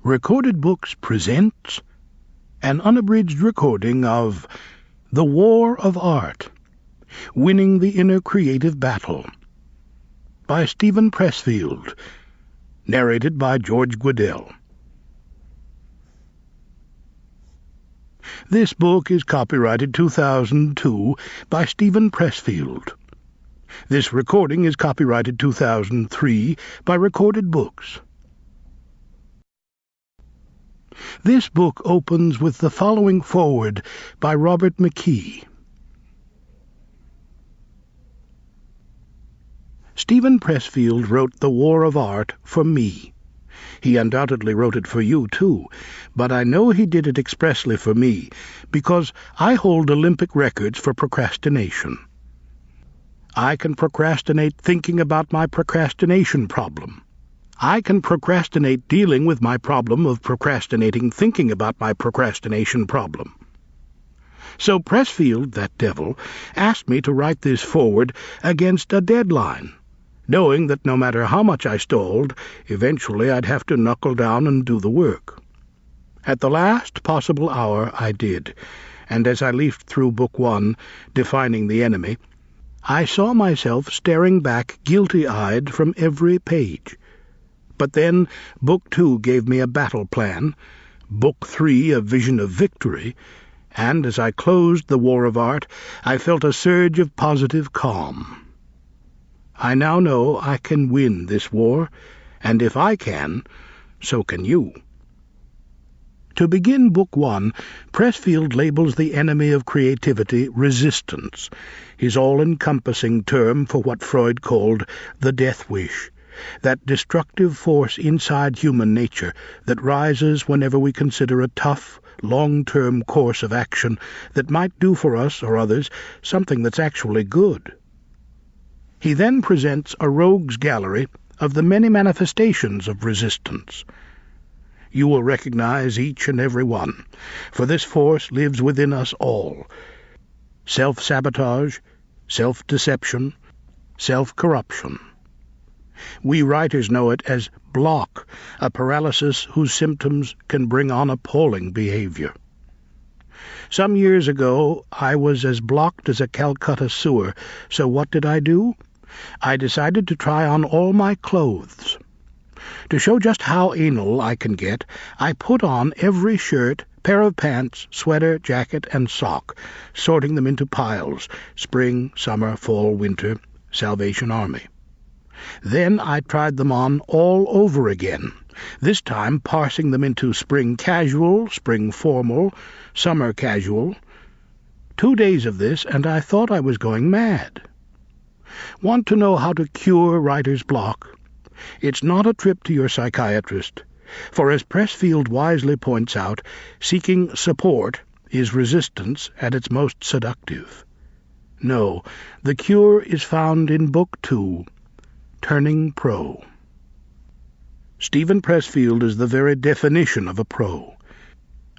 Recorded Books presents an unabridged recording of The War of Art, Winning the Inner Creative Battle, by Steven Pressfield, narrated by George Guidall. This book is copyrighted 2002 by Steven Pressfield. This recording is copyrighted 2003 by Recorded Books. This book opens with the following foreword by Robert McKee. Steven Pressfield wrote The War of Art for me. He undoubtedly wrote it for you, too, but I know he did it expressly for me, because I hold Olympic records for procrastination. I can procrastinate thinking about my procrastination problem. I can procrastinate dealing with my problem of procrastinating thinking about my procrastination problem. So Pressfield, that devil, asked me to write this foreword against a deadline, knowing that no matter how much I stalled, eventually I'd have to knuckle down and do the work. At the last possible hour I did, and as I leafed through Book 1, Defining the Enemy, I saw myself staring back guilty-eyed from every page. But then Book 2 gave me a battle plan, Book 3 a vision of victory, and as I closed The War of Art, I felt a surge of positive calm. I now know I can win this war, and if I can, so can you. To begin Book 1, Pressfield labels the enemy of creativity resistance, his all-encompassing term for what Freud called the death wish, that destructive force inside human nature that rises whenever we consider a tough, long-term course of action that might do for us or others something that's actually good. He then presents a rogues gallery of the many manifestations of resistance. You will recognize each and every one, for this force lives within us all. Self-sabotage, self-deception, self-corruption. We writers know it as block, a paralysis whose symptoms can bring on appalling behavior. Some years ago, I was as blocked as a Calcutta sewer, so what did I do? I decided to try on all my clothes. To show just how anal I can get, I put on every shirt, pair of pants, sweater, jacket, and sock, sorting them into piles: spring, summer, fall, winter, Salvation Army. Then I tried them on all over again, this time parsing them into spring casual, spring formal, summer casual. 2 days of this, and I thought I was going mad. Want to know how to cure writer's block? It's not a trip to your psychiatrist, for as Pressfield wisely points out, seeking support is resistance at its most seductive. No, the cure is found in Book 2, Turning Pro. Steven Pressfield is the very definition of a pro.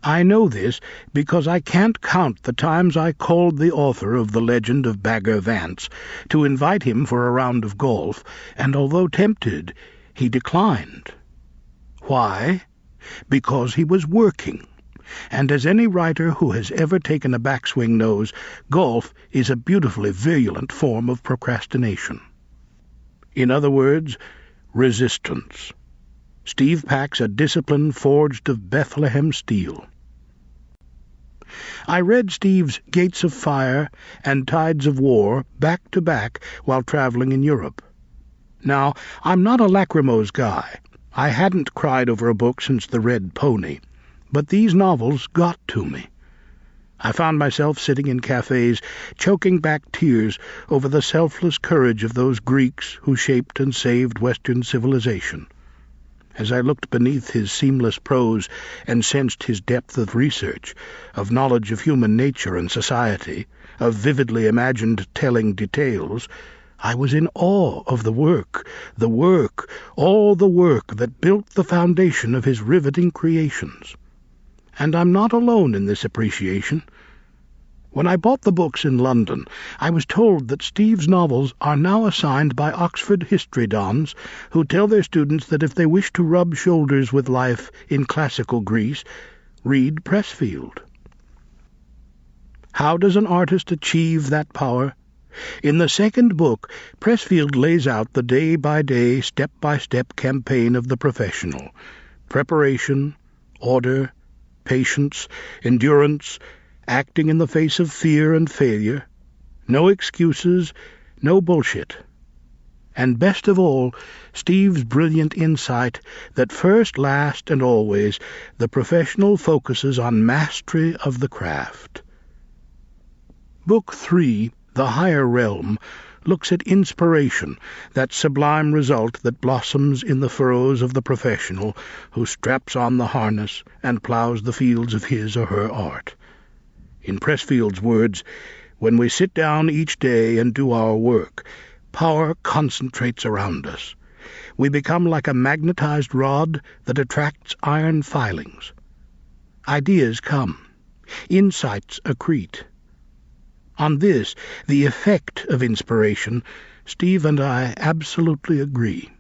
I know this because I can't count the times I called the author of The Legend of Bagger Vance to invite him for a round of golf, and although tempted, he declined. Why? Because he was working. And as any writer who has ever taken a backswing knows, golf is a beautifully virulent form of procrastination. In other words, resistance. Steve packs a discipline forged of Bethlehem steel. I read Steve's Gates of Fire and Tides of War back-to-back while traveling in Europe. Now, I'm not a lachrymose guy. I hadn't cried over a book since The Red Pony, but these novels got to me. I found myself sitting in cafes, choking back tears over the selfless courage of those Greeks who shaped and saved Western civilization. As I looked beneath his seamless prose and sensed his depth of research, of knowledge of human nature and society, of vividly imagined telling details, I was in awe of the work, all the work that built the foundation of his riveting creations. And I'm not alone in this appreciation. When I bought the books in London, I was told that Steve's novels are now assigned by Oxford history dons, who tell their students that if they wish to rub shoulders with life in classical Greece, read Pressfield. How does an artist achieve that power? In the second book, Pressfield lays out the day-by-day, step-by-step campaign of the professional. Preparation, order, patience, endurance, acting in the face of fear and failure. No excuses, no bullshit. And best of all, Steve's brilliant insight that first, last, and always, the professional focuses on mastery of the craft. Book 3, The Higher Realm, looks at inspiration, that sublime result that blossoms in the furrows of the professional who straps on the harness and ploughs the fields of his or her art. In Pressfield's words, when we sit down each day and do our work, power concentrates around us. We become like a magnetized rod that attracts iron filings. Ideas come. Insights accrete. On this, the effect of inspiration, Steve and I absolutely agree.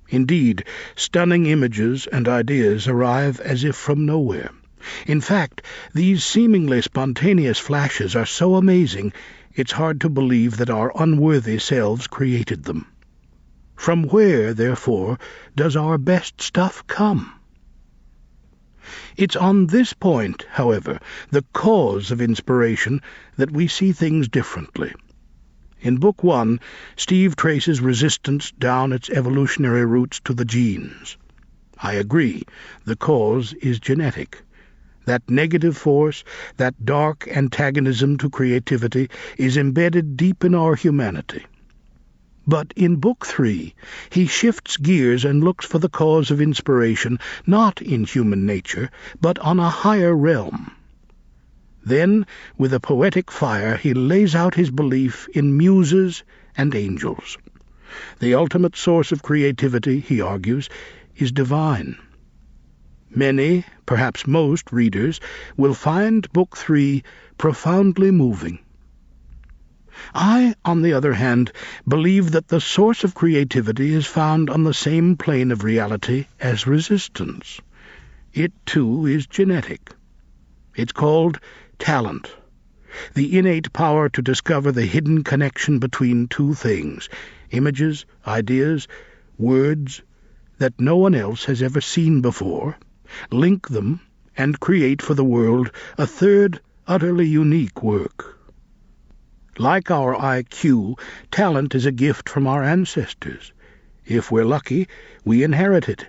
Indeed, stunning images and ideas arrive as if from nowhere. In fact, these seemingly spontaneous flashes are so amazing, it's hard to believe that our unworthy selves created them. From where, therefore, does our best stuff come? It's on this point, however, the cause of inspiration, that we see things differently. In Book 1, Steve traces resistance down its evolutionary roots to the genes. I agree, the cause is genetic. That negative force, that dark antagonism to creativity, is embedded deep in our humanity. But in Book 3, he shifts gears and looks for the cause of inspiration not in human nature, but on a higher realm. Then, with a poetic fire, he lays out his belief in muses and angels. The ultimate source of creativity, he argues, is divine. Many, perhaps most, readers will find Book 3 profoundly moving. I, on the other hand, believe that the source of creativity is found on the same plane of reality as resistance. It, too, is genetic. It's called talent, the innate power to discover the hidden connection between two things, images, ideas, words, that no one else has ever seen before, link them, and create for the world a third, utterly unique work. Like our IQ, talent is a gift from our ancestors. If we're lucky, we inherit it.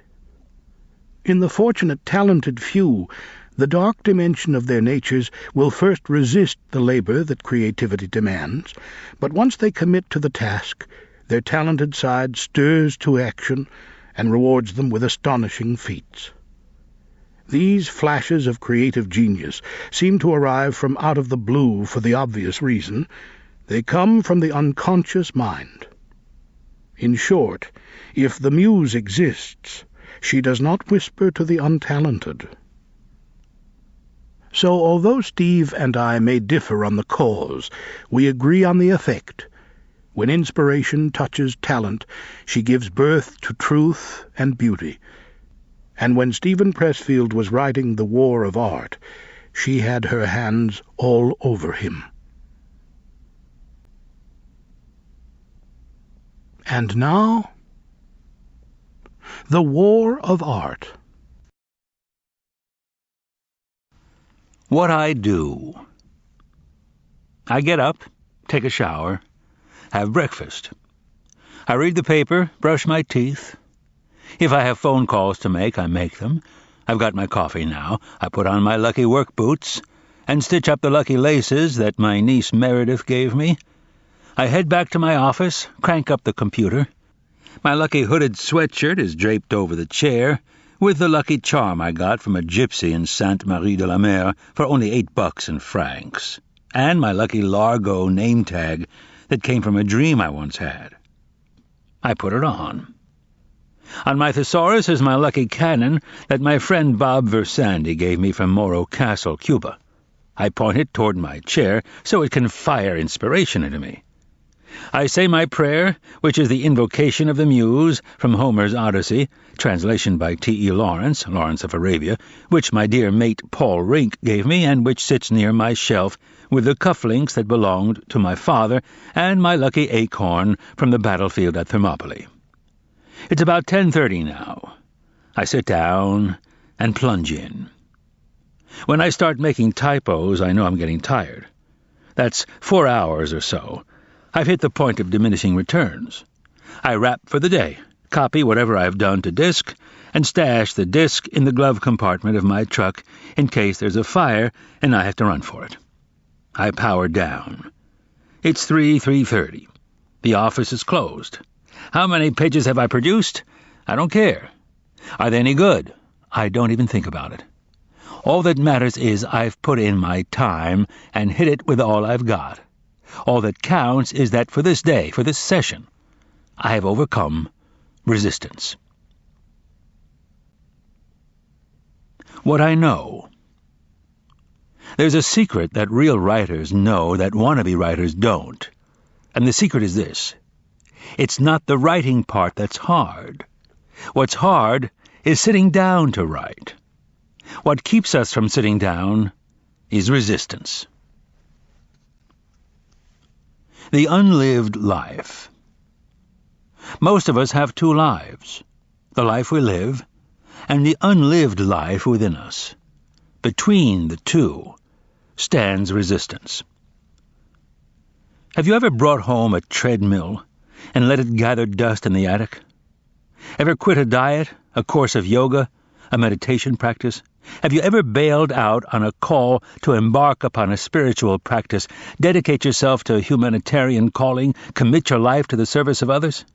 In the fortunate, talented few, the dark dimension of their natures will first resist the labor that creativity demands, but once they commit to the task, their talented side stirs to action and rewards them with astonishing feats. These flashes of creative genius seem to arrive from out of the blue for the obvious reason. They come from the unconscious mind. In short, if the muse exists, she does not whisper to the untalented. So, although Steve and I may differ on the cause, we agree on the effect. When inspiration touches talent, she gives birth to truth and beauty. And when Stephen Pressfield was writing The War of Art, she had her hands all over him. And now, The War of Art. What I do. I get up, take a shower, have breakfast. I read the paper, brush my teeth. If I have phone calls to make, I make them. I've got my coffee now. I put on my lucky work boots and stitch up the lucky laces that my niece Meredith gave me. I head back to my office, crank up the computer. My lucky hooded sweatshirt is draped over the chair, with the lucky charm I got from a gypsy in Sainte-Marie-de-la-Mer for only $8 in francs, and my lucky Largo name tag that came from a dream I once had. I put it on. On my thesaurus is my lucky cannon that my friend Bob Versandi gave me from Morro Castle, Cuba. I point it toward my chair so it can fire inspiration into me. I say my prayer, which is the invocation of the Muse from Homer's Odyssey, translation by T.E. Lawrence, Lawrence of Arabia, which my dear mate Paul Rink gave me and which sits near my shelf with the cufflinks that belonged to my father and my lucky acorn from the battlefield at Thermopylae. It's about 10:30 now. I sit down and plunge in. When I start making typos, I know I'm getting tired. That's 4 hours or so. I've hit the point of diminishing returns. I wrap for the day, copy whatever I've done to disk, and stash the disk in the glove compartment of my truck in case there's a fire and I have to run for it. I power down. It's 3:30. The office is closed. How many pages have I produced? I don't care. Are they any good? I don't even think about it. All that matters is I've put in my time and hit it with all I've got. All that counts is that for this day, for this session, I have overcome resistance. What I know. There's a secret that real writers know that wannabe writers don't. And the secret is this. It's not the writing part that's hard. What's hard is sitting down to write. What keeps us from sitting down is resistance. The unlived life. Most of us have two lives, the life we live and the unlived life within us. Between the two stands resistance. Have you ever brought home a treadmill and let it gather dust in the attic? Ever quit a diet, a course of yoga, a meditation practice? Have you ever bailed out on a call to embark upon a spiritual practice, dedicate yourself to a humanitarian calling, commit your life to the service of others?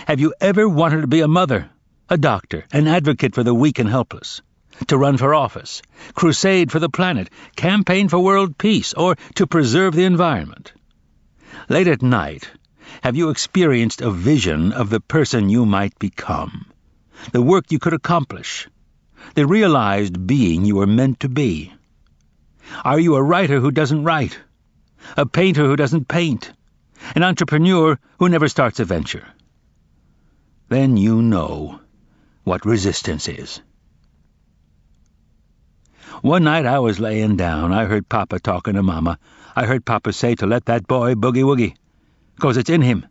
Have you ever wanted to be a mother, a doctor, an advocate for the weak and helpless, to run for office, crusade for the planet, campaign for world peace, or to preserve the environment? Late at night, have you experienced a vision of the person you might become, the work you could accomplish, the realized being you were meant to be? Are you a writer who doesn't write, a painter who doesn't paint, an entrepreneur who never starts a venture? Then you know what resistance is. One night I was laying down. I heard Papa talking to Mama. I heard Papa say to let that boy boogie-woogie, 'cause it's in him,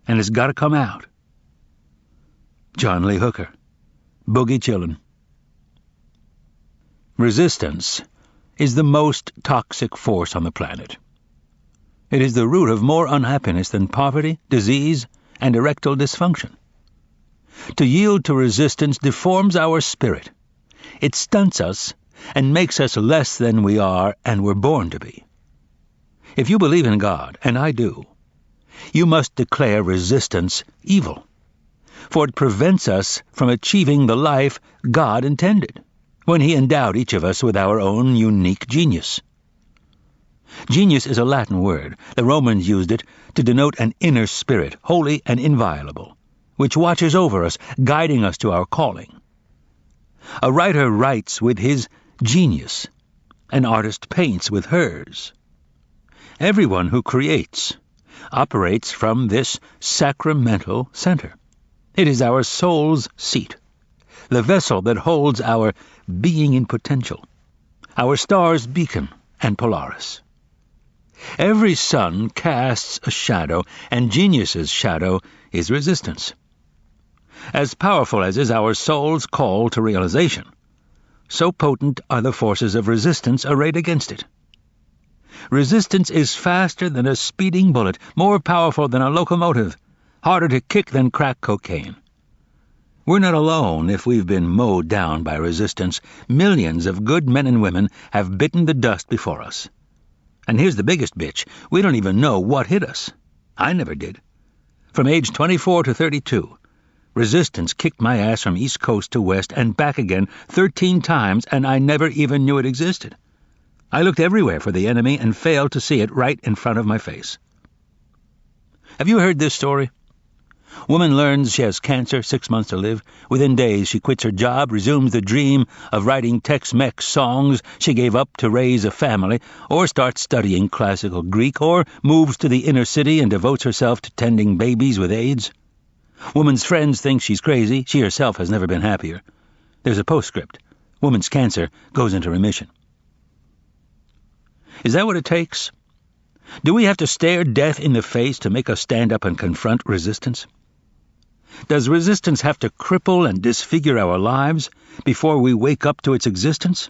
and it's got to come out. John Lee Hooker, Boogie Chillin'. Resistance is the most toxic force on the planet. It is the root of more unhappiness than poverty, disease, and erectile dysfunction. To yield to resistance deforms our spirit. It stunts us and makes us less than we are and were born to be. If you believe in God, and I do, you must declare resistance evil, for it prevents us from achieving the life God intended when He endowed each of us with our own unique genius. Genius is a Latin word. The Romans used it to denote an inner spirit, holy and inviolable, which watches over us, guiding us to our calling. A writer writes with his genius. An artist paints with hers. Everyone who creates operates from this sacramental center. It is our soul's seat, the vessel that holds our being in potential, our star's beacon and Polaris. Every sun casts a shadow, and genius's shadow is resistance. As powerful as is our soul's call to realization, so potent are the forces of resistance arrayed against it. Resistance is faster than a speeding bullet, more powerful than a locomotive, harder to kick than crack cocaine. We're not alone if we've been mowed down by resistance. Millions of good men and women have bitten the dust before us. And here's the biggest bitch. We don't even know what hit us. I never did. From age 24 to 32, resistance kicked my ass from East Coast to West and back again 13 times, and I never even knew it existed. I looked everywhere for the enemy and failed to see it right in front of my face. Have you heard this story? Woman learns she has cancer, 6 months to live. Within days, she quits her job, resumes the dream of writing Tex-Mex songs she gave up to raise a family, or starts studying classical Greek, or moves to the inner city and devotes herself to tending babies with AIDS. Woman's friends think she's crazy. She herself has never been happier. There's a postscript. Woman's cancer goes into remission. Is that what it takes? Do we have to stare death in the face to make us stand up and confront resistance? Does resistance have to cripple and disfigure our lives before we wake up to its existence?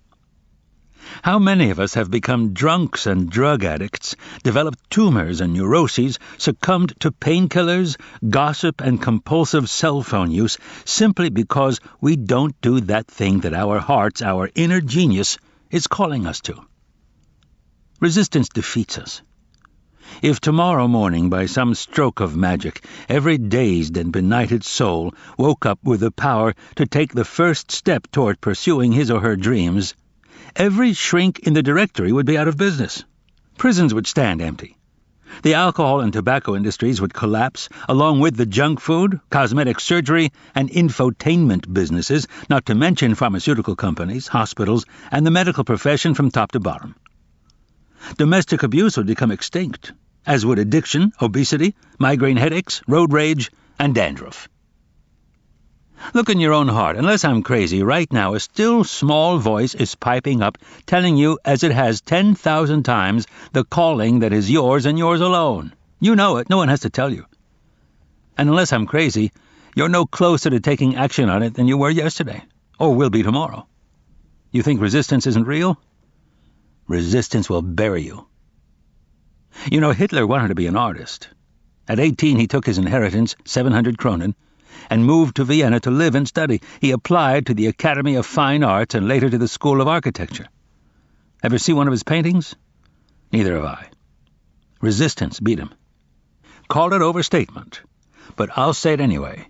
How many of us have become drunks and drug addicts, developed tumors and neuroses, succumbed to painkillers, gossip, and compulsive cell phone use simply because we don't do that thing that our hearts, our inner genius, is calling us to? Resistance defeats us. If tomorrow morning, by some stroke of magic, every dazed and benighted soul woke up with the power to take the first step toward pursuing his or her dreams, every shrink in the directory would be out of business. Prisons would stand empty. The alcohol and tobacco industries would collapse, along with the junk food, cosmetic surgery, and infotainment businesses, not to mention pharmaceutical companies, hospitals, and the medical profession from top to bottom. Domestic abuse would become extinct, as would addiction, obesity, migraine headaches, road rage, and dandruff. Look in your own heart. Unless I'm crazy, right now a still small voice is piping up, telling you, as it has 10,000 times, the calling that is yours and yours alone. You know it. No one has to tell you. And unless I'm crazy, you're no closer to taking action on it than you were yesterday, or will be tomorrow. You think resistance isn't real? Resistance will bury you. You know, Hitler wanted to be an artist. At 18, he took his inheritance, 700 kronen, and moved to Vienna to live and study. He applied to the Academy of Fine Arts and later to the School of Architecture. Ever see one of his paintings? Neither have I. Resistance beat him. Call it overstatement, but I'll say it anyway.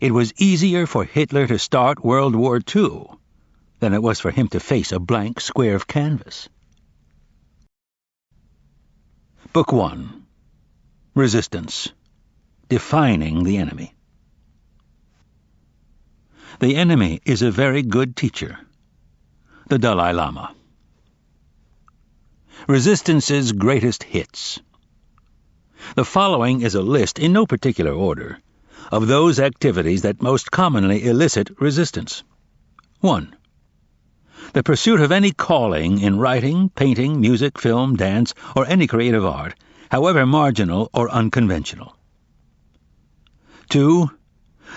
It was easier for Hitler to start World War II than it was for him to face a blank square of canvas. Book 1. Resistance. Defining the enemy. The enemy is a very good teacher. The Dalai Lama. Resistance's greatest hits. The following is a list, in no particular order, of those activities that most commonly elicit resistance. 1. The pursuit of any calling in writing, painting, music, film, dance, or any creative art, however marginal or unconventional. 2.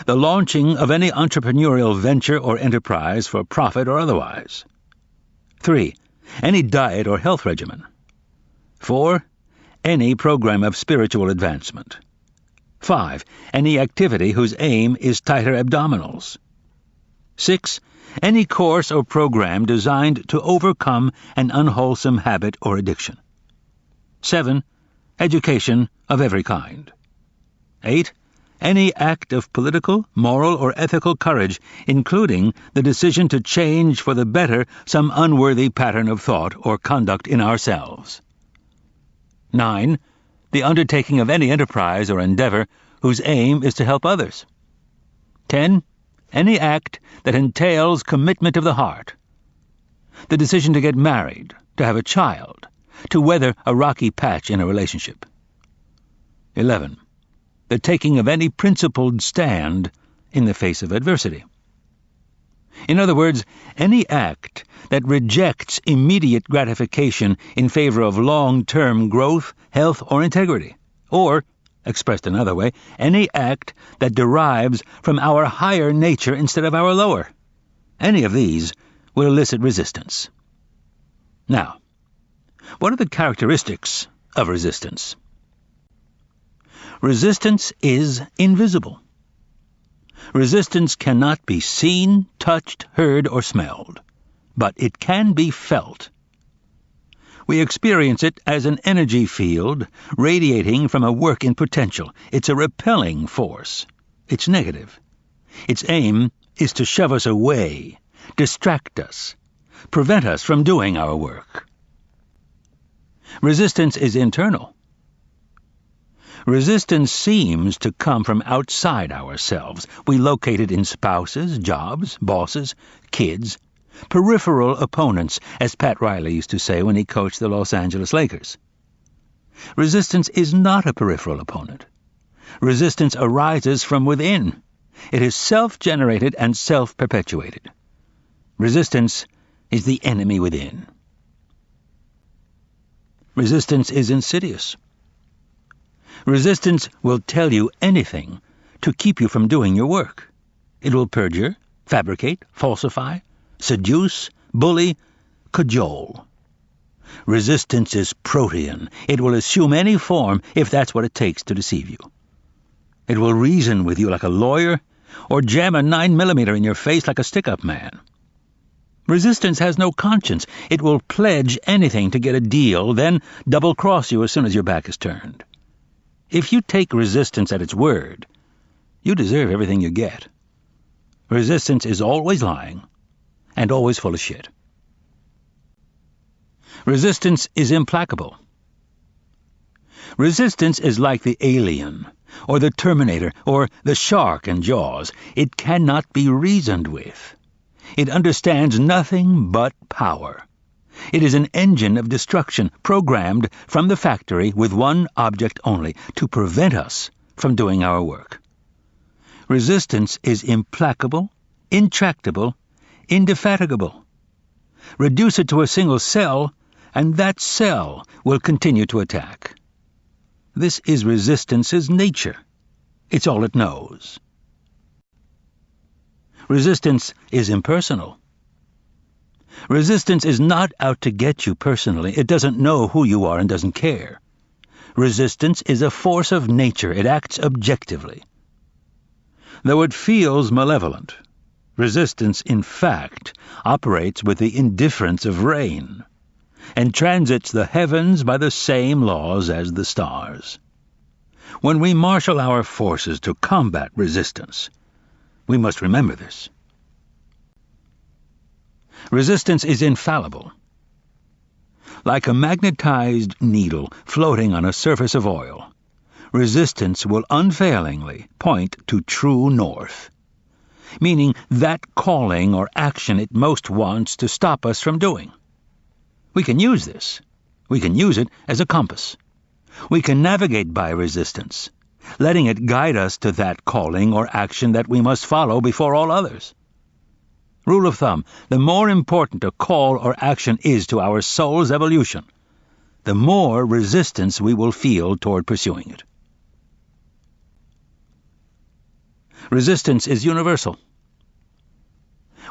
The launching of any entrepreneurial venture or enterprise for profit or otherwise. 3. Any diet or health regimen. 4. Any program of spiritual advancement. 5. Any activity whose aim is tighter abdominals. 6. Any course or program designed to overcome an unwholesome habit or addiction. 7. Education of every kind. 8. Any act of political, moral, or ethical courage, including the decision to change for the better some unworthy pattern of thought or conduct in ourselves. 9. The undertaking of any enterprise or endeavor whose aim is to help others. 10. Any act that entails commitment of the heart. The decision to get married, to have a child, to weather a rocky patch in a relationship. 11. The taking of any principled stand in the face of adversity. In other words, any act that rejects immediate gratification in favor of long-term growth, health, or integrity, or, expressed another way, any act that derives from our higher nature instead of our lower. Any of these will elicit resistance. Now, what are the characteristics of resistance? Resistance is invisible. Resistance cannot be seen, touched, heard, or smelled, but it can be felt. We experience it as an energy field radiating from a work in potential. It's a repelling force. It's negative. Its aim is to shove us away, distract us, prevent us from doing our work. Resistance is internal. Resistance seems to come from outside ourselves. We locate it in spouses, jobs, bosses, kids, peripheral opponents, as Pat Riley used to say when he coached the Los Angeles Lakers. Resistance is not a peripheral opponent. Resistance arises from within. It is self-generated and self-perpetuated. Resistance is the enemy within. Resistance is insidious. Resistance will tell you anything to keep you from doing your work. It will perjure, fabricate, falsify, seduce, bully, cajole. Resistance is protean. It will assume any form if that's what it takes to deceive you. It will reason with you like a lawyer or jam a 9mm in your face like a stick-up man. Resistance has no conscience. It will pledge anything to get a deal, then double-cross you as soon as your back is turned. If you take resistance at its word, you deserve everything you get. Resistance is always lying and always full of shit. Resistance is implacable. Resistance is like the alien, or the Terminator, or the shark in Jaws. It cannot be reasoned with. It understands nothing but power. It is an engine of destruction programmed from the factory with one object only, to prevent us from doing our work. Resistance is implacable, intractable, indefatigable. Reduce it to a single cell, and that cell will continue to attack. This is resistance's nature. It's all it knows. Resistance is impersonal. Resistance is not out to get you personally. It doesn't know who you are and doesn't care. Resistance is a force of nature. It acts objectively. Though it feels malevolent, resistance, in fact, operates with the indifference of rain, and transits the heavens by the same laws as the stars. When we marshal our forces to combat resistance, we must remember this. Resistance is infallible. Like a magnetized needle floating on a surface of oil, resistance will unfailingly point to true north, meaning that calling or action it most wants to stop us from doing. We can use this. We can use it as a compass. We can navigate by resistance, letting it guide us to that calling or action that we must follow before all others. Rule of thumb, the more important a call or action is to our soul's evolution, the more resistance we will feel toward pursuing it. Resistance is universal.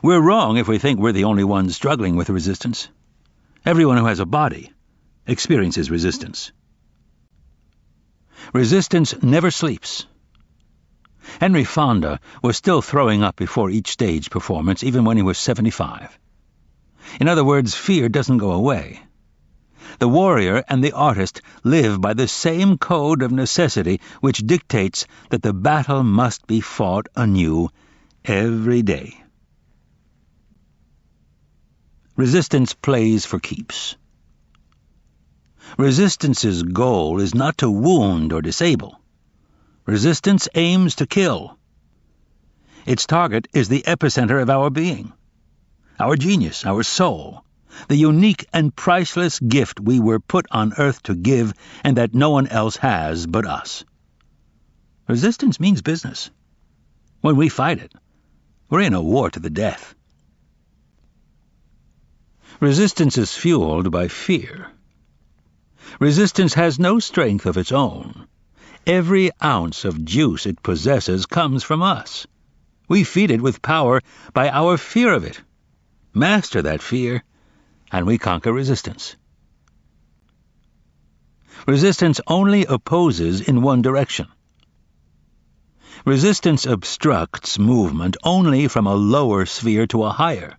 We're wrong if we think we're the only ones struggling with resistance. Everyone who has a body experiences resistance. Resistance never sleeps. Henry Fonda was still throwing up before each stage performance, even when he was 75. In other words, fear doesn't go away. The warrior and the artist live by the same code of necessity which dictates that the battle must be fought anew every day. Resistance plays for keeps. Resistance's goal is not to wound or disable. Resistance aims to kill. Its target is the epicenter of our being, our genius, our soul, the unique and priceless gift we were put on earth to give and that no one else has but us. Resistance means business. When we fight it, we're in a war to the death. Resistance is fueled by fear. Resistance has no strength of its own. Every ounce of juice it possesses comes from us. We feed it with power by our fear of it. Master that fear, and we conquer resistance. Resistance only opposes in one direction. Resistance obstructs movement only from a lower sphere to a higher.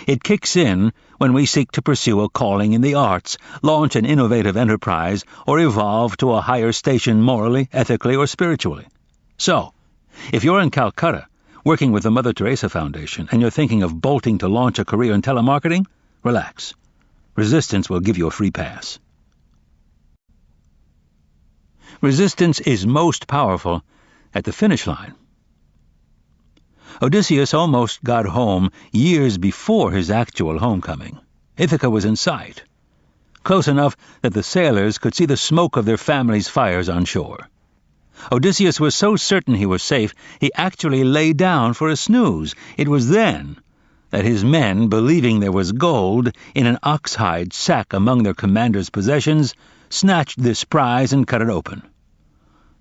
It kicks in when we seek to pursue a calling in the arts, launch an innovative enterprise, or evolve to a higher station morally, ethically, or spiritually. So, if you're in Calcutta, working with the Mother Teresa Foundation, and you're thinking of bolting to launch a career in telemarketing, relax. Resistance will give you a free pass. Resistance is most powerful at the finish line. Odysseus almost got home years before his actual homecoming. Ithaca was in sight, close enough that the sailors could see the smoke of their families' fires on shore. Odysseus was so certain he was safe, he actually lay down for a snooze. It was then that his men, believing there was gold in an ox-hide sack among their commander's possessions, snatched this prize and cut it open.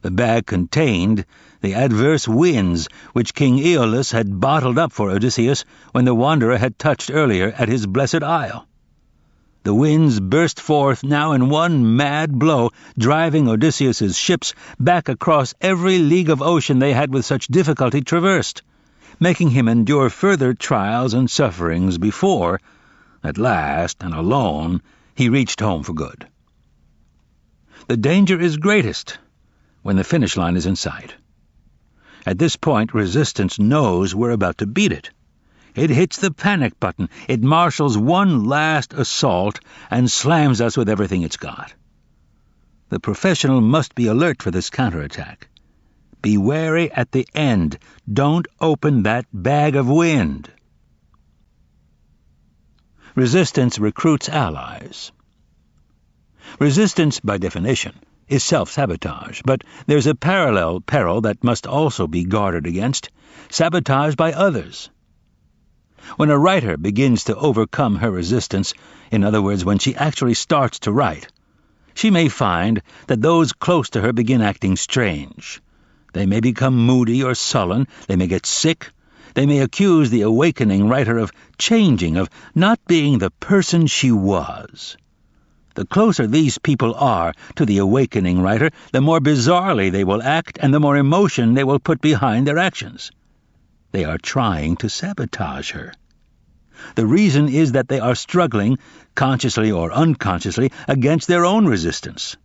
The bag contained the adverse winds which King Aeolus had bottled up for Odysseus when the wanderer had touched earlier at his blessed isle. The winds burst forth now in one mad blow, driving Odysseus's ships back across every league of ocean they had with such difficulty traversed, making him endure further trials and sufferings before, at last and alone, he reached home for good. The danger is greatest when the finish line is in sight. At this point, resistance knows we're about to beat it. It hits the panic button. It marshals one last assault and slams us with everything it's got. The professional must be alert for this counterattack. Be wary at the end. Don't open that bag of wind. Resistance recruits allies. Resistance, by definition, is self-sabotage, but there's a parallel peril that must also be guarded against: sabotage by others. When a writer begins to overcome her resistance, in other words, when she actually starts to write, she may find that those close to her begin acting strange. They may become moody or sullen, they may get sick, they may accuse the awakening writer of changing, of not being the person she was. The closer these people are to the awakening writer, the more bizarrely they will act and the more emotion they will put behind their actions. They are trying to sabotage her. The reason is that they are struggling, consciously or unconsciously, against their own resistance.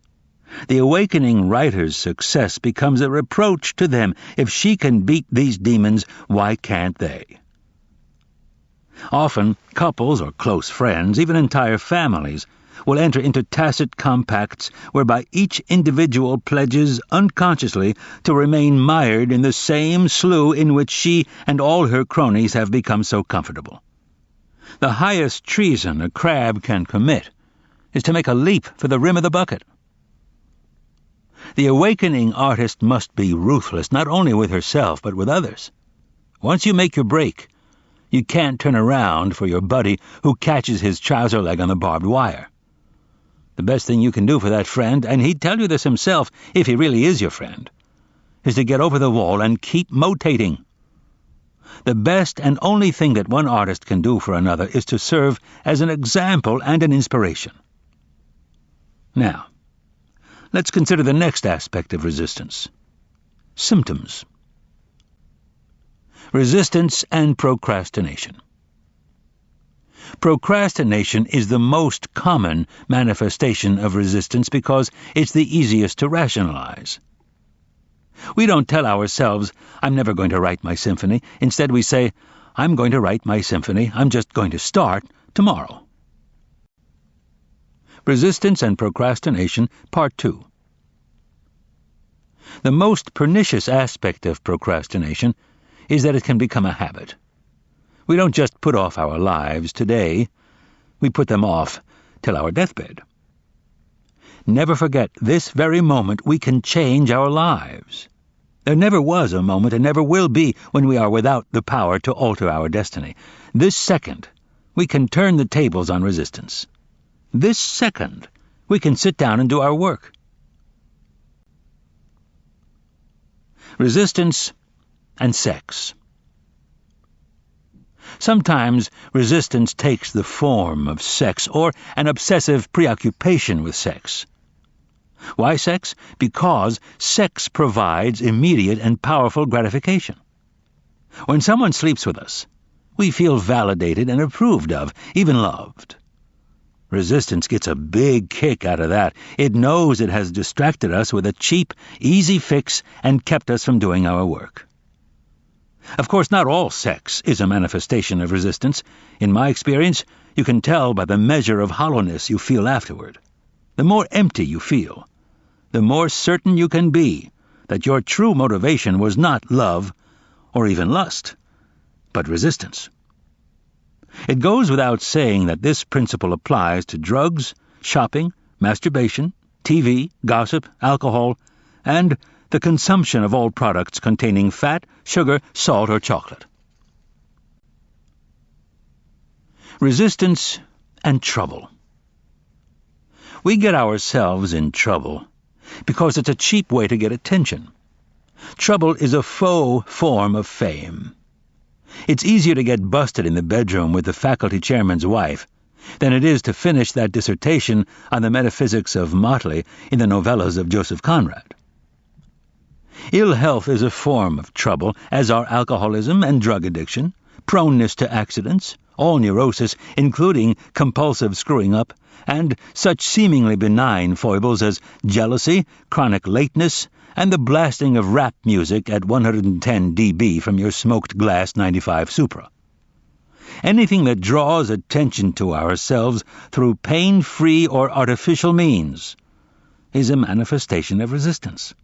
The awakening writer's success becomes a reproach to them. If she can beat these demons, why can't they? Often, couples or close friends, even entire families, will enter into tacit compacts whereby each individual pledges unconsciously to remain mired in the same slough in which she and all her cronies have become so comfortable. The highest treason a crab can commit is to make a leap for the rim of the bucket. The awakening artist must be ruthless, not only with herself, but with others. Once you make your break, you can't turn around for your buddy who catches his trouser leg on the barbed wire. The best thing you can do for that friend, and he'd tell you this himself if he really is your friend, is to get over the wall and keep motating. The best and only thing that one artist can do for another is to serve as an example and an inspiration. Now, let's consider the next aspect of resistance: symptoms. Resistance and procrastination. Procrastination is the most common manifestation of resistance because it's the easiest to rationalize. We don't tell ourselves, "I'm never going to write my symphony." Instead, we say, "I'm going to write my symphony. I'm just going to start tomorrow." Resistance and Procrastination, Part 2. The most pernicious aspect of procrastination is that it can become a habit. We don't just put off our lives today, we put them off till our deathbed. Never forget, this very moment we can change our lives. There never was a moment, and never will be, when we are without the power to alter our destiny. This second, we can turn the tables on resistance. This second, we can sit down and do our work. Resistance and sex. Sometimes resistance takes the form of sex, or an obsessive preoccupation with sex. Why sex? Because sex provides immediate and powerful gratification. When someone sleeps with us, we feel validated and approved of, even loved. Resistance gets a big kick out of that. It knows it has distracted us with a cheap, easy fix and kept us from doing our work. Of course, not all sex is a manifestation of resistance. In my experience, you can tell by the measure of hollowness you feel afterward. The more empty you feel, the more certain you can be that your true motivation was not love or even lust, but resistance. It goes without saying that this principle applies to drugs, shopping, masturbation, TV, gossip, alcohol, and the consumption of all products containing fat, sugar, salt, or chocolate. Resistance and trouble. We get ourselves in trouble because it's a cheap way to get attention. Trouble is a faux form of fame. It's easier to get busted in the bedroom with the faculty chairman's wife than it is to finish that dissertation on the metaphysics of Motley in the novellas of Joseph Conrad. Ill health is a form of trouble, as are alcoholism and drug addiction, proneness to accidents, all neurosis, including compulsive screwing up, and such seemingly benign foibles as jealousy, chronic lateness, and the blasting of rap music at 110 dB from your smoked glass 95 Supra. Anything that draws attention to ourselves through pain-free or artificial means is a manifestation of resistance.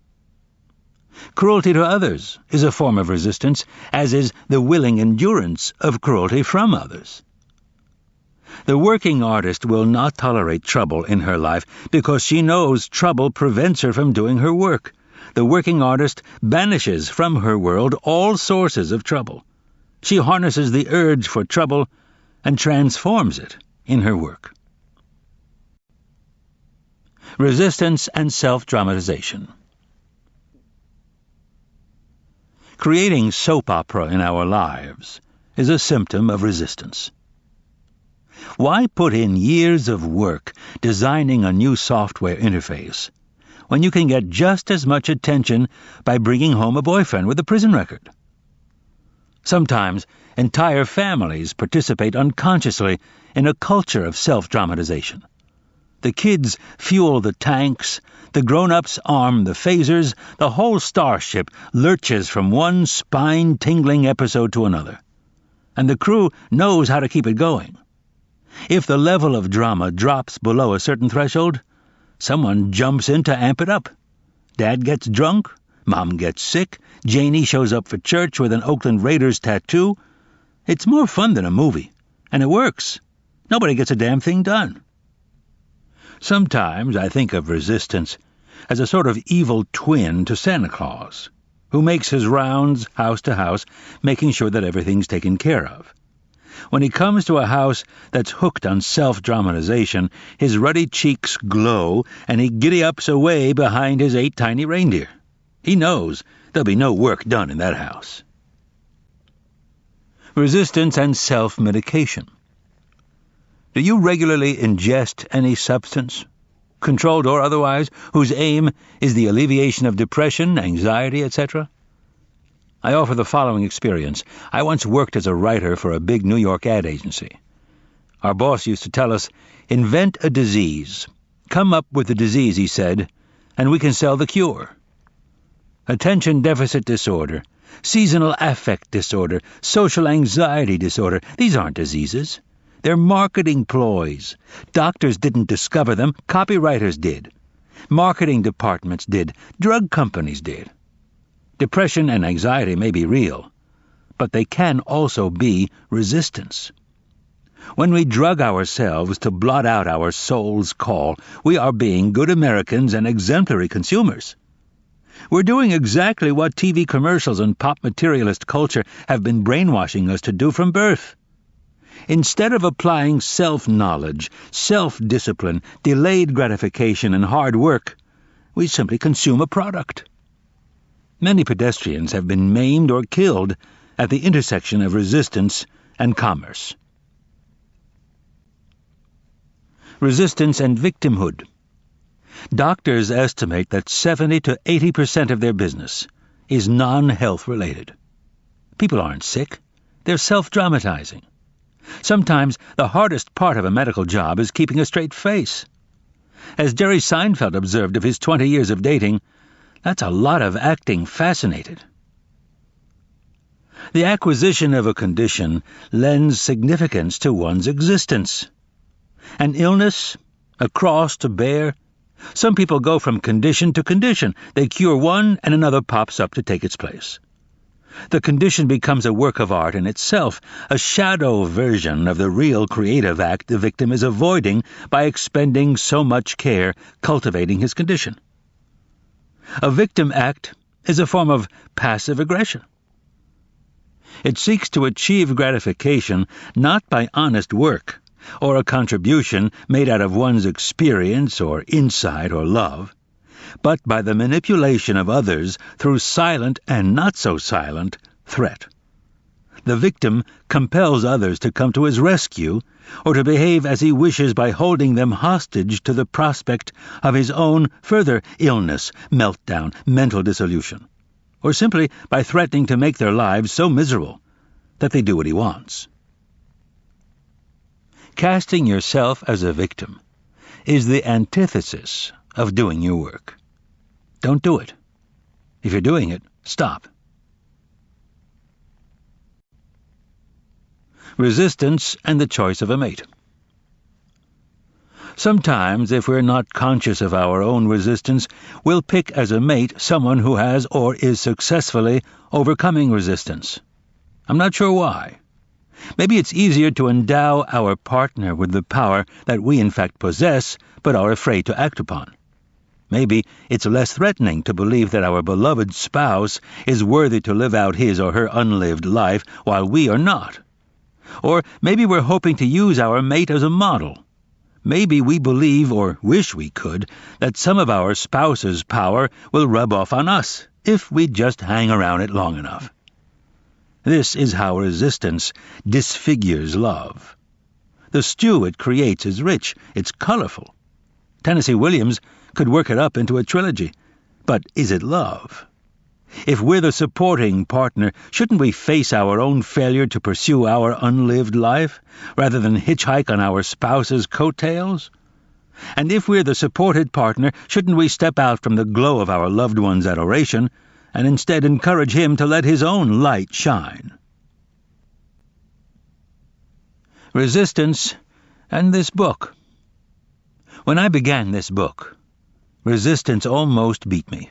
Cruelty to others is a form of resistance, as is the willing endurance of cruelty from others. The working artist will not tolerate trouble in her life because she knows trouble prevents her from doing her work. The working artist banishes from her world all sources of trouble. She harnesses the urge for trouble and transforms it in her work. Resistance and self-dramatization. Creating soap opera in our lives is a symptom of resistance. Why put in years of work designing a new software interface when you can get just as much attention by bringing home a boyfriend with a prison record? Sometimes entire families participate unconsciously in a culture of self-dramatization. The kids fuel the tanks, the grown-ups arm the phasers, the whole starship lurches from one spine-tingling episode to another. And the crew knows how to keep it going. If the level of drama drops below a certain threshold, someone jumps in to amp it up. Dad gets drunk, Mom gets sick, Janie shows up for church with an Oakland Raiders tattoo. It's more fun than a movie, and it works. Nobody gets a damn thing done. Sometimes I think of resistance as a sort of evil twin to Santa Claus, who makes his rounds house to house, making sure that everything's taken care of. When he comes to a house that's hooked on self-dramatization, his ruddy cheeks glow, and he giddy-ups away behind his 8 tiny reindeer. He knows there'll be no work done in that house. Resistance and self-medication. Do you regularly ingest any substance, controlled or otherwise, whose aim is the alleviation of depression, anxiety, etc.? I offer the following experience. I once worked as a writer for a big New York ad agency. Our boss used to tell us, invent a disease. Come up with the disease, he said, and we can sell the cure. Attention deficit disorder, seasonal affect disorder, social anxiety disorder. These aren't diseases. They're marketing ploys. Doctors didn't discover them. Copywriters did. Marketing departments did. Drug companies did. Depression and anxiety may be real, but they can also be resistance. When we drug ourselves to blot out our soul's call, we are being good Americans and exemplary consumers. We're doing exactly what TV commercials and pop materialist culture have been brainwashing us to do from birth. Instead of applying self-knowledge, self-discipline, delayed gratification, and hard work, we simply consume a product. Many pedestrians have been maimed or killed at the intersection of resistance and commerce. Resistance and victimhood. Doctors estimate that 70 to 80% of their business is non-health related. People aren't sick. They're self-dramatizing. Sometimes the hardest part of a medical job is keeping a straight face. As Jerry Seinfeld observed of his 20 years of dating, that's a lot of acting fascinated. The acquisition of a condition lends significance to one's existence. An illness, a cross to bear, Some people go from condition to condition. They cure one and another pops up to take its place. The condition becomes a work of art in itself, a shadow version of the real creative act the victim is avoiding by expending so much care cultivating his condition. A victim act is a form of passive aggression. It seeks to achieve gratification not by honest work, or a contribution made out of one's experience or insight or love, but by the manipulation of others through silent and not-so-silent threat. The victim compels others to come to his rescue or to behave as he wishes by holding them hostage to the prospect of his own further illness, meltdown, mental dissolution, or simply by threatening to make their lives so miserable that they do what he wants. Casting yourself as a victim is the antithesis of doing your work. Don't do it. If you're doing it, stop. Resistance and the choice of a mate. Sometimes, if we're not conscious of our own resistance, we'll pick as a mate someone who has or is successfully overcoming resistance. I'm not sure why. Maybe it's easier to endow our partner with the power that we in fact possess but are afraid to act upon. Maybe it's less threatening to believe that our beloved spouse is worthy to live out his or her unlived life while we are not. Or maybe we're hoping to use our mate as a model. Maybe we believe, or wish we could, that some of our spouse's power will rub off on us if we just hang around it long enough. This is how resistance disfigures love. The stew it creates is rich, it's colorful. Tennessee Williams could work it up into a trilogy. But is it love? If we're the supporting partner, shouldn't we face our own failure to pursue our unlived life, rather than hitchhike on our spouse's coattails? And if we're the supported partner, shouldn't we step out from the glow of our loved one's adoration, and instead encourage him to let his own light shine? Resistance and this book. When I began this book, resistance almost beat me.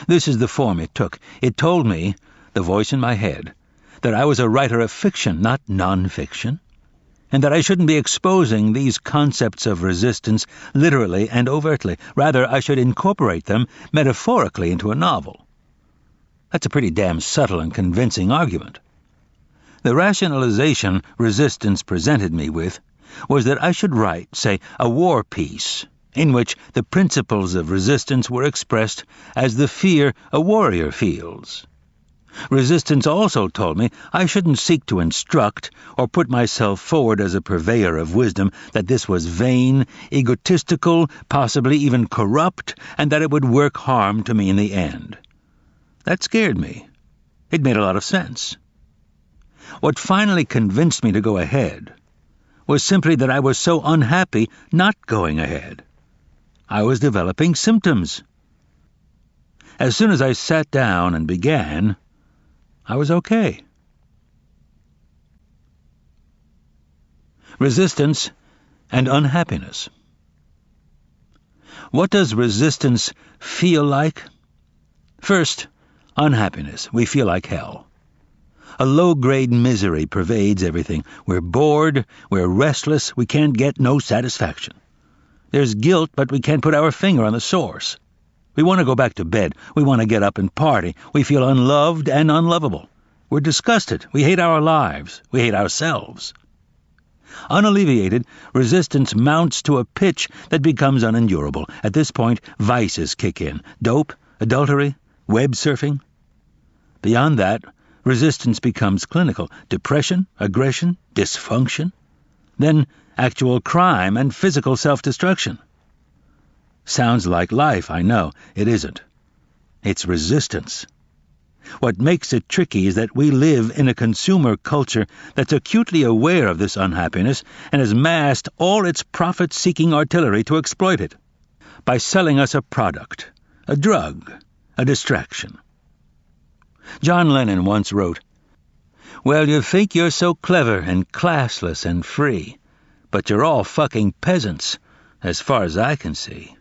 This is the form it took. It told me, the voice in my head, that I was a writer of fiction, not non-fiction, and that I shouldn't be exposing these concepts of resistance literally and overtly. Rather, I should incorporate them metaphorically into a novel. That's a pretty damn subtle and convincing argument. The rationalization resistance presented me with was that I should write, say, a war piece, in which the principles of resistance were expressed as the fear a warrior feels. Resistance also told me I shouldn't seek to instruct or put myself forward as a purveyor of wisdom, that this was vain, egotistical, possibly even corrupt, and that it would work harm to me in the end. That scared me. It made a lot of sense. What finally convinced me to go ahead was simply that I was so unhappy not going ahead. I was developing symptoms. As soon as I sat down and began, I was okay. Resistance and unhappiness. What does resistance feel like? First, unhappiness. We feel like hell. A low-grade misery pervades everything. We're bored, we're restless, we can't get no satisfaction. There's guilt, but we can't put our finger on the source. We want to go back to bed. We want to get up and party. We feel unloved and unlovable. We're disgusted. We hate our lives. We hate ourselves. Unalleviated, resistance mounts to a pitch that becomes unendurable. At this point, vices kick in. Dope, adultery, web surfing. Beyond that, resistance becomes clinical. Depression, aggression, dysfunction. Then actual crime and physical self-destruction. Sounds like life, I know. It isn't. It's resistance. What makes it tricky is that we live in a consumer culture that's acutely aware of this unhappiness and has massed all its profit-seeking artillery to exploit it, by selling us a product, a drug, a distraction. John Lennon once wrote, "Well, you think you're so clever and classless and free, but you're all fucking peasants, as far as I can see."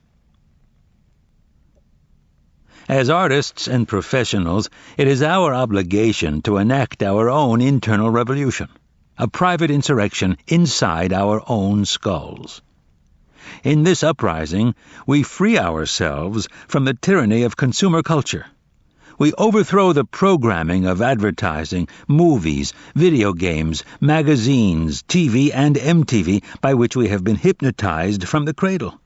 As artists and professionals, it is our obligation to enact our own internal revolution, a private insurrection inside our own skulls. In this uprising, we free ourselves from the tyranny of consumer culture. We overthrow the programming of advertising, movies, video games, magazines, TV, and MTV by which we have been hypnotized from the cradle.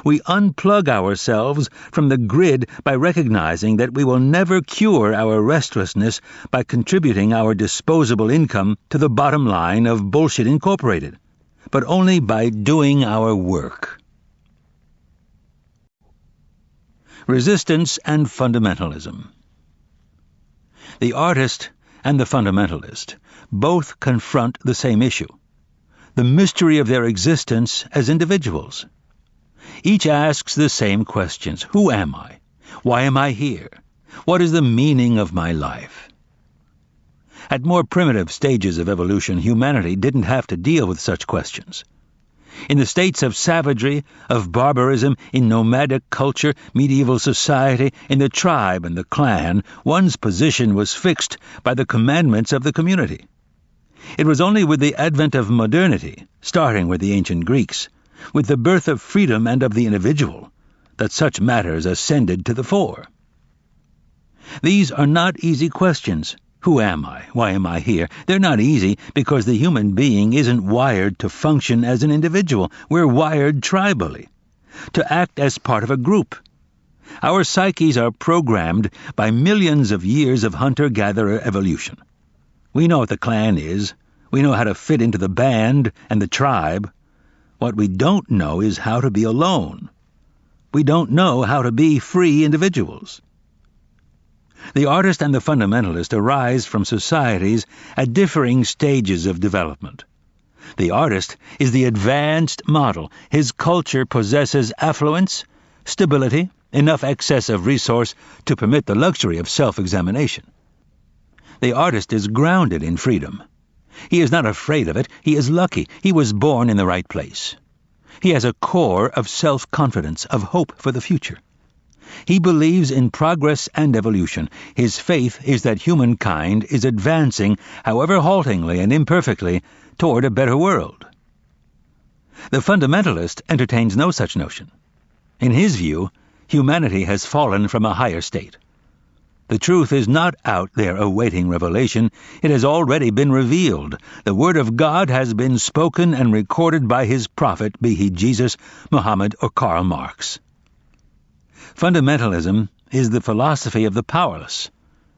We unplug ourselves from the grid by recognizing that we will never cure our restlessness by contributing our disposable income to the bottom line of Bullshit Incorporated, but only by doing our work. Resistance and fundamentalism. The artist and the fundamentalist both confront the same issue, the mystery of their existence as individuals. Each asks the same questions. Who am I? Why am I here? What is the meaning of my life? At more primitive stages of evolution, humanity didn't have to deal with such questions. In the states of savagery, of barbarism, in nomadic culture, medieval society, in the tribe and the clan, one's position was fixed by the commandments of the community. It was only with the advent of modernity, starting with the ancient Greeks, with the birth of freedom and of the individual, that such matters ascended to the fore. These are not easy questions. Who am I? Why am I here? They're not easy because the human being isn't wired to function as an individual. We're wired tribally, to act as part of a group. Our psyches are programmed by millions of years of hunter-gatherer evolution. We know what the clan is. We know how to fit into the band and the tribe. What we don't know is how to be alone. We don't know how to be free individuals. The artist and the fundamentalist arise from societies at differing stages of development. The artist is the advanced model. His culture possesses affluence, stability, enough excess of resource to permit the luxury of self-examination. The artist is grounded in freedom. He is not afraid of it. He is lucky. He was born in the right place. He has a core of self-confidence, of hope for the future. He believes in progress and evolution. His faith is that humankind is advancing, however haltingly and imperfectly, toward a better world. The fundamentalist entertains no such notion. In his view, humanity has fallen from a higher state. The truth is not out there awaiting revelation. It has already been revealed. The Word of God has been spoken and recorded by His prophet, be he Jesus, Muhammad, or Karl Marx. Fundamentalism is the philosophy of the powerless,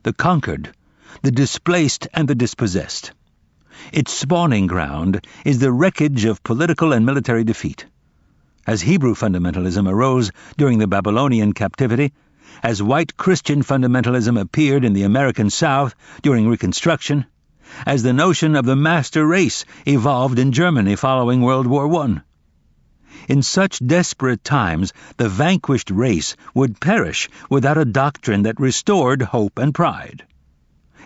the conquered, the displaced, and the dispossessed. Its spawning ground is the wreckage of political and military defeat. As Hebrew fundamentalism arose during the Babylonian captivity, as white Christian fundamentalism appeared in the American South during Reconstruction, as the notion of the master race evolved in Germany following World War I. In such desperate times, the vanquished race would perish without a doctrine that restored hope and pride.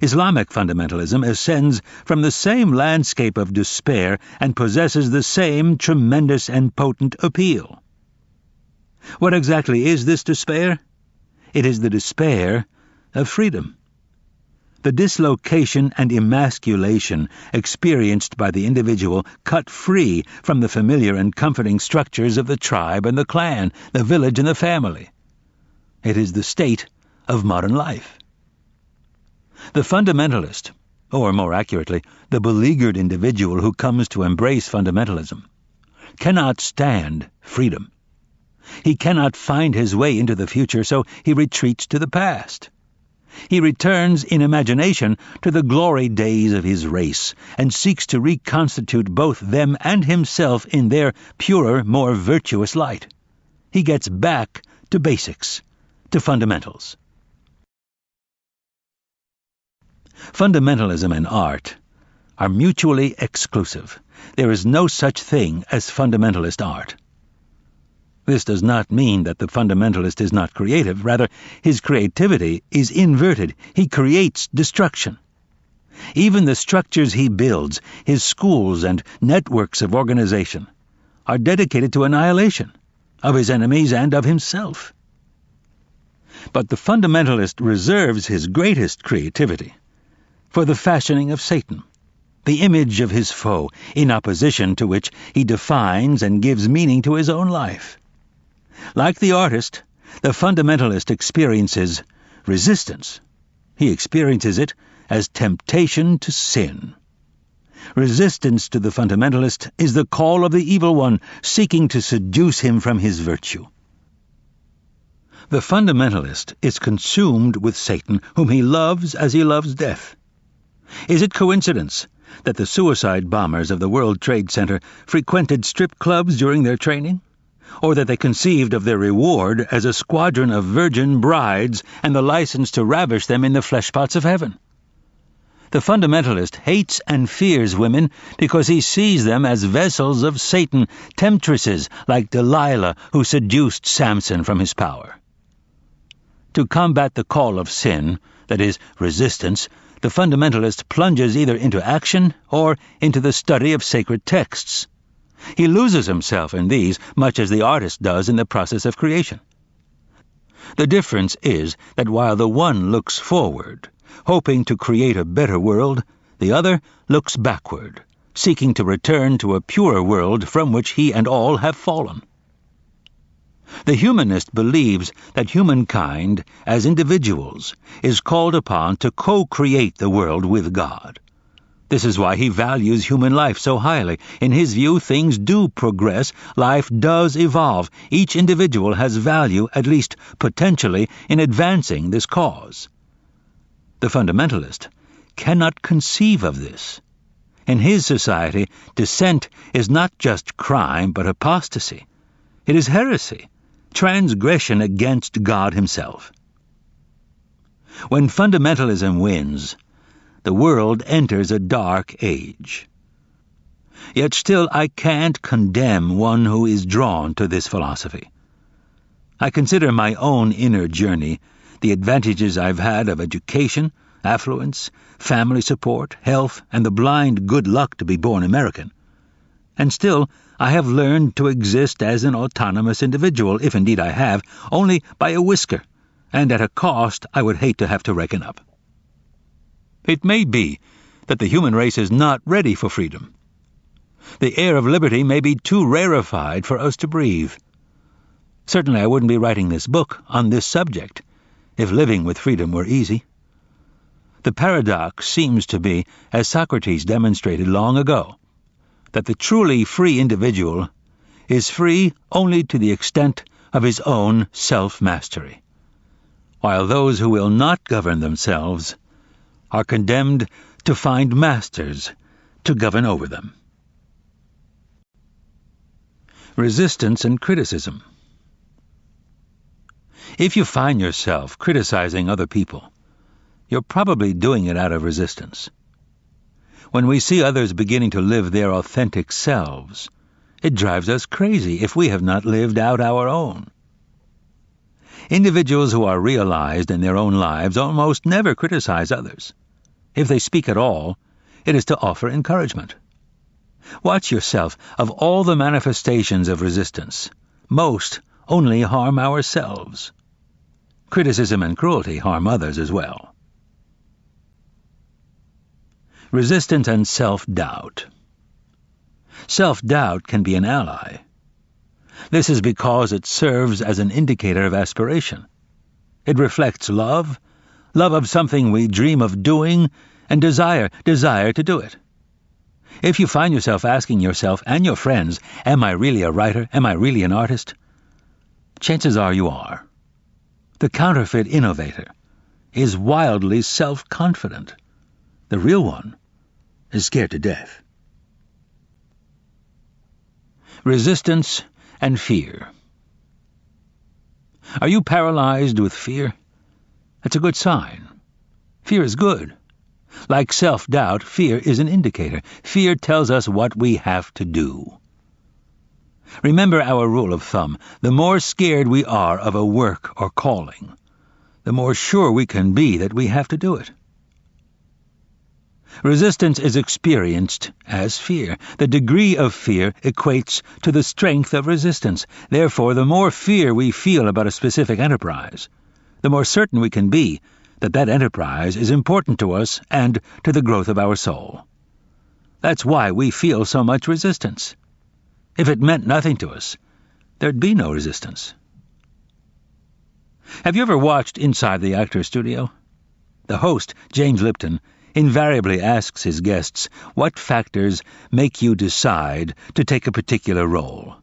Islamic fundamentalism ascends from the same landscape of despair and possesses the same tremendous and potent appeal. What exactly is this despair? It is the despair of freedom. The dislocation and emasculation experienced by the individual cut free from the familiar and comforting structures of the tribe and the clan, the village and the family. It is the state of modern life. The fundamentalist, or more accurately, the beleaguered individual who comes to embrace fundamentalism, cannot stand freedom. He cannot find his way into the future, so he retreats to the past. He returns in imagination to the glory days of his race and seeks to reconstitute both them and himself in their purer, more virtuous light. He gets back to basics, to fundamentals. Fundamentalism and art are mutually exclusive. There is no such thing as fundamentalist art. This does not mean that the fundamentalist is not creative. Rather, his creativity is inverted. He creates destruction. Even the structures he builds, his schools and networks of organization, are dedicated to annihilation of his enemies and of himself. But the fundamentalist reserves his greatest creativity for the fashioning of Satan, the image of his foe, in opposition to which he defines and gives meaning to his own life. Like the artist, the fundamentalist experiences resistance. He experiences it as temptation to sin. Resistance to the fundamentalist is the call of the evil one, seeking to seduce him from his virtue. The fundamentalist is consumed with Satan, whom he loves as he loves death. Is it coincidence that the suicide bombers of the World Trade Center frequented strip clubs during their training? Or that they conceived of their reward as a squadron of virgin brides and the license to ravish them in the fleshpots of heaven? The fundamentalist hates and fears women because he sees them as vessels of Satan, temptresses like Delilah who seduced Samson from his power. To combat the call of sin, that is, resistance, the fundamentalist plunges either into action or into the study of sacred texts. He loses himself in these, much as the artist does in the process of creation. The difference is that while the one looks forward, hoping to create a better world, the other looks backward, seeking to return to a purer world from which he and all have fallen. The humanist believes that humankind, as individuals, is called upon to co-create the world with God. This is why he values human life so highly. In his view, things do progress, life does evolve. Each individual has value, at least potentially, in advancing this cause. The fundamentalist cannot conceive of this. In his society, dissent is not just crime, but apostasy. It is heresy, transgression against God himself. When fundamentalism wins, the world enters a dark age. Yet still I can't condemn one who is drawn to this philosophy. I consider my own inner journey, the advantages I've had of education, affluence, family support, health, and the blind good luck to be born American. And still I have learned to exist as an autonomous individual, if indeed I have, only by a whisker, and at a cost I would hate to have to reckon up. It may be that the human race is not ready for freedom. The air of liberty may be too rarefied for us to breathe. Certainly I wouldn't be writing this book on this subject if living with freedom were easy. The paradox seems to be, as Socrates demonstrated long ago, that the truly free individual is free only to the extent of his own self-mastery, while those who will not govern themselves are condemned to find masters to govern over them. Resistance and criticism. If you find yourself criticizing other people, you're probably doing it out of resistance. When we see others beginning to live their authentic selves, it drives us crazy if we have not lived out our own. Individuals who are realized in their own lives almost never criticize others. If they speak at all, it is to offer encouragement. Watch yourself. Of all the manifestations of resistance, most only harm ourselves. Criticism and cruelty harm others as well. Resistance and self-doubt. Self-doubt can be an ally. This is because it serves as an indicator of aspiration. It reflects love of something we dream of doing, and desire to do it. If you find yourself asking yourself and your friends, am I really a writer? Am I really an artist? Chances are you are. The counterfeit innovator is wildly self-confident. The real one is scared to death. Resistance and fear. Are you paralyzed with fear? That's a good sign. Fear is good. Like self-doubt, fear is an indicator. Fear tells us what we have to do. Remember our rule of thumb. The more scared we are of a work or calling, the more sure we can be that we have to do it. Resistance is experienced as fear. The degree of fear equates to the strength of resistance. Therefore, the more fear we feel about a specific enterprise, the more certain we can be that that enterprise is important to us and to the growth of our soul. That's why we feel so much resistance. If it meant nothing to us, there'd be no resistance. Have you ever watched Inside the Actor's Studio? The host, James Lipton, invariably asks his guests what factors make you decide to take a particular role.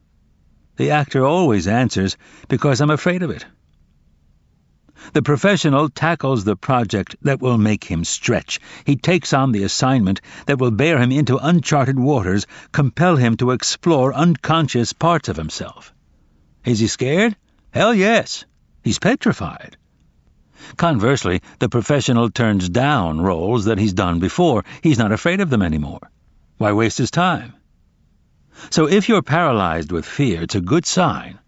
The actor always answers, because I'm afraid of it. The professional tackles the project that will make him stretch. He takes on the assignment that will bear him into uncharted waters, compel him to explore unconscious parts of himself. Is he scared? Hell yes. He's petrified. Conversely, the professional turns down roles that he's done before. He's not afraid of them anymore. Why waste his time? So if you're paralyzed with fear, it's a good sign.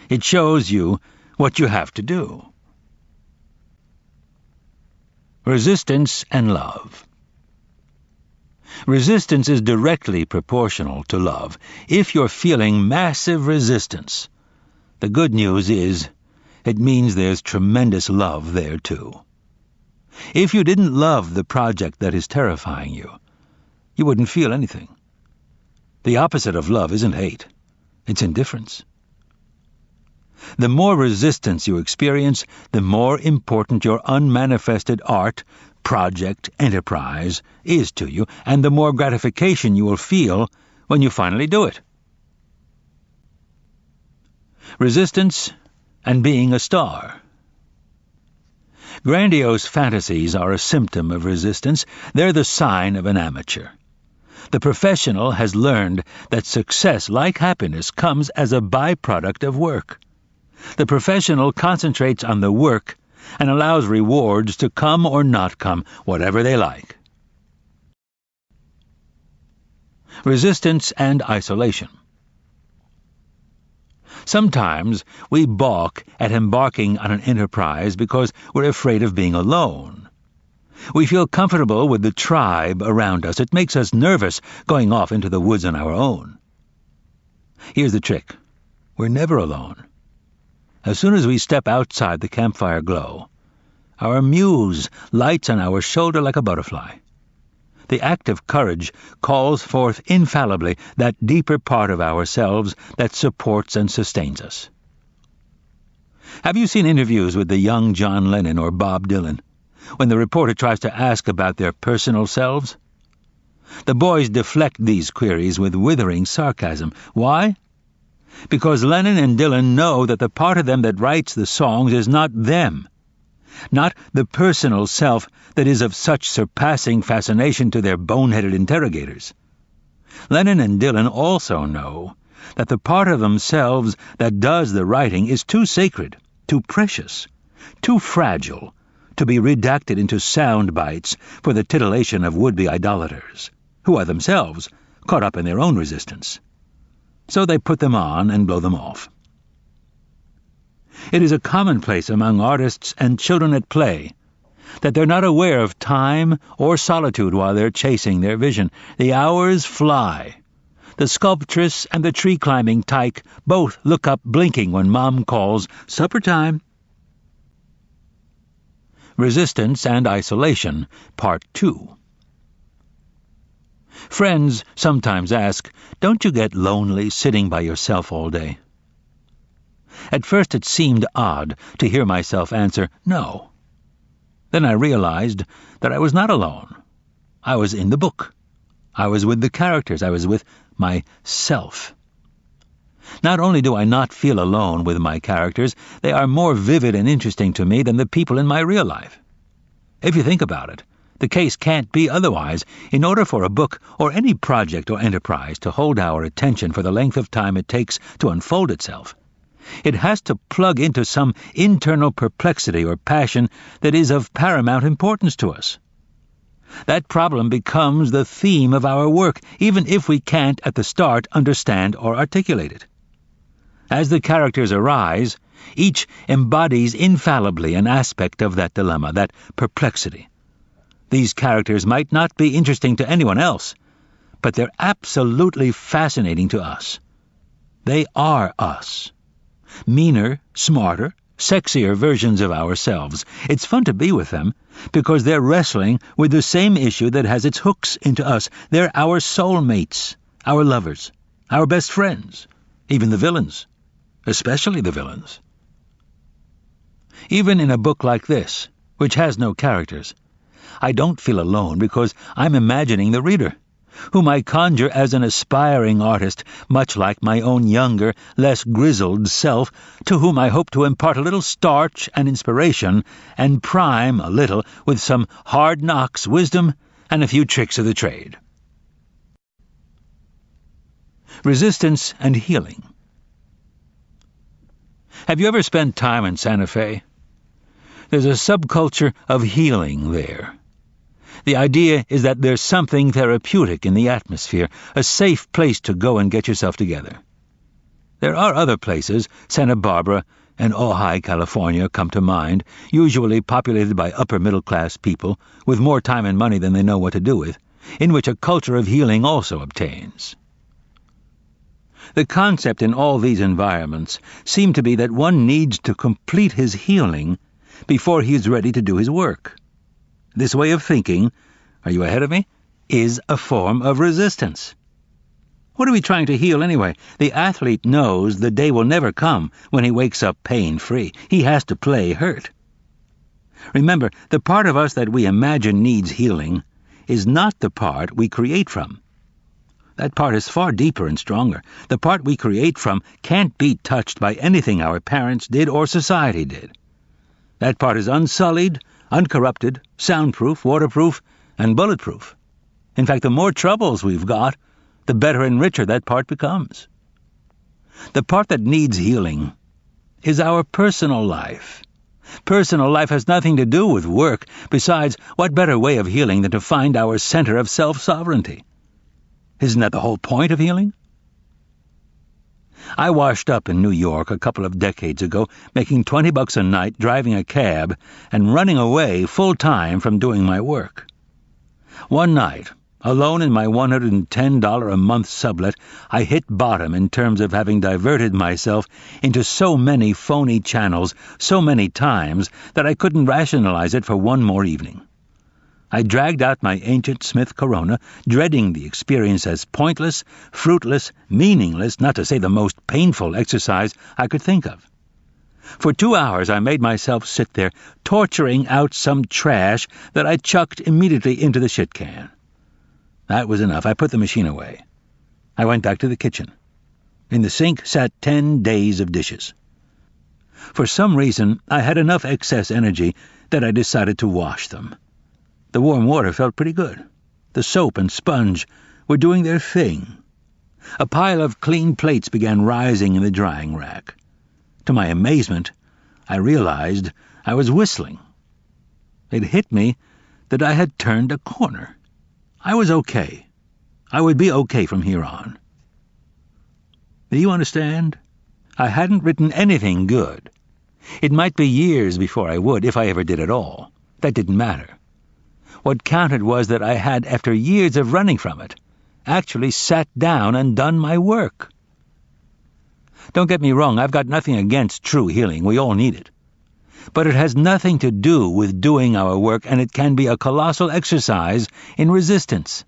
It shows you what you have to do. Resistance and love. Resistance is directly proportional to love. If you're feeling massive resistance, the good news is it means there's tremendous love there too. If you didn't love the project that is terrifying you, you wouldn't feel anything. The opposite of love isn't hate, it's indifference. The more resistance you experience, the more important your unmanifested art, project, enterprise is to you, and the more gratification you will feel when you finally do it. Resistance and being a star. Grandiose fantasies are a symptom of resistance. They're the sign of an amateur. The professional has learned that success, like happiness, comes as a byproduct of work. The professional concentrates on the work and allows rewards to come or not come, whatever they like. Resistance and isolation. Sometimes we balk at embarking on an enterprise because we're afraid of being alone. We feel comfortable with the tribe around us. It makes us nervous going off into the woods on our own. Here's the trick. We're never alone. As soon as we step outside the campfire glow, our muse lights on our shoulder like a butterfly. The act of courage calls forth infallibly that deeper part of ourselves that supports and sustains us. Have you seen interviews with the young John Lennon or Bob Dylan, when the reporter tries to ask about their personal selves? The boys deflect these queries with withering sarcasm. Why? Because Lennon and Dylan know that the part of them that writes the songs is not them, not the personal self that is of such surpassing fascination to their boneheaded interrogators. Lennon and Dylan also know that the part of themselves that does the writing is too sacred, too precious, too fragile to be redacted into sound bites for the titillation of would-be idolaters, who are themselves caught up in their own resistance. So they put them on and blow them off. It is a commonplace among artists and children at play that they're not aware of time or solitude while they're chasing their vision. The hours fly. The sculptress and the tree-climbing tyke both look up blinking when Mom calls, "Supper time." Resistance and Isolation, Part 2. Friends sometimes ask, "Don't you get lonely sitting by yourself all day?" At first it seemed odd to hear myself answer, "No." Then I realized that I was not alone. I was in the book. I was with the characters. I was with myself. Not only do I not feel alone with my characters, they are more vivid and interesting to me than the people in my real life. If you think about it, the case can't be otherwise. In order for a book or any project or enterprise to hold our attention for the length of time it takes to unfold itself, it has to plug into some internal perplexity or passion that is of paramount importance to us. That problem becomes the theme of our work, even if we can't at the start understand or articulate it. As the characters arise, each embodies infallibly an aspect of that dilemma, that perplexity. These characters might not be interesting to anyone else, but they're absolutely fascinating to us. They are us. Meaner, smarter, sexier versions of ourselves. It's fun to be with them, because they're wrestling with the same issue that has its hooks into us. They're our soulmates, our lovers, our best friends, even the villains, especially the villains. Even in a book like this, which has no characters, I don't feel alone because I'm imagining the reader, whom I conjure as an aspiring artist, much like my own younger, less grizzled self, to whom I hope to impart a little starch and inspiration, and prime a little with some hard knocks, wisdom, and a few tricks of the trade. Resistance and healing. Have you ever spent time in Santa Fe? There's a subculture of healing there. The idea is that there's something therapeutic in the atmosphere, a safe place to go and get yourself together. There are other places, Santa Barbara and Ojai, California, come to mind, usually populated by upper-middle-class people with more time and money than they know what to do with, in which a culture of healing also obtains. The concept in all these environments seems to be that one needs to complete his healing before he is ready to do his work. This way of thinking, are you ahead of me, is a form of resistance. What are we trying to heal anyway? The athlete knows the day will never come when he wakes up pain-free. He has to play hurt. Remember, the part of us that we imagine needs healing is not the part we create from. That part is far deeper and stronger. The part we create from can't be touched by anything our parents did or society did. That part is unsullied, uncorrupted, soundproof, waterproof, and bulletproof. In fact, the more troubles we've got, the better and richer that part becomes. The part that needs healing is our personal life. Personal life has nothing to do with work. Besides, what better way of healing than to find our center of self-sovereignty? Isn't that the whole point of healing? I washed up in New York a couple of decades ago, making $20 a night driving a cab and running away full-time from doing my work. One night, alone in my $110 a month sublet, I hit bottom in terms of having diverted myself into so many phony channels so many times that I couldn't rationalize it for one more evening. I dragged out my ancient Smith Corona, dreading the experience as pointless, fruitless, meaningless, not to say the most painful exercise I could think of. For 2 hours I made myself sit there, torturing out some trash that I chucked immediately into the shit can. That was enough. I put the machine away. I went back to the kitchen. In the sink sat 10 days of dishes. For some reason, I had enough excess energy that I decided to wash them. The warm water felt pretty good. The soap and sponge were doing their thing. A pile of clean plates began rising in the drying rack. To my amazement, I realized I was whistling. It hit me that I had turned a corner. I was okay. I would be okay from here on. Do you understand? I hadn't written anything good. It might be years before I would, if I ever did at all. That didn't matter. What counted was that I had, after years of running from it, actually sat down and done my work. Don't get me wrong, I've got nothing against true healing. We all need it. But it has nothing to do with doing our work, and it can be a colossal exercise in resistance.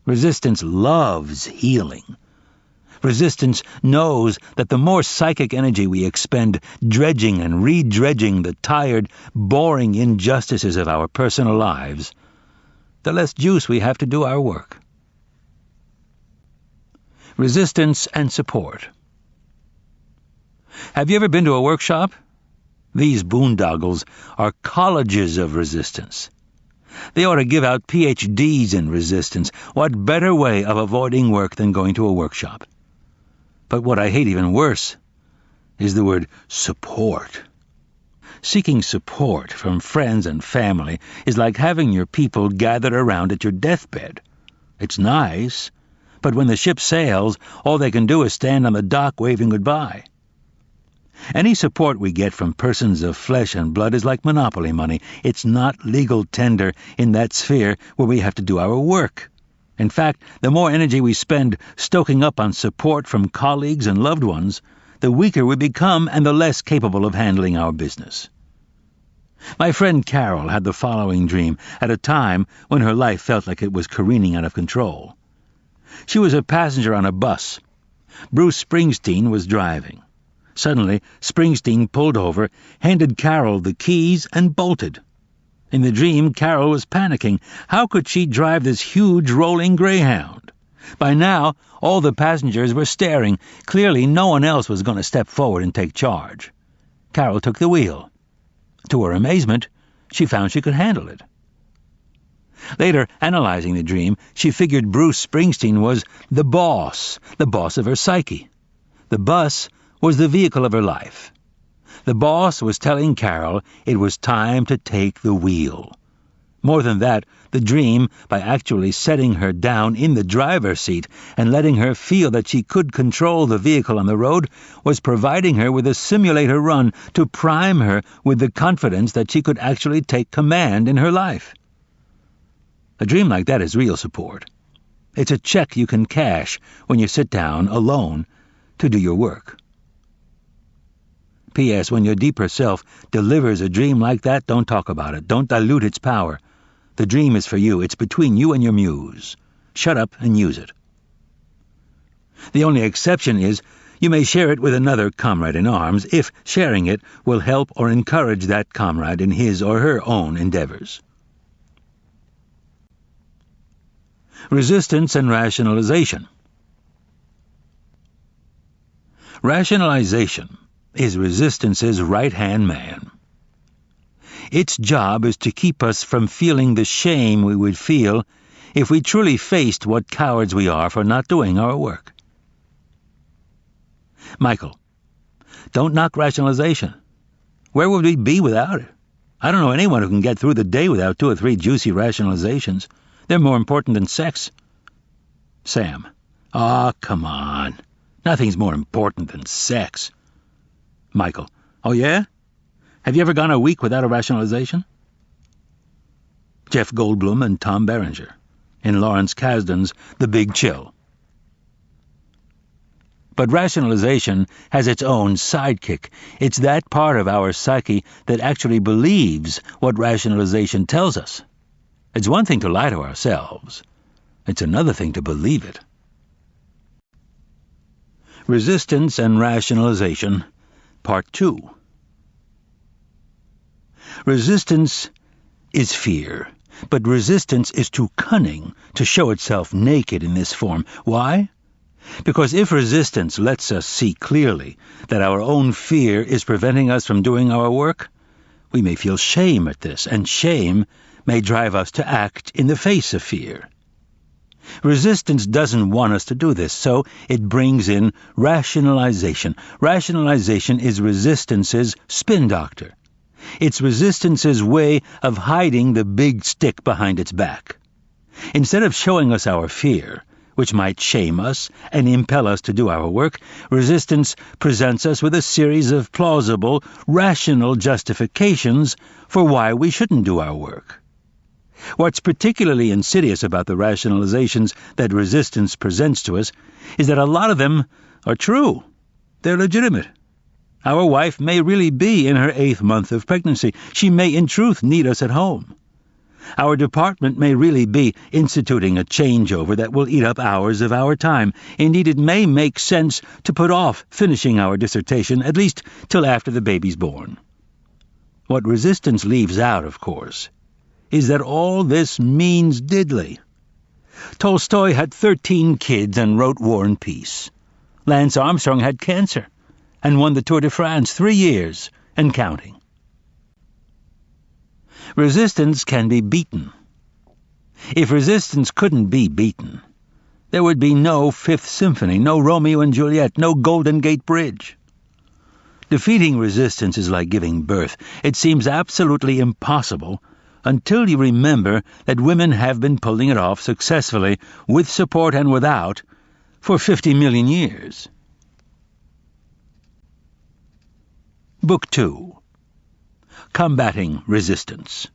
Resistance loves healing. Resistance knows that the more psychic energy we expend dredging and re-dredging the tired, boring injustices of our personal lives, the less juice we have to do our work. Resistance and support. Have you ever been to a workshop? These boondoggles are colleges of resistance. They ought to give out PhDs in resistance. What better way of avoiding work than going to a workshop? But what I hate even worse is the word support. Seeking support from friends and family is like having your people gathered around at your deathbed. It's nice, but when the ship sails, all they can do is stand on the dock waving goodbye. Any support we get from persons of flesh and blood is like monopoly money. It's not legal tender in that sphere where we have to do our work. In fact, the more energy we spend stoking up on support from colleagues and loved ones, the weaker we become and the less capable of handling our business. My friend Carol had the following dream at a time when her life felt like it was careening out of control. She was a passenger on a bus. Bruce Springsteen was driving. Suddenly, Springsteen pulled over, handed Carol the keys, and bolted. In the dream, Carol was panicking. How could she drive this huge rolling Greyhound? By now, all the passengers were staring. Clearly, no one else was going to step forward and take charge. Carol took the wheel. To her amazement, she found she could handle it. Later, analyzing the dream, she figured Bruce Springsteen was the boss of her psyche. The bus was the vehicle of her life. The boss was telling Carol it was time to take the wheel. More than that, the dream, by actually setting her down in the driver's seat and letting her feel that she could control the vehicle on the road, was providing her with a simulator run to prime her with the confidence that she could actually take command in her life. A dream like that is real support. It's a check you can cash when you sit down alone to do your work. P.S. When your deeper self delivers a dream like that, don't talk about it. Don't dilute its power. The dream is for you. It's between you and your muse. Shut up and use it. The only exception is you may share it with another comrade in arms if sharing it will help or encourage that comrade in his or her own endeavors. Resistance and rationalization. Rationalization is resistance's right-hand man. Its job is to keep us from feeling the shame we would feel if we truly faced what cowards we are for not doing our work. Michael, don't knock rationalization. Where would we be without it? I don't know anyone who can get through the day without 2 or 3 juicy rationalizations. They're more important than sex. Sam, come on. Nothing's more important than sex. Michael, oh yeah? Have you ever gone a week without a rationalization? Jeff Goldblum and Tom Berenger, in Lawrence Kasdan's The Big Chill. But rationalization has its own sidekick. It's that part of our psyche that actually believes what rationalization tells us. It's one thing to lie to ourselves. It's another thing to believe it. Resistance and Rationalization, Part 2. Resistance is fear, but resistance is too cunning to show itself naked in this form. Why? Because if resistance lets us see clearly that our own fear is preventing us from doing our work, we may feel shame at this, and shame may drive us to act in the face of fear. Resistance doesn't want us to do this, so it brings in rationalization. Rationalization is resistance's spin doctor. It's resistance's way of hiding the big stick behind its back. Instead of showing us our fear, which might shame us and impel us to do our work, resistance presents us with a series of plausible, rational justifications for why we shouldn't do our work. What's particularly insidious about the rationalizations that resistance presents to us is that a lot of them are true. They're legitimate. Our wife may really be in her 8th month of pregnancy. She may in truth need us at home. Our department may really be instituting a changeover that will eat up hours of our time. Indeed, it may make sense to put off finishing our dissertation, at least till after the baby's born. What resistance leaves out, of course, is that all this means diddly. Tolstoy had 13 kids and wrote War and Peace. Lance Armstrong had cancer and won the Tour de France 3 years and counting. Resistance can be beaten. If resistance couldn't be beaten, there would be no Fifth Symphony, no Romeo and Juliet, no Golden Gate Bridge. Defeating resistance is like giving birth. It seems absolutely impossible until you remember that women have been pulling it off successfully, with support and without, for 50 million years. Book 2. Combating Resistance.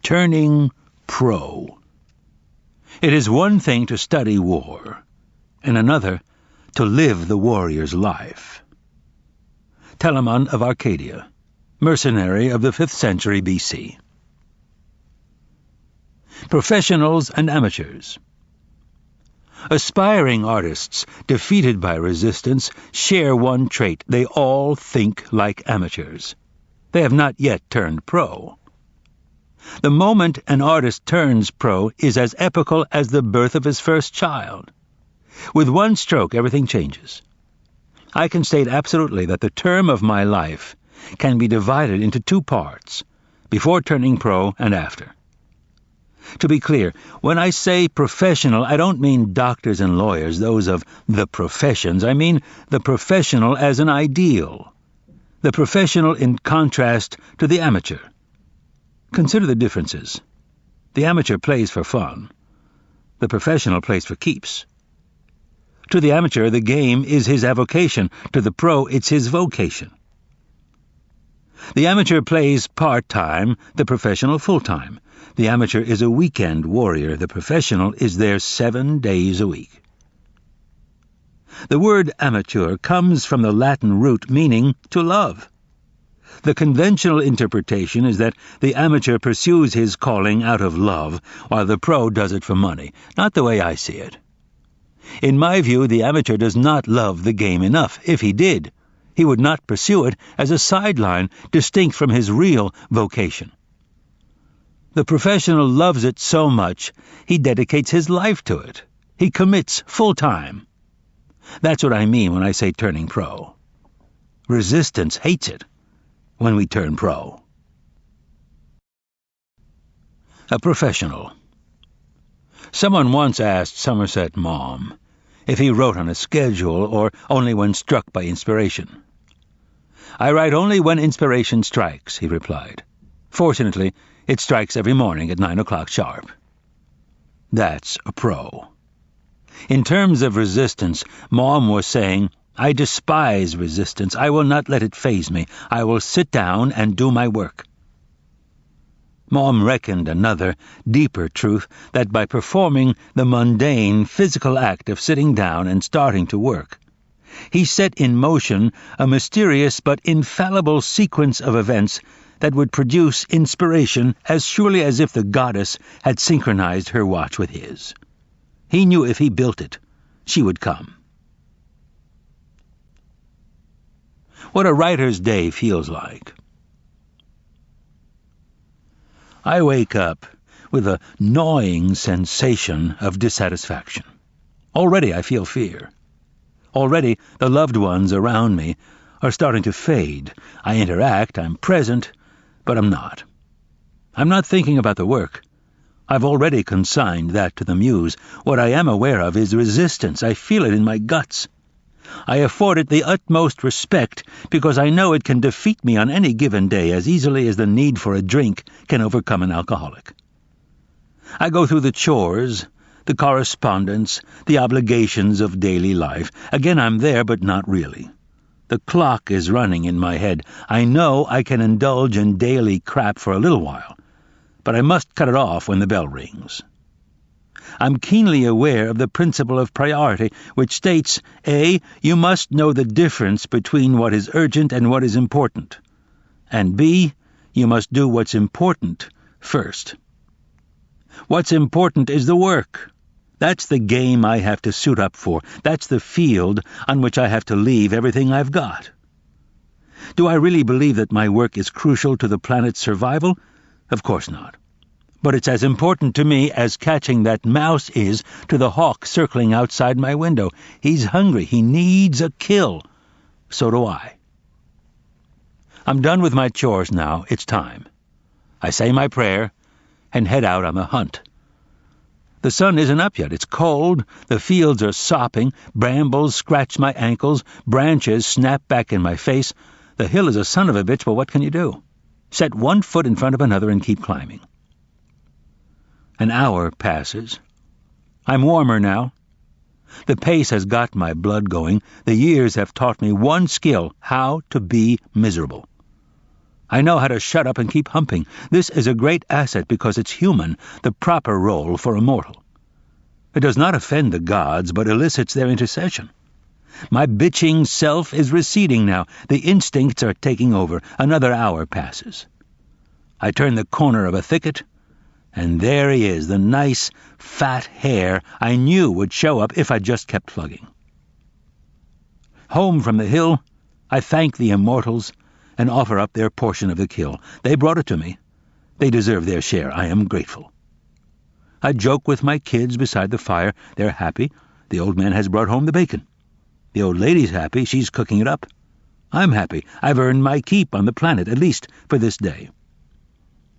Turning Pro. It is one thing to study war, and another to live the warrior's life. Telamon of Arcadia, mercenary of the 5th century BC. Professionals and amateurs. Aspiring artists, defeated by resistance, share one trait. They all think like amateurs. They have not yet turned pro. The moment an artist turns pro is as epical as the birth of his first child. With one stroke, everything changes. I can state absolutely that the term of my life can be divided into 2 parts, before turning pro and after. To be clear, when I say professional, I don't mean doctors and lawyers, those of the professions. I mean the professional as an ideal. The professional in contrast to the amateur. Consider the differences. The amateur plays for fun. The professional plays for keeps. To the amateur, the game is his avocation. To the pro, it's his vocation. The amateur plays part-time, the professional full-time. The amateur is a weekend warrior. The professional is there 7 days a week. The word amateur comes from the Latin root meaning to love. The conventional interpretation is that the amateur pursues his calling out of love, while the pro does it for money. Not the way I see it. In my view, the amateur does not love the game enough. If he did, he would not pursue it as a sideline distinct from his real vocation. The professional loves it so much, he dedicates his life to it. He commits full-time. That's what I mean when I say turning pro. Resistance hates it when we turn pro. A professional. Someone once asked Somerset Maugham if he wrote on a schedule or only when struck by inspiration. "I write only when inspiration strikes," he replied. "Fortunately, it strikes every morning at 9 o'clock sharp." That's a pro. In terms of resistance, Maugham was saying, "I despise resistance. I will not let it faze me. I will sit down and do my work." Maugham reckoned another, deeper truth, that by performing the mundane physical act of sitting down and starting to work, he set in motion a mysterious but infallible sequence of events that would produce inspiration as surely as if the goddess had synchronized her watch with his. He knew if he built it, she would come. What a writer's day feels like. I wake up with a gnawing sensation of dissatisfaction. Already I feel fear. Already the loved ones around me are starting to fade. I interact, I'm present, but I'm not. I'm not thinking about the work. I've already consigned that to the muse. What I am aware of is resistance. I feel it in my guts. I afford it the utmost respect because I know it can defeat me on any given day as easily as the need for a drink can overcome an alcoholic. I go through the chores, the correspondence, the obligations of daily life. Again, I'm there, but not really. The clock is running in my head. I know I can indulge in daily crap for a little while, but I must cut it off when the bell rings. I'm keenly aware of the principle of priority, which states, A, you must know the difference between what is urgent and what is important, and B, you must do what's important first. What's important is the work. That's the game I have to suit up for. That's the field on which I have to leave everything I've got. Do I really believe that my work is crucial to the planet's survival? Of course not. But it's as important to me as catching that mouse is to the hawk circling outside my window. He's hungry. He needs a kill. So do I. I'm done with my chores now. It's time. I say my prayer and head out on the hunt. The sun isn't up yet. It's cold. The fields are sopping. Brambles scratch my ankles. Branches snap back in my face. The hill is a son of a bitch, but what can you do? Set one foot in front of another and keep climbing. An hour passes. I'm warmer now. The pace has got my blood going. The years have taught me one skill, how to be miserable. I know how to shut up and keep humping. This is a great asset because it's human, the proper role for a mortal. It does not offend the gods, but elicits their intercession. My bitching self is receding now. The instincts are taking over. Another hour passes. I turn the corner of a thicket, and there he is, the nice, fat hare I knew would show up if I just kept plugging. Home from the hill, I thank the immortals and offer up their portion of the kill. They brought it to me. They deserve their share. I am grateful. I joke with my kids beside the fire. They're happy. The old man has brought home the bacon. The old lady's happy. She's cooking it up. I'm happy. I've earned my keep on the planet, at least for this day.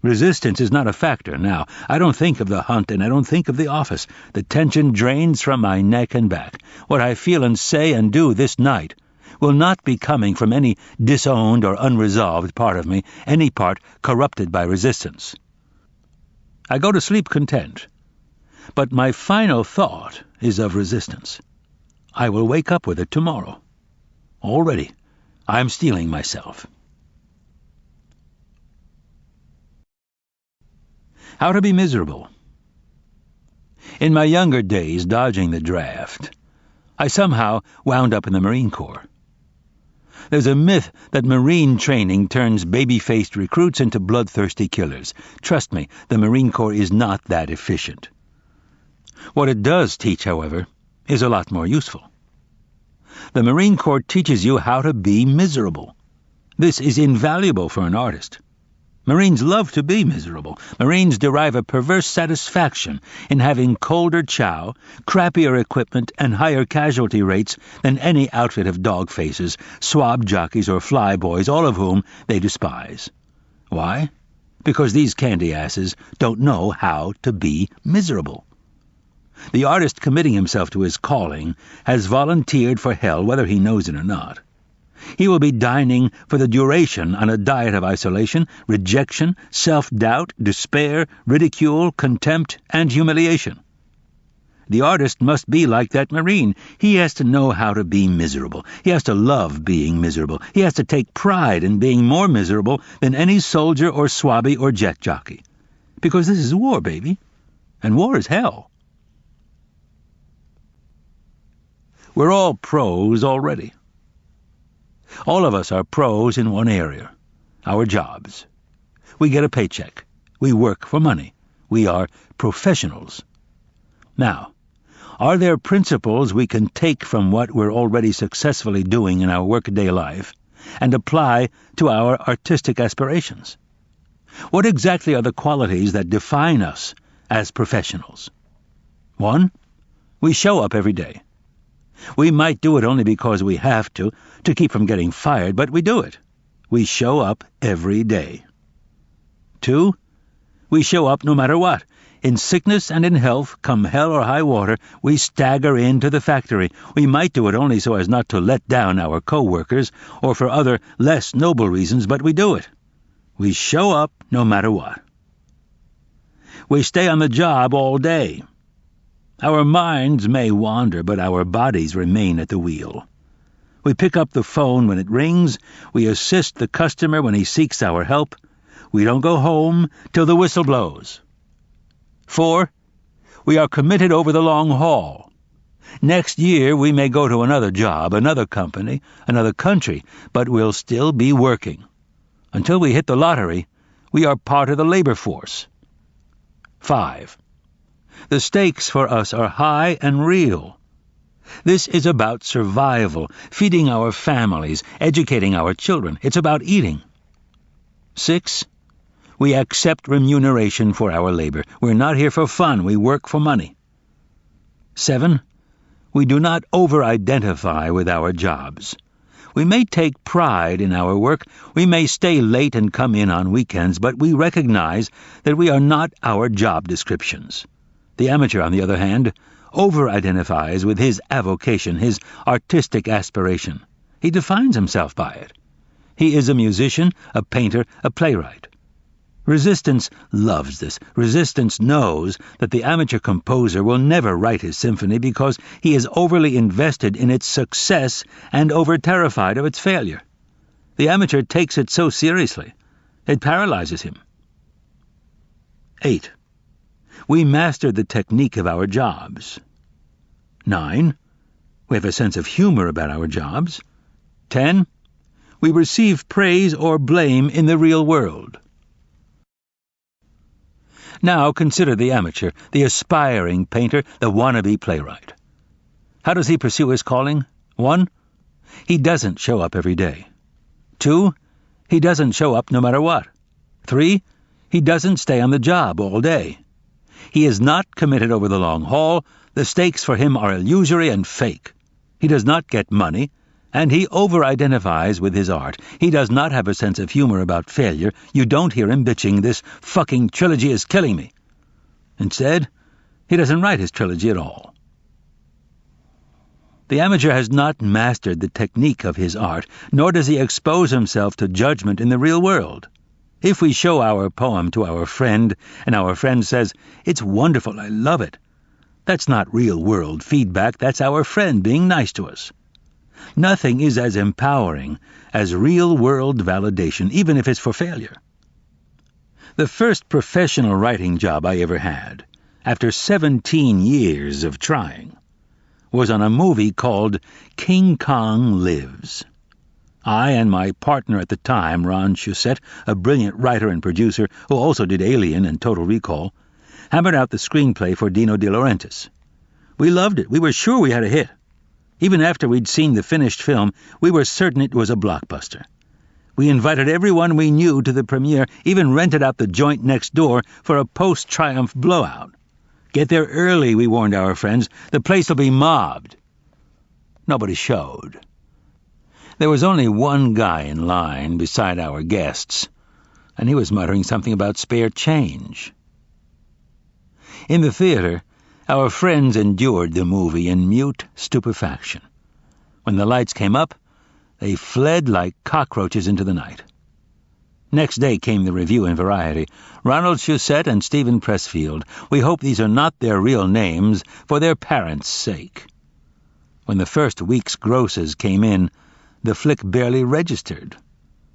Resistance is not a factor now. I don't think of the hunt, and I don't think of the office. The tension drains from my neck and back. What I feel and say and do this night will not be coming from any disowned or unresolved part of me, any part corrupted by resistance. I go to sleep content, but my final thought is of resistance. I will wake up with it tomorrow. Already, I'm steeling myself. How to be miserable. In my younger days, dodging the draft, I somehow wound up in the Marine Corps. There's a myth that Marine training turns baby-faced recruits into bloodthirsty killers. Trust me, the Marine Corps is not that efficient. What it does teach, however, is a lot more useful. The Marine Corps teaches you how to be miserable. This is invaluable for an artist. Marines love to be miserable. Marines derive a perverse satisfaction in having colder chow, crappier equipment, and higher casualty rates than any outfit of dog faces, swab jockeys, or fly boys, all of whom they despise. Why? Because these candy asses don't know how to be miserable. The artist committing himself to his calling has volunteered for hell, whether he knows it or not. He will be dining for the duration on a diet of isolation, rejection, self-doubt, despair, ridicule, contempt, and humiliation. The artist must be like that Marine. He has to know how to be miserable. He has to love being miserable. He has to take pride in being more miserable than any soldier or swabby or jet jockey. Because this is war, baby. And war is hell. We're all pros already. All of us are pros in one area, our jobs. We get a paycheck. We work for money. We are professionals. Now, are there principles we can take from what we're already successfully doing in our workaday life and apply to our artistic aspirations? What exactly are the qualities that define us as professionals? 1, we show up every day. We might do it only because we have to keep from getting fired, but we do it. We show up every day. 2, we show up no matter what. In sickness and in health, come hell or high water, we stagger into the factory. We might do it only so as not to let down our co-workers, or for other, less noble reasons, but we do it. We show up no matter what. We stay on the job all day. Our minds may wander, but our bodies remain at the wheel. We pick up the phone when it rings. We assist the customer when he seeks our help. We don't go home till the whistle blows. 4, we are committed over the long haul. Next year we may go to another job, another company, another country, but we'll still be working. Until we hit the lottery, we are part of the labor force. 5, the stakes for us are high and real. This is about survival, feeding our families, educating our children. It's about eating. 6, we accept remuneration for our labor. We're not here for fun. We work for money. 7, we do not over-identify with our jobs. We may take pride in our work. We may stay late and come in on weekends, but we recognize that we are not our job descriptions. The amateur, on the other hand, over-identifies with his avocation, his artistic aspiration. He defines himself by it. He is a musician, a painter, a playwright. Resistance loves this. Resistance knows that the amateur composer will never write his symphony because he is overly invested in its success and over-terrified of its failure. The amateur takes it so seriously, it paralyzes him. 8, we master the technique of our jobs. 9, We have a sense of humor about our jobs. 10. We receive praise or blame in the real world. Now consider the amateur, the aspiring painter, the wannabe playwright. How does he pursue his calling? 1. He doesn't show up every day. 2. He doesn't show up no matter what. 3. He doesn't stay on the job all day. He is not committed over the long haul. The stakes for him are illusory and fake. He does not get money, and he over-identifies with his art. He does not have a sense of humor about failure. You don't hear him bitching, "This fucking trilogy is killing me." Instead, he doesn't write his trilogy at all. The amateur has not mastered the technique of his art, nor does he expose himself to judgment in the real world. If we show our poem to our friend, and our friend says, "It's wonderful, I love it," that's not real-world feedback, that's our friend being nice to us. Nothing is as empowering as real-world validation, even if it's for failure. The first professional writing job I ever had, after 17 years of trying, was on a movie called King Kong Lives. I and my partner at the time, Ron Shusett, a brilliant writer and producer who also did Alien and Total Recall, hammered out the screenplay for Dino De Laurentiis. We loved it. We were sure we had a hit. Even after we'd seen the finished film, we were certain it was a blockbuster. We invited everyone we knew to the premiere, even rented out the joint next door for a post-triumph blowout. "Get there early," we warned our friends. "The place will be mobbed." Nobody showed. There was only one guy in line beside our guests, and he was muttering something about spare change. In the theater, our friends endured the movie in mute stupefaction. When the lights came up, they fled like cockroaches into the night. Next day came the review in Variety. "Ronald Shusett and Stephen Pressfield. We hope these are not their real names for their parents' sake." When the first week's grosses came in, the flick barely registered.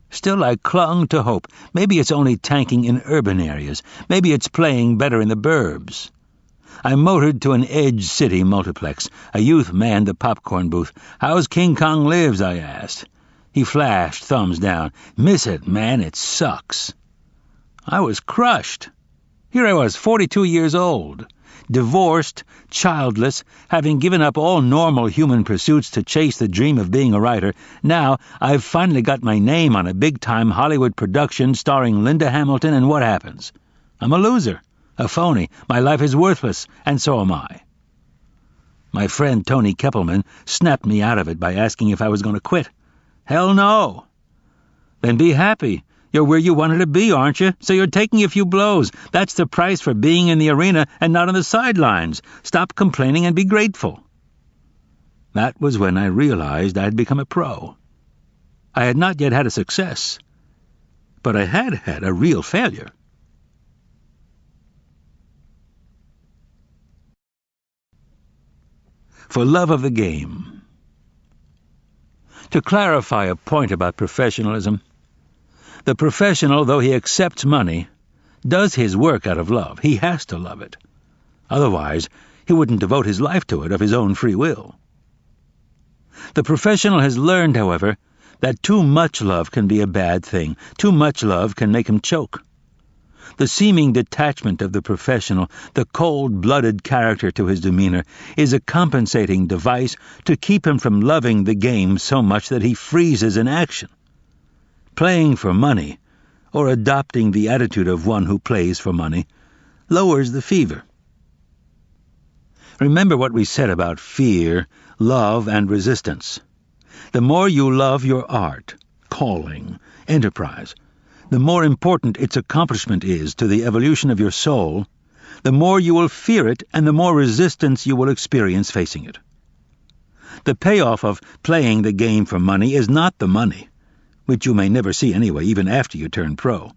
Still, I clung to hope. Maybe it's only tanking in urban areas. Maybe it's playing better in the burbs. I motored to an edge city multiplex. A youth manned the popcorn booth. "How's King Kong Lives?" I asked. He flashed thumbs down. "Miss it, man, it sucks." I was crushed. Here I was, 42 years old, divorced, childless, having given up all normal human pursuits to chase the dream of being a writer. Now I've finally got my name on a big-time Hollywood production starring Linda Hamilton, and what happens? I'm a loser, a phony. My life is worthless, and so am I. My friend Tony Keppelman snapped me out of it by asking if I was going to quit. Hell no. Then be happy. You're where you wanted to be, aren't you? So you're taking a few blows. That's the price for being in the arena and not on the sidelines. Stop complaining and be grateful. That was when I realized I had become a pro. I had not yet had a success, but I had had a real failure. For love of the game. To clarify a point about professionalism, the professional, though he accepts money, does his work out of love. He has to love it. Otherwise, he wouldn't devote his life to it of his own free will. The professional has learned, however, that too much love can be a bad thing. Too much love can make him choke. The seeming detachment of the professional, the cold-blooded character to his demeanor, is a compensating device to keep him from loving the game so much that he freezes in action. Playing for money, or adopting the attitude of one who plays for money, lowers the fever. Remember what we said about fear, love, and resistance. The more you love your art, calling, enterprise, the more important its accomplishment is to the evolution of your soul, the more you will fear it and the more resistance you will experience facing it. The payoff of playing the game for money is not the money, which you may never see anyway, even after you turn pro.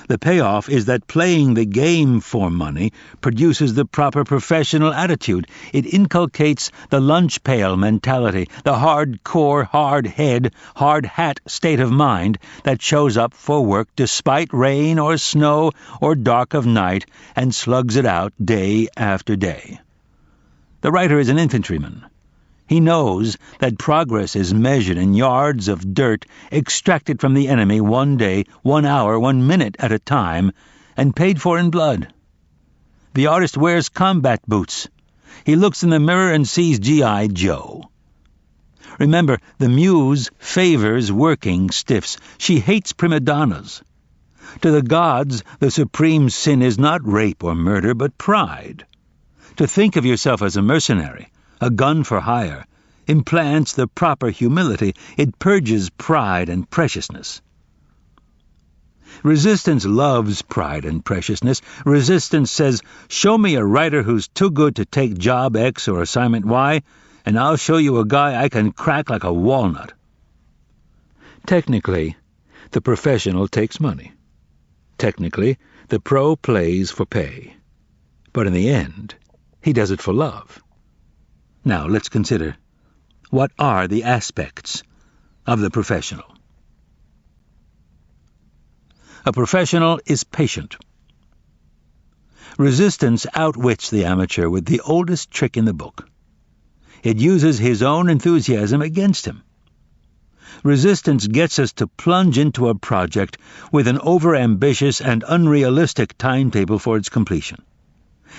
The payoff is that playing the game for money produces the proper professional attitude. It inculcates the lunch pail mentality, the hardcore, hard head, hard hat state of mind that shows up for work despite rain or snow or dark of night and slugs it out day after day. The writer is an infantryman. He knows that progress is measured in yards of dirt extracted from the enemy 1 day, 1 hour, 1 minute at a time, and paid for in blood. The artist wears combat boots. He looks in the mirror and sees G.I. Joe. Remember, the muse favors working stiffs. She hates prima donnas. To the gods, the supreme sin is not rape or murder, but pride. To think of yourself as a mercenary, a gun for hire, implants the proper humility. It purges pride and preciousness. Resistance loves pride and preciousness. Resistance says, show me a writer who's too good to take job X or assignment Y, and I'll show you a guy I can crack like a walnut. Technically, the professional takes money. Technically, the pro plays for pay. But in the end, he does it for love. Now, let's consider, what are the aspects of the professional? A professional is patient. Resistance outwits the amateur with the oldest trick in the book. It uses his own enthusiasm against him. Resistance gets us to plunge into a project with an overambitious and unrealistic timetable for its completion.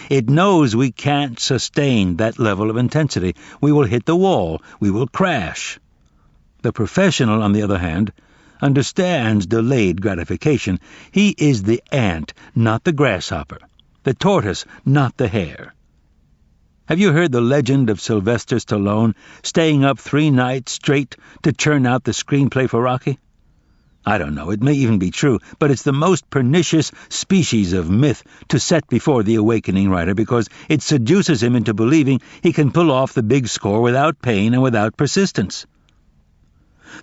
It knows we can't sustain that level of intensity. We will hit the wall. We will crash. The professional, on the other hand, understands delayed gratification. He is the ant, not the grasshopper, the tortoise, not the hare. Have you heard the legend of Sylvester Stallone staying up 3 nights straight to churn out the screenplay for Rocky? I don't know, it may even be true, but it's the most pernicious species of myth to set before the awakening writer because it seduces him into believing he can pull off the big score without pain and without persistence.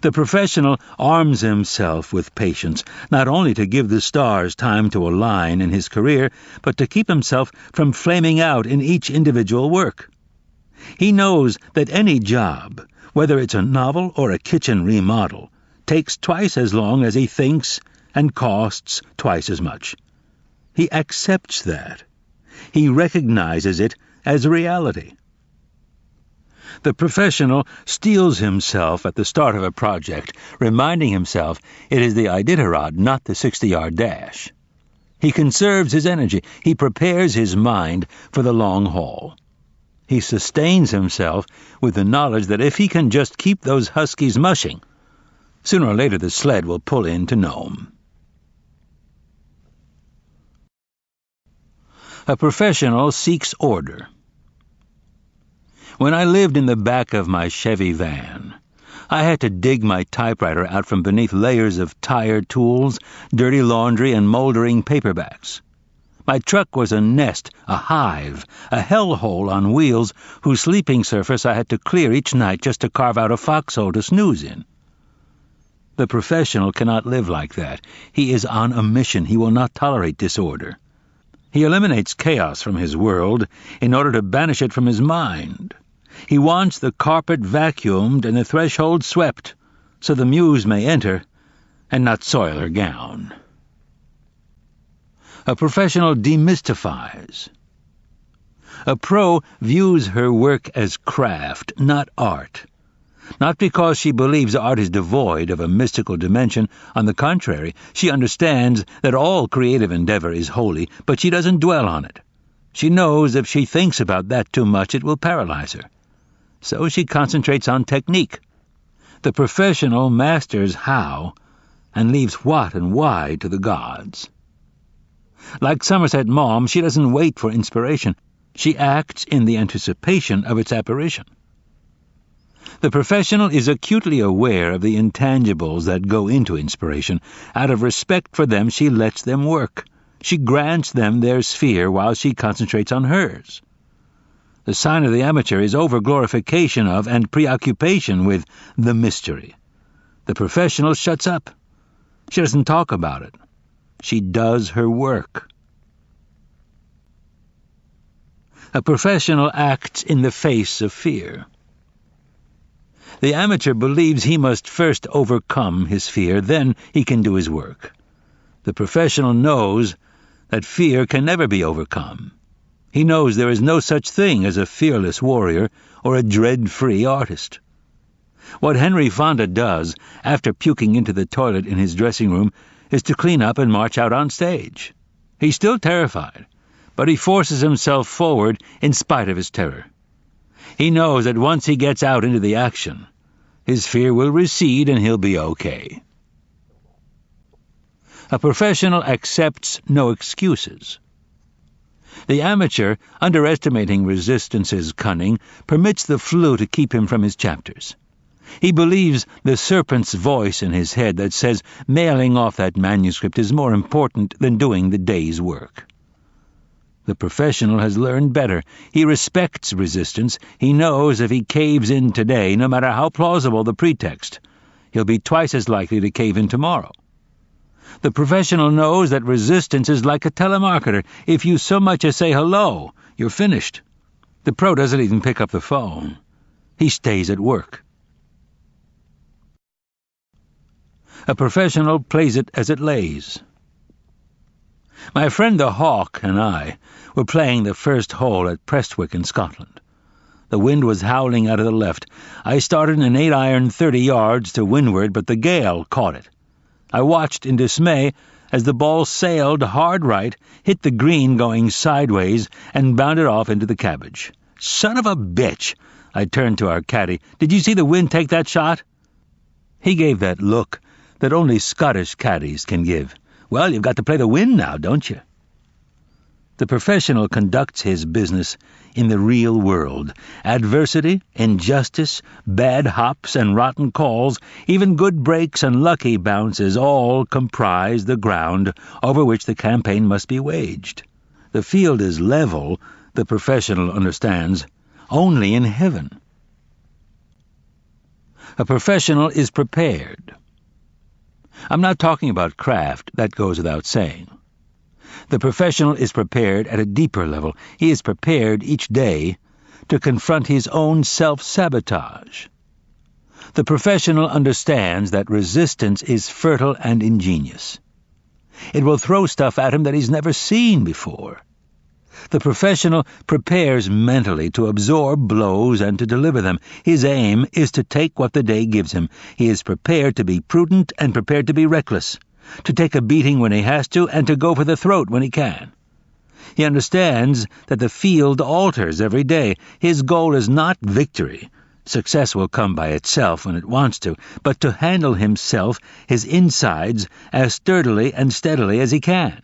The professional arms himself with patience, not only to give the stars time to align in his career, but to keep himself from flaming out in each individual work. He knows that any job, whether it's a novel or a kitchen remodel, takes twice as long as he thinks and costs twice as much. He accepts that. He recognizes it as reality. The professional steels himself at the start of a project, reminding himself it is the Iditarod, not the 60-yard dash. He conserves his energy. He prepares his mind for the long haul. He sustains himself with the knowledge that if he can just keep those huskies mushing, sooner or later the sled will pull in to Nome. A professional seeks order. When I lived in the back of my Chevy van, I had to dig my typewriter out from beneath layers of tired tools, dirty laundry, and moldering paperbacks. My truck was a nest, a hive, a hellhole on wheels whose sleeping surface I had to clear each night just to carve out a foxhole to snooze in. The professional cannot live like that. He is on a mission. He will not tolerate disorder. He eliminates chaos from his world in order to banish it from his mind. He wants the carpet vacuumed and the threshold swept, so the muse may enter and not soil her gown. A professional demystifies. A pro views her work as craft, not art. Not because she believes art is devoid of a mystical dimension. On the contrary, she understands that all creative endeavor is holy, but she doesn't dwell on it. She knows if she thinks about that too much, it will paralyze her. So she concentrates on technique. The professional masters how and leaves what and why to the gods. Like Somerset Maugham, she doesn't wait for inspiration. She acts in the anticipation of its apparition. The professional is acutely aware of the intangibles that go into inspiration. Out of respect for them, she lets them work. She grants them their sphere while she concentrates on hers. The sign of the amateur is over-glorification of and preoccupation with the mystery. The professional shuts up. She doesn't talk about it. She does her work. A professional acts in the face of fear. The amateur believes he must first overcome his fear, then he can do his work. The professional knows that fear can never be overcome. He knows there is no such thing as a fearless warrior or a dread-free artist. What Henry Fonda does after puking into the toilet in his dressing room is to clean up and march out on stage. He's still terrified, but he forces himself forward in spite of his terror. He knows that once he gets out into the action, his fear will recede and he'll be okay. A professional accepts no excuses. The amateur, underestimating Resistance's cunning, permits the flu to keep him from his chapters. He believes the serpent's voice in his head that says mailing off that manuscript is more important than doing the day's work. The professional has learned better. He respects resistance. He knows if he caves in today, no matter how plausible the pretext, he'll be twice as likely to cave in tomorrow. The professional knows that resistance is like a telemarketer. If you so much as say hello, you're finished. The pro doesn't even pick up the phone. He stays at work. A professional plays it as it lays. My friend the Hawk and I were playing the first hole at Prestwick in Scotland. The wind was howling out of the left. I started an 8-iron 30 yards to windward, but the gale caught it. I watched in dismay as the ball sailed hard right, hit the green going sideways, and bounded off into the cabbage. Son of a bitch! I turned to our caddy. Did you see the wind take that shot? He gave that look that only Scottish caddies can give. Well, you've got to play the wind now, don't you? The professional conducts his business in the real world. Adversity, injustice, bad hops and rotten calls, even good breaks and lucky bounces all comprise the ground over which the campaign must be waged. The field is level, the professional understands, only in heaven. A professional is prepared. I'm not talking about craft, that goes without saying. The professional is prepared at a deeper level. He is prepared each day to confront his own self-sabotage. The professional understands that resistance is fertile and ingenious. It will throw stuff at him that he's never seen before. The professional prepares mentally to absorb blows and to deliver them. His aim is to take what the day gives him. He is prepared to be prudent and prepared to be reckless, to take a beating when he has to and to go for the throat when he can. He understands that the field alters every day. His goal is not victory. Success will come by itself when it wants to, but to handle himself, his insides, as sturdily and steadily as he can.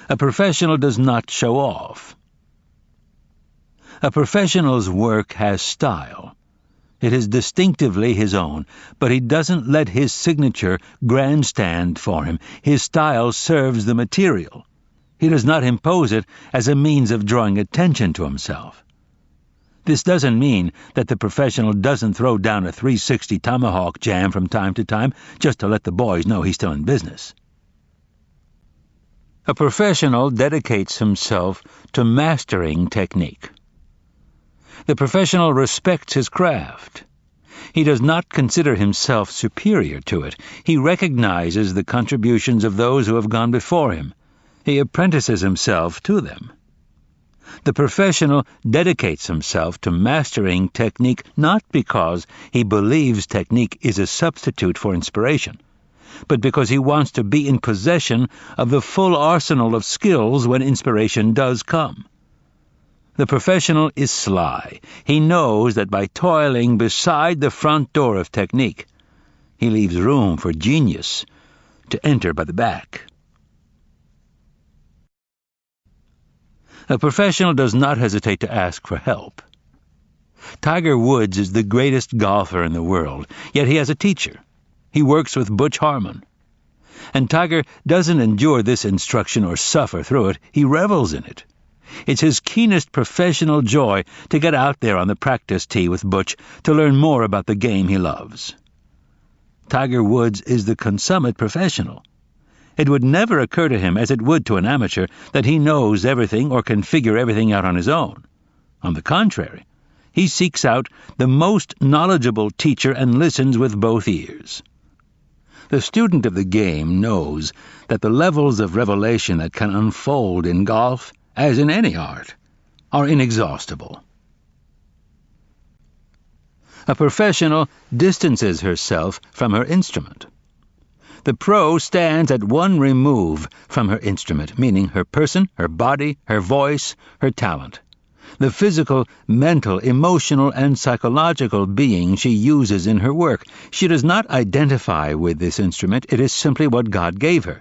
A professional does not show off. A professional's work has style. It is distinctively his own, but he doesn't let his signature grandstand for him. His style serves the material. He does not impose it as a means of drawing attention to himself. This doesn't mean that the professional doesn't throw down a 360 tomahawk jam from time to time just to let the boys know he's still in business. A professional dedicates himself to mastering technique. The professional respects his craft. He does not consider himself superior to it. He recognizes the contributions of those who have gone before him. He apprentices himself to them. The professional dedicates himself to mastering technique not because he believes technique is a substitute for inspiration, but because he wants to be in possession of the full arsenal of skills when inspiration does come. The professional is sly. He knows that by toiling beside the front door of technique, he leaves room for genius to enter by the back. A professional does not hesitate to ask for help. Tiger Woods is the greatest golfer in the world, yet he has a teacher. He works with Butch Harmon. And Tiger doesn't endure this instruction or suffer through it. He revels in it. It's his keenest professional joy to get out there on the practice tee with Butch to learn more about the game he loves. Tiger Woods is the consummate professional. It would never occur to him, as it would to an amateur, that he knows everything or can figure everything out on his own. On the contrary, he seeks out the most knowledgeable teacher and listens with both ears. The student of the game knows that the levels of revelation that can unfold in golf as in any art, are inexhaustible. A professional distances herself from her instrument. The pro stands at one remove from her instrument, meaning her person, her body, her voice, her talent. The physical, mental, emotional, and psychological being she uses in her work. She does not identify with this instrument. It is simply what God gave her,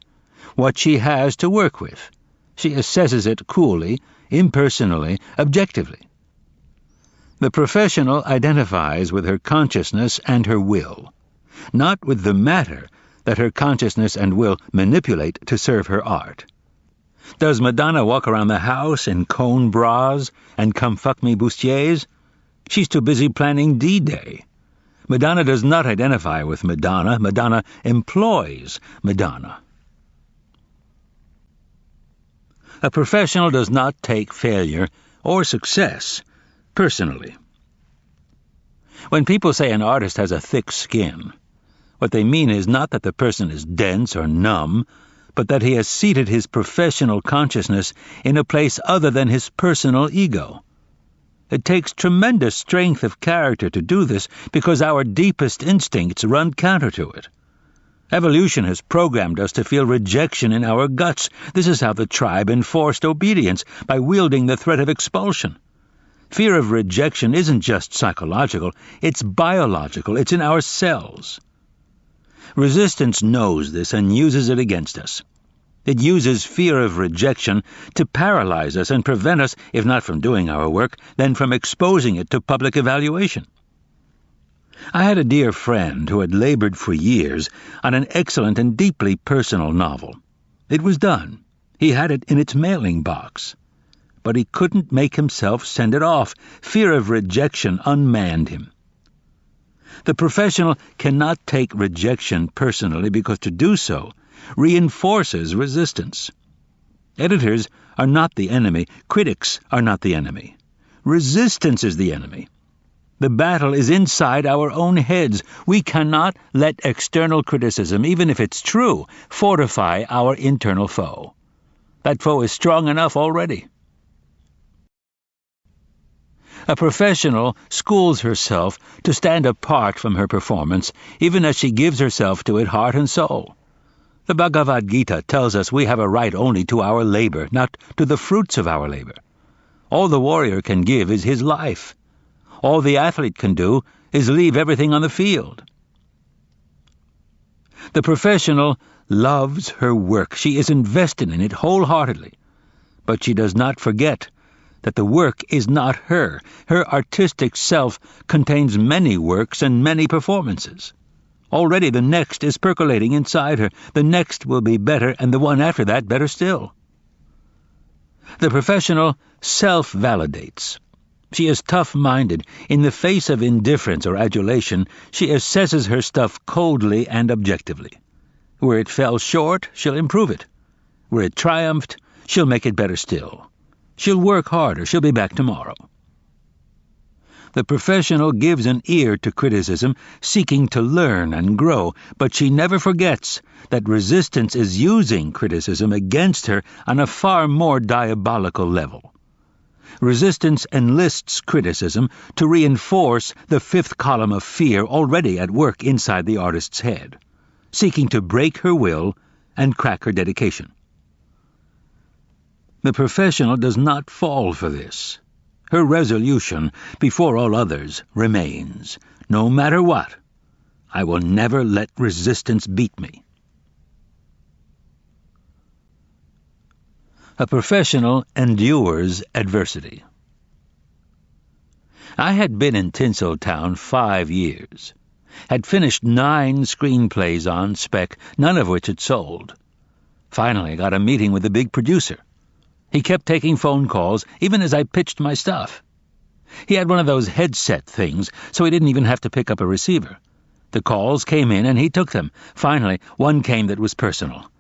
what she has to work with. She assesses it coolly, impersonally, objectively. The professional identifies with her consciousness and her will, not with the matter that her consciousness and will manipulate to serve her art. Does Madonna walk around the house in cone bras and come fuck me bustiers? She's too busy planning D-Day. Madonna does not identify with Madonna. Madonna employs Madonna. A professional does not take failure or success personally. When people say an artist has a thick skin, what they mean is not that the person is dense or numb, but that he has seated his professional consciousness in a place other than his personal ego. It takes tremendous strength of character to do this because our deepest instincts run counter to it. Evolution has programmed us to feel rejection in our guts. This is how the tribe enforced obedience, by wielding the threat of expulsion. Fear of rejection isn't just psychological, it's biological, it's in our cells. Resistance knows this and uses it against us. It uses fear of rejection to paralyze us and prevent us, if not from doing our work, then from exposing it to public evaluation. I had a dear friend who had labored for years on an excellent and deeply personal novel. It was done. He had it in its mailing box. But he couldn't make himself send it off. Fear of rejection unmanned him. The professional cannot take rejection personally because to do so reinforces resistance. Editors are not the enemy. Critics are not the enemy. Resistance is the enemy. The battle is inside our own heads. We cannot let external criticism, even if it's true, fortify our internal foe. That foe is strong enough already. A professional schools herself to stand apart from her performance, even as she gives herself to it heart and soul. The Bhagavad Gita tells us we have a right only to our labor, not to the fruits of our labor. All the warrior can give is his life. All the athlete can do is leave everything on the field. The professional loves her work. She is invested in it wholeheartedly. But she does not forget that the work is not her. Her artistic self contains many works and many performances. Already the next is percolating inside her. The next will be better, and the one after that better still. The professional self-validates. She is tough-minded. In the face of indifference or adulation, she assesses her stuff coldly and objectively. Where it fell short, she'll improve it. Where it triumphed, she'll make it better still. She'll work harder. She'll be back tomorrow. The professional gives an ear to criticism, seeking to learn and grow, but she never forgets that resistance is using criticism against her on a far more diabolical level. Resistance enlists criticism to reinforce the fifth column of fear already at work inside the artist's head, seeking to break her will and crack her dedication. The professional does not fall for this. Her resolution, before all others, remains. No matter what, I will never let resistance beat me. A professional endures adversity. I had been in Tinseltown 5 years, had finished 9 screenplays on spec, none of which had sold. Finally got a meeting with the big producer. He kept taking phone calls, even as I pitched my stuff. He had one of those headset things, so he didn't even have to pick up a receiver. The calls came in, and he took them. Finally, one came that was personal.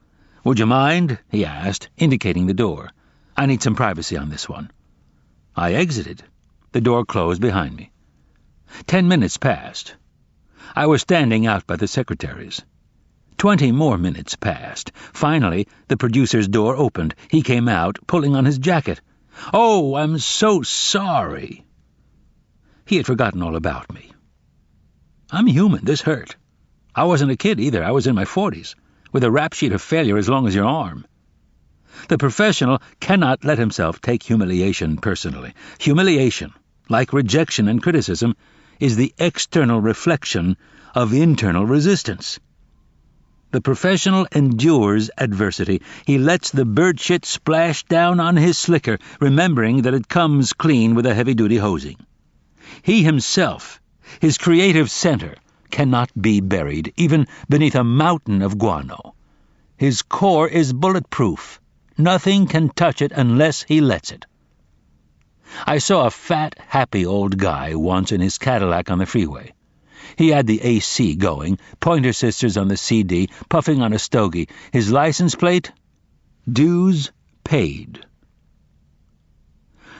"Would you mind?" he asked, indicating the door. "I need some privacy on this one." I exited. The door closed behind me. 10 minutes passed. I was standing out by the secretaries. 20 more minutes passed. Finally, the producer's door opened. He came out, pulling on his jacket. "Oh, I'm so sorry." He had forgotten all about me. I'm human. This hurt. I wasn't a kid either. I was in my 40s, with a rap sheet of failure as long as your arm. The professional cannot let himself take humiliation personally. Humiliation, like rejection and criticism, is the external reflection of internal resistance. The professional endures adversity. He lets the bird shit splash down on his slicker, remembering that it comes clean with a heavy-duty hosing. He himself, his creative center, cannot be buried, even beneath a mountain of guano. His core is bulletproof. Nothing can touch it unless he lets it. I saw a fat, happy old guy once in his Cadillac on the freeway. He had the AC going, Pointer Sisters on the CD, puffing on a stogie. His license plate? Dues paid.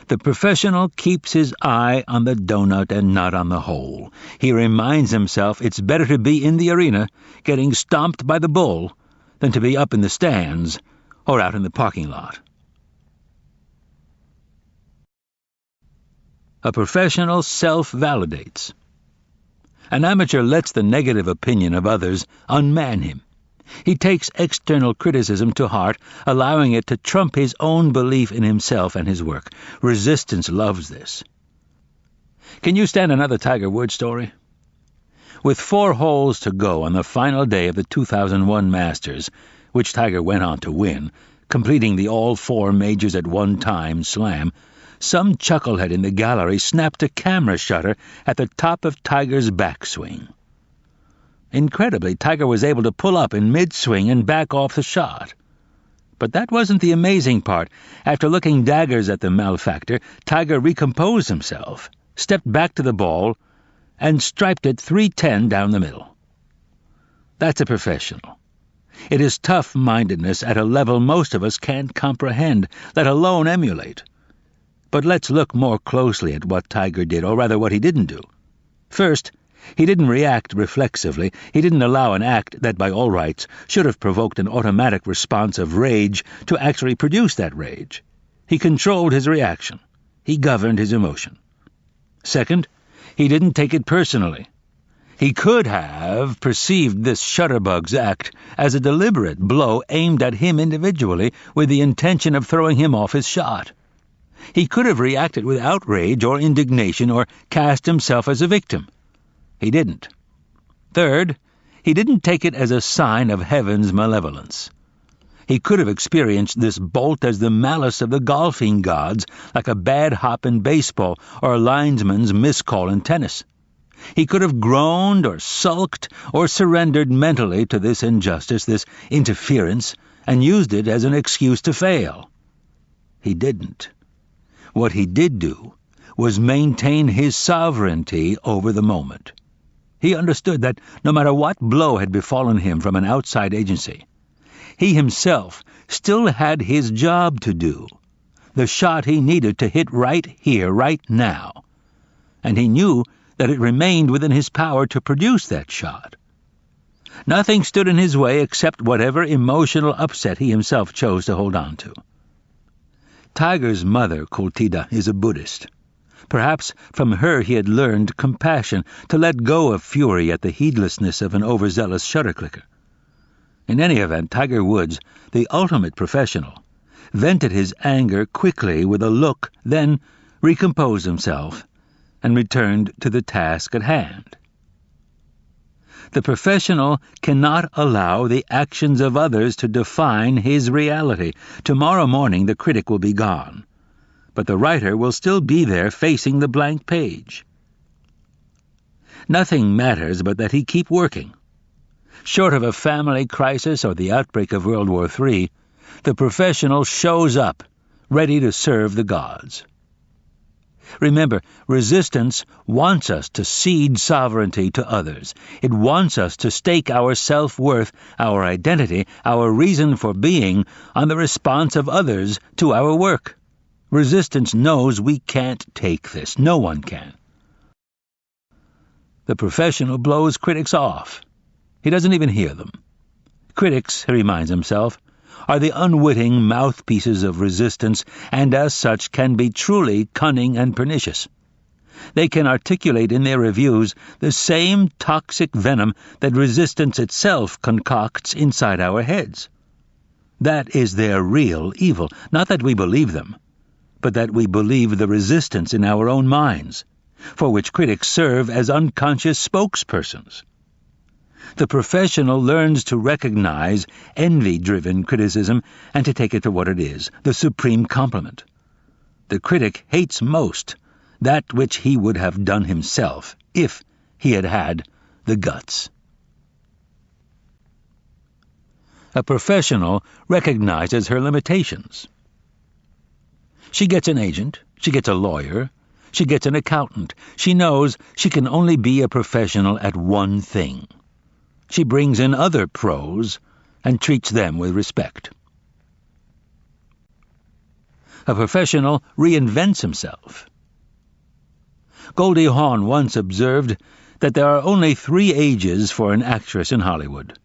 The professional keeps his eye on the donut and not on the hole. He reminds himself it's better to be in the arena, getting stomped by the bull, than to be up in the stands or out in the parking lot. A professional self-validates. An amateur lets the negative opinion of others unman him. He takes external criticism to heart, allowing it to trump his own belief in himself and his work. Resistance loves this. Can you stand another Tiger Woods story? With 4 holes to go on the final day of the 2001 Masters, which Tiger went on to win, completing the all-4 majors at one time slam, some chucklehead in the gallery snapped a camera shutter at the top of Tiger's backswing. Incredibly, Tiger was able to pull up in mid-swing and back off the shot. But that wasn't the amazing part. After looking daggers at the malefactor, Tiger recomposed himself, stepped back to the ball, and striped it 310 down the middle. That's a professional. It is tough-mindedness at a level most of us can't comprehend, let alone emulate. But let's look more closely at what Tiger did, or rather what he didn't do. First, he didn't react reflexively. He didn't allow an act that, by all rights, should have provoked an automatic response of rage to actually produce that rage. He controlled his reaction. He governed his emotion. Second, he didn't take it personally. He could have perceived this shutterbug's act as a deliberate blow aimed at him individually with the intention of throwing him off his shot. He could have reacted with outrage or indignation or cast himself as a victim. He didn't. Third, he didn't take it as a sign of heaven's malevolence. He could have experienced this bolt as the malice of the golfing gods, like a bad hop in baseball or a linesman's miscall in tennis. He could have groaned or sulked or surrendered mentally to this injustice, this interference, and used it as an excuse to fail. He didn't. What he did do was maintain his sovereignty over the moment. He understood that no matter what blow had befallen him from an outside agency, he himself still had his job to do, the shot he needed to hit right here, right now. And he knew that it remained within his power to produce that shot. Nothing stood in his way except whatever emotional upset he himself chose to hold on to. Tiger's mother, Kultida, is a Buddhist. Perhaps from her he had learned compassion, to let go of fury at the heedlessness of an overzealous shutter-clicker. In any event, Tiger Woods, the ultimate professional, vented his anger quickly with a look, then recomposed himself and returned to the task at hand. The professional cannot allow the actions of others to define his reality. Tomorrow morning the critic will be gone, but the writer will still be there facing the blank page. Nothing matters but that he keep working. Short of a family crisis or the outbreak of World War III, the professional shows up, ready to serve the gods. Remember, resistance wants us to cede sovereignty to others. It wants us to stake our self-worth, our identity, our reason for being on the response of others to our work. Resistance knows we can't take this. No one can. The professional blows critics off. He doesn't even hear them. Critics, he reminds himself, are the unwitting mouthpieces of resistance, and as such can be truly cunning and pernicious. They can articulate in their reviews the same toxic venom that resistance itself concocts inside our heads. That is their real evil, not that we believe them, but that we believe the resistance in our own minds, for which critics serve as unconscious spokespersons. The professional learns to recognize envy-driven criticism and to take it for what it is, the supreme compliment. The critic hates most that which he would have done himself if he had had the guts. A professional recognizes her limitations. She gets an agent, she gets a lawyer, she gets an accountant. She knows she can only be a professional at one thing. She brings in other pros and treats them with respect. A professional reinvents himself. Goldie Hawn once observed that there are only 3 ages for an actress in Hollywood: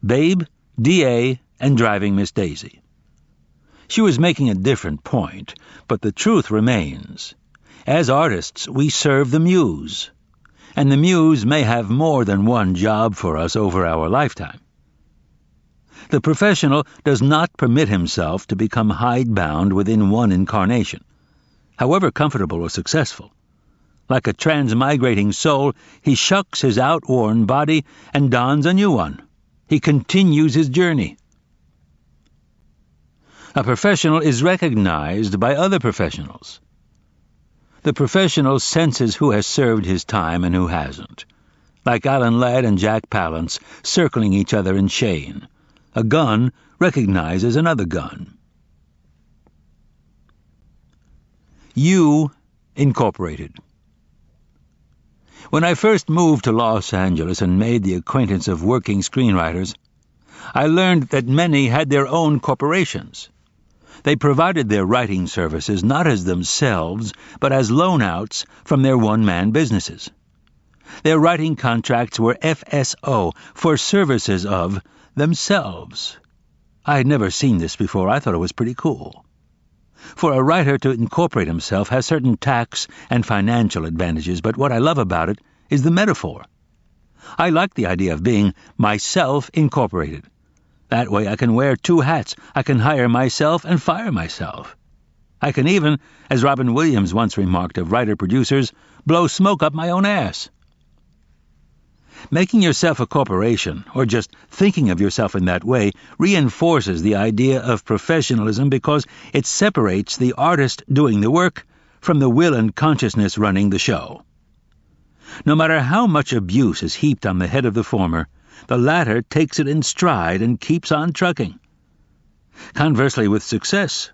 Babe, D.A., and Driving Miss Daisy. She was making a different point, but the truth remains. As artists, we serve the muse, and the muse may have more than one job for us over our lifetime. The professional does not permit himself to become hidebound within one incarnation, however comfortable or successful. Like a transmigrating soul, he shucks his outworn body and dons a new one. He continues his journey. A professional is recognized by other professionals. The professional senses who has served his time and who hasn't, like Alan Ladd and Jack Palance circling each other in Shane. A gun recognizes another gun. You Incorporated. When I first moved to Los Angeles and made the acquaintance of working screenwriters, I learned that many had their own corporations. They provided their writing services not as themselves, but as loan-outs from their one-man businesses. Their writing contracts were FSO, for services of themselves. I had never seen this before. I thought it was pretty cool. For a writer to incorporate himself has certain tax and financial advantages, but what I love about it is the metaphor. I like the idea of being myself incorporated. That way I can wear 2 hats. I can hire myself and fire myself. I can even, as Robin Williams once remarked of writer-producers, blow smoke up my own ass. Making yourself a corporation, or just thinking of yourself in that way, reinforces the idea of professionalism because it separates the artist doing the work from the will and consciousness running the show. No matter how much abuse is heaped on the head of the former, the latter takes it in stride and keeps on trucking. Conversely, with success,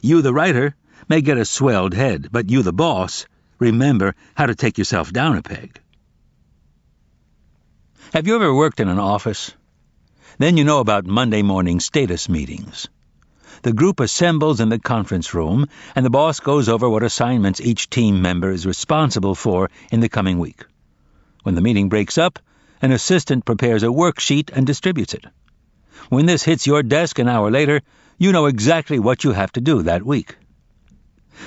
you, the writer, may get a swelled head, but you, the boss, remember how to take yourself down a peg. Have you ever worked in an office? Then you know about Monday morning status meetings. The group assembles in the conference room, and the boss goes over what assignments each team member is responsible for in the coming week. When the meeting breaks up, an assistant prepares a worksheet and distributes it. When this hits your desk an hour later, you know exactly what you have to do that week.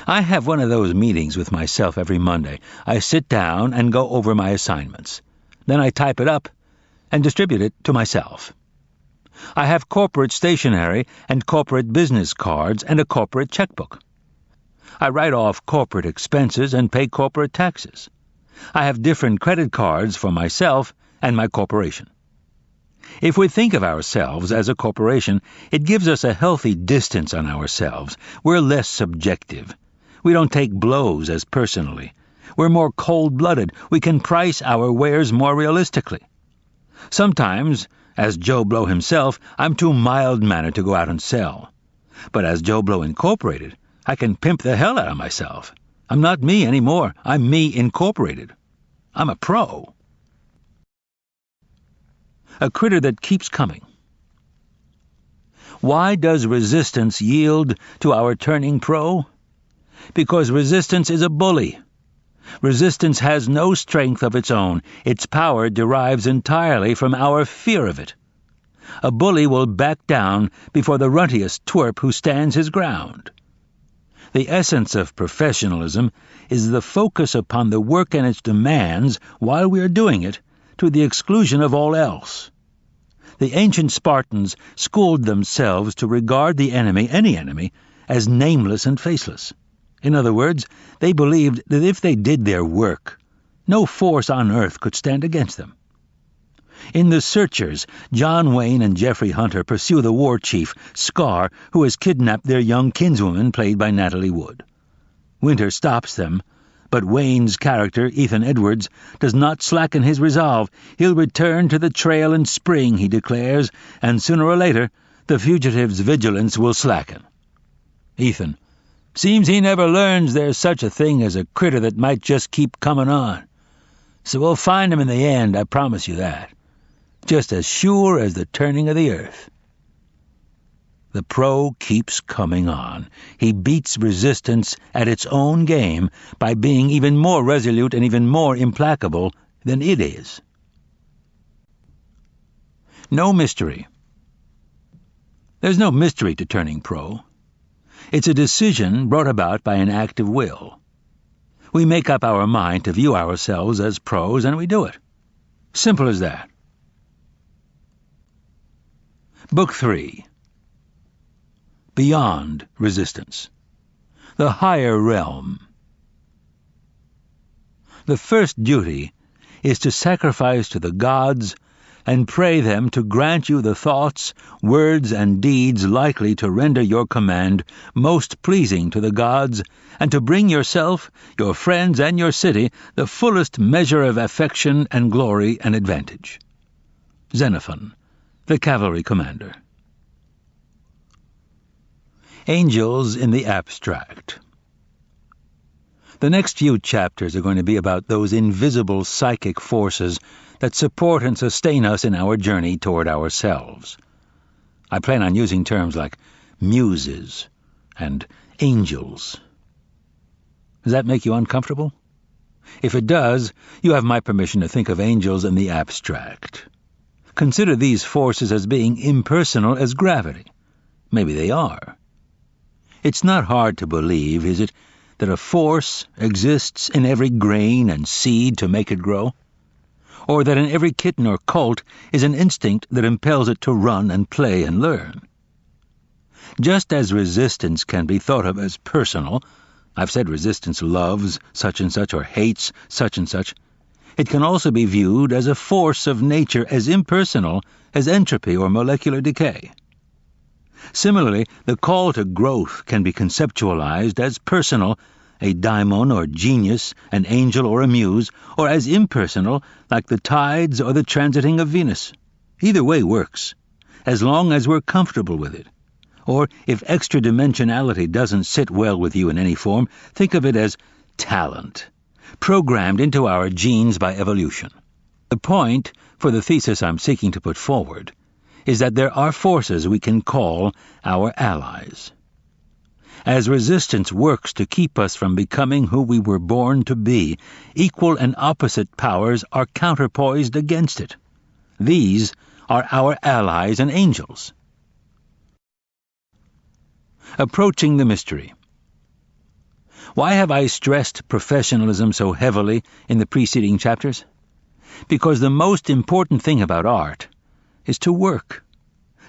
I have one of those meetings with myself every Monday. I sit down and go over my assignments. Then I type it up and distribute it to myself. I have corporate stationery and corporate business cards and a corporate checkbook. I write off corporate expenses and pay corporate taxes. I have different credit cards for myself and my corporation. If we think of ourselves as a corporation, it gives us a healthy distance on ourselves. We're less subjective. We don't take blows as personally. We're more cold-blooded. We can price our wares more realistically. Sometimes, as Joe Blow himself, I'm too mild-mannered to go out and sell. But as Joe Blow Incorporated, I can pimp the hell out of myself. I'm not me anymore. I'm me Incorporated. I'm a pro. A critter that keeps coming. Why does resistance yield to our turning pro? Because resistance is a bully. Resistance has no strength of its own. Its power derives entirely from our fear of it. A bully will back down before the runtiest twerp who stands his ground. The essence of professionalism is the focus upon the work and its demands while we are doing it, to the exclusion of all else. The ancient Spartans schooled themselves to regard the enemy, any enemy, as nameless and faceless. In other words, they believed that if they did their work, no force on earth could stand against them. In The Searchers, John Wayne and Jeffrey Hunter pursue the war chief, Scar, who has kidnapped their young kinswoman, played by Natalie Wood. Winter stops them, but Wayne's character, Ethan Edwards, does not slacken his resolve. He'll return to the trail in spring, he declares, and sooner or later the fugitive's vigilance will slacken. Ethan: seems he never learns there's such a thing as a critter that might just keep coming on. So we'll find him in the end, I promise you that. Just as sure as the turning of the earth. The pro keeps coming on. He beats resistance at its own game by being even more resolute and even more implacable than it is. No mystery. There's no mystery to turning pro. It's a decision brought about by an act of will. We make up our mind to view ourselves as pros, and we do it. Simple as that. Book 3. Beyond Resistance. The Higher Realm. The first duty is to sacrifice to the gods and pray them to grant you the thoughts, words, and deeds likely to render your command most pleasing to the gods, and to bring yourself, your friends, and your city the fullest measure of affection and glory and advantage. Xenophon, the cavalry commander. Angels in the abstract. The next few chapters are going to be about those invisible psychic forces that support and sustain us in our journey toward ourselves. I plan on using terms like muses and angels. Does that make you uncomfortable? If it does, you have my permission to think of angels in the abstract. Consider these forces as being impersonal as gravity. Maybe they are. It's not hard to believe, is it, that a force exists in every grain and seed to make it grow? Or that in every kitten or colt is an instinct that impels it to run and play and learn? Just as resistance can be thought of as personal, I've said resistance loves such and such or hates such and such, it can also be viewed as a force of nature as impersonal as entropy or molecular decay. Similarly, the call to growth can be conceptualized as personal, a daimon or genius, an angel or a muse, or as impersonal, like the tides or the transiting of Venus. Either way works, as long as we're comfortable with it. Or, if extra-dimensionality doesn't sit well with you in any form, think of it as talent, programmed into our genes by evolution. The point, for the thesis I'm seeking to put forward, is that there are forces we can call our allies. As resistance works to keep us from becoming who we were born to be, equal and opposite powers are counterpoised against it. These are our allies and angels. Approaching the mystery. Why have I stressed professionalism so heavily in the preceding chapters? Because the most important thing about art is to work.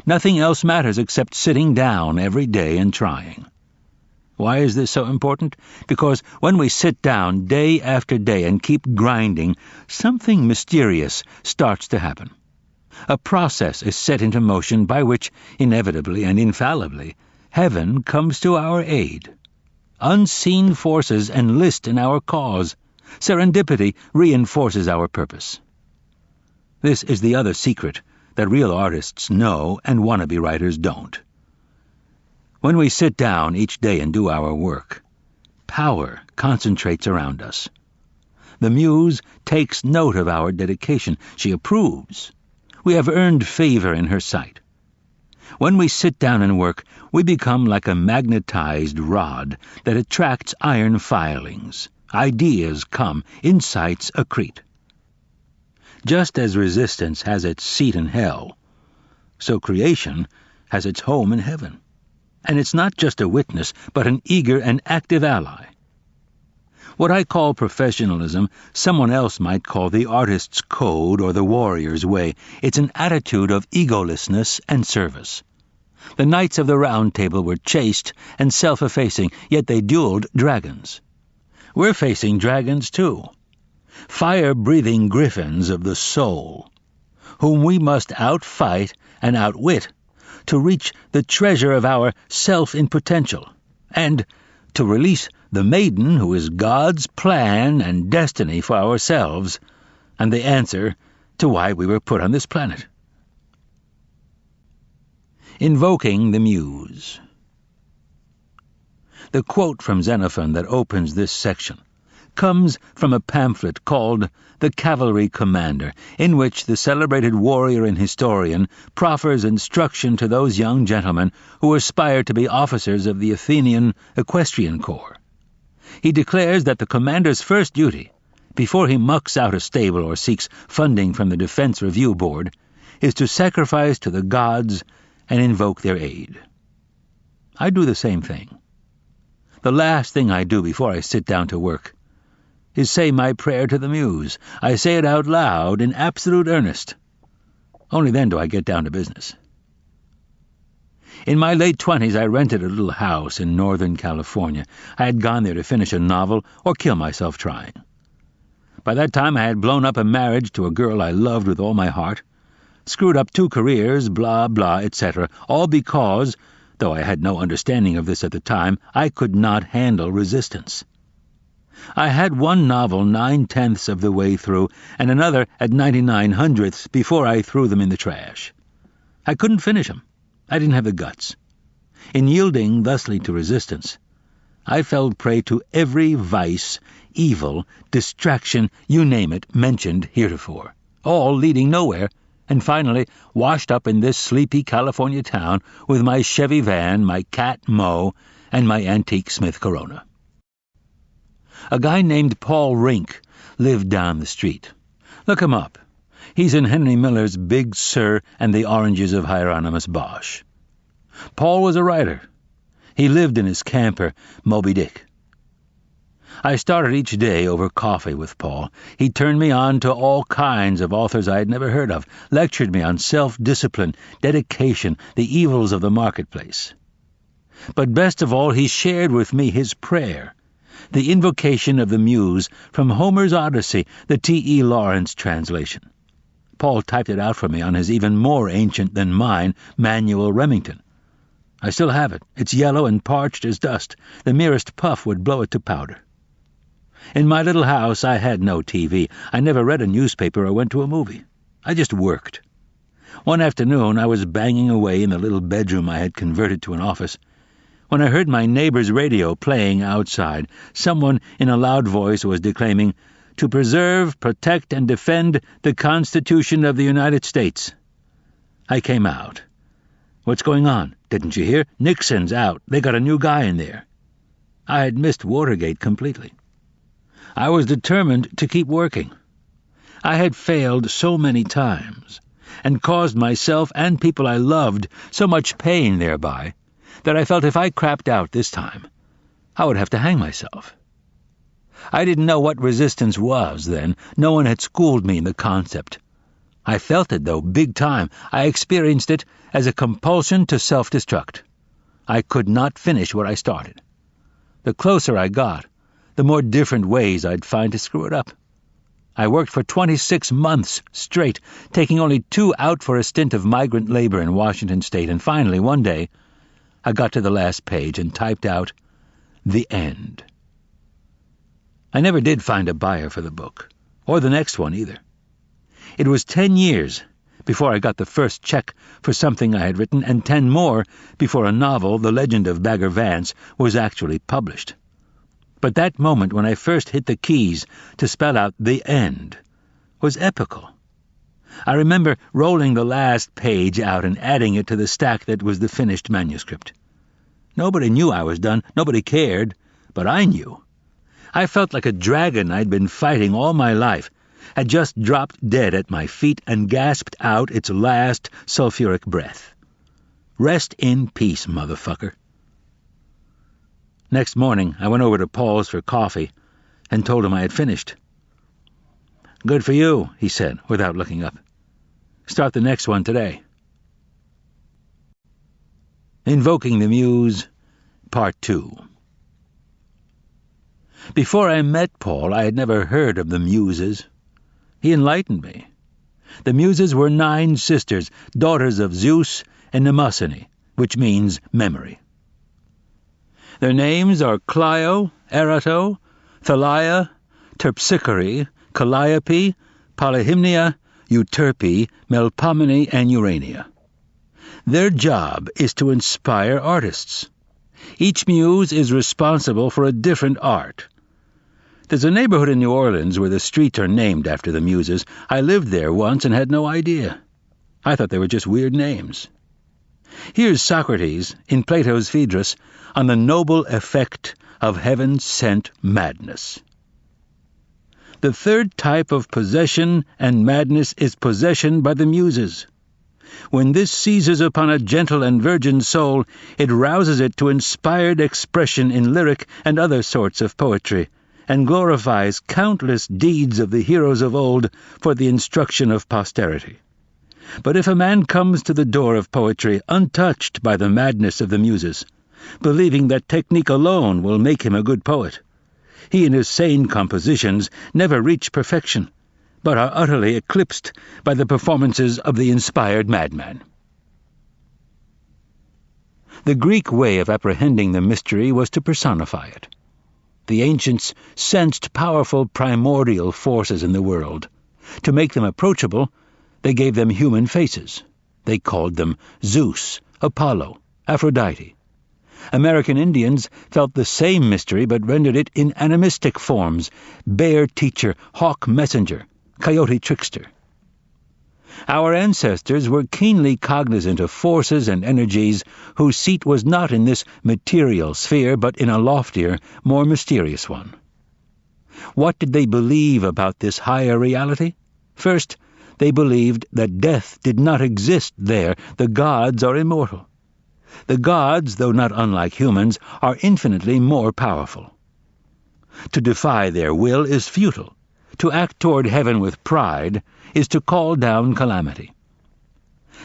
Nothing else matters except sitting down every day and trying. Why is this so important? Because when we sit down day after day and keep grinding, something mysterious starts to happen. A process is set into motion by which, inevitably and infallibly, heaven comes to our aid. Unseen forces enlist in our cause. Serendipity reinforces our purpose. This is the other secret that real artists know and wannabe writers don't. When we sit down each day and do our work, power concentrates around us. The muse takes note of our dedication. She approves. We have earned favor in her sight. When we sit down and work, we become like a magnetized rod that attracts iron filings. Ideas come, insights accrete. Just as resistance has its seat in hell, So creation has its home in heaven. And it's not just a witness, but an eager and active ally. What I call professionalism, someone else might call the artist's code or the warrior's way. It's an attitude of egolessness and service. The knights of the Round Table were chaste and self-effacing, yet they dueled dragons. We're facing dragons too, fire-breathing griffins of the soul, whom we must outfight and outwit to reach the treasure of our self in potential, and to release the maiden who is God's plan and destiny for ourselves, and the answer to why we were put on this planet. Invoking the Muse. The quote from Xenophon that opens this section comes from a pamphlet called The Cavalry Commander, in which the celebrated warrior and historian proffers instruction to those young gentlemen who aspire to be officers of the Athenian Equestrian Corps. He declares that the commander's first duty, before he mucks out a stable or seeks funding from the Defense Review Board, is to sacrifice to the gods and invoke their aid. I do the same thing. The last thing I do before I sit down to work is say my prayer to the Muse. I say it out loud in absolute earnest. Only then do I get down to business. In my late 20s, I rented a little house in Northern California. I had gone there to finish a novel or kill myself trying. By that time, I had blown up a marriage to a girl I loved with all my heart, screwed up 2 careers, blah, blah, etc., all because, though I had no understanding of this at the time, I could not handle resistance. I had one novel 9/10 of the way through, and another at 99/100 before I threw them in the trash. I couldn't finish them. I didn't have the guts. In yielding thusly to resistance, I fell prey to every vice, evil, distraction, you name it, mentioned heretofore, all leading nowhere, and finally washed up in this sleepy California town with my Chevy van, my cat Mo, and my antique Smith Corona. A guy named Paul Rink lived down the street. Look him up. He's in Henry Miller's Big Sur and the Oranges of Hieronymus Bosch. Paul was a writer. He lived in his camper, Moby Dick. I started each day over coffee with Paul. He turned me on to all kinds of authors I had never heard of, lectured me on self-discipline, dedication, the evils of the marketplace. But best of all, he shared with me his prayer, the invocation of the Muse from Homer's Odyssey, the T.E. Lawrence translation. Paul typed it out for me on his even more ancient than mine Manual Remington. I still have it. It's yellow and parched as dust. The merest puff would blow it to powder. In my little house, I had no TV. I never read a newspaper or went to a movie. I just worked. One afternoon, I was banging away in the little bedroom I had converted to an office when I heard my neighbor's radio playing outside. Someone in a loud voice was declaiming, "To preserve, protect, and defend the Constitution of the United States." I came out. "What's going on? Didn't you hear? Nixon's out. They got a new guy in there." I had missed Watergate completely. I was determined to keep working. I had failed so many times, and caused myself and people I loved so much pain thereby, that I felt if I crapped out this time, I would have to hang myself. I didn't know what resistance was then. No one had schooled me in the concept. I felt it, though, big time. I experienced it as a compulsion to self-destruct. I could not finish what I started. The closer I got, the more different ways I'd find to screw it up. I worked for 26 months straight, taking only 2 out for a stint of migrant labor in Washington State, and finally, one day, I got to the last page and typed out, "The End." I never did find a buyer for the book, or the next one either. It was 10 years before I got the first check for something I had written, and 10 more before a novel, The Legend of Bagger Vance, was actually published. But that moment when I first hit the keys to spell out "The End" was epical. I remember rolling the last page out and adding it to the stack that was the finished manuscript. Nobody knew I was done, nobody cared, but I knew. I felt like a dragon I'd been fighting all my life, had just dropped dead at my feet and gasped out its last sulfuric breath. Rest in peace, motherfucker. Next morning, I went over to Paul's for coffee and told him I had finished. "Good for you," he said, without looking up. "Start the next one today." Invoking the Muse, Part 2. Before I met Paul, I had never heard of the Muses. He enlightened me. The Muses were 9 sisters, daughters of Zeus and Mnemosyne, which means memory. Their names are Clio, Erato, Thalia, Terpsichore, Calliope, Polyhymnia, Euterpe, Melpomene, and Urania. Their job is to inspire artists. Each muse is responsible for a different art. There's a neighborhood in New Orleans where the streets are named after the Muses. I lived there once and had no idea. I thought they were just weird names. Here's Socrates, in Plato's Phaedrus, on the noble effect of heaven-sent madness. The third type of possession and madness is possession by the Muses. When this seizes upon a gentle and virgin soul, it rouses it to inspired expression in lyric and other sorts of poetry, and glorifies countless deeds of the heroes of old for the instruction of posterity. But if a man comes to the door of poetry untouched by the madness of the Muses, believing that technique alone will make him a good poet, he and his sane compositions never reach perfection, but are utterly eclipsed by the performances of the inspired madman. The Greek way of apprehending the mystery was to personify it. The ancients sensed powerful primordial forces in the world. To make them approachable, they gave them human faces. They called them Zeus, Apollo, Aphrodite. American Indians felt the same mystery but rendered it in animistic forms: bear teacher, hawk messenger, coyote trickster. Our ancestors were keenly cognizant of forces and energies whose seat was not in this material sphere but in a loftier, more mysterious one. What did they believe about this higher reality? First, they believed that death did not exist there. The gods are immortal. The gods, though not unlike humans, are infinitely more powerful. To defy their will is futile. To act toward heaven with pride is to call down calamity.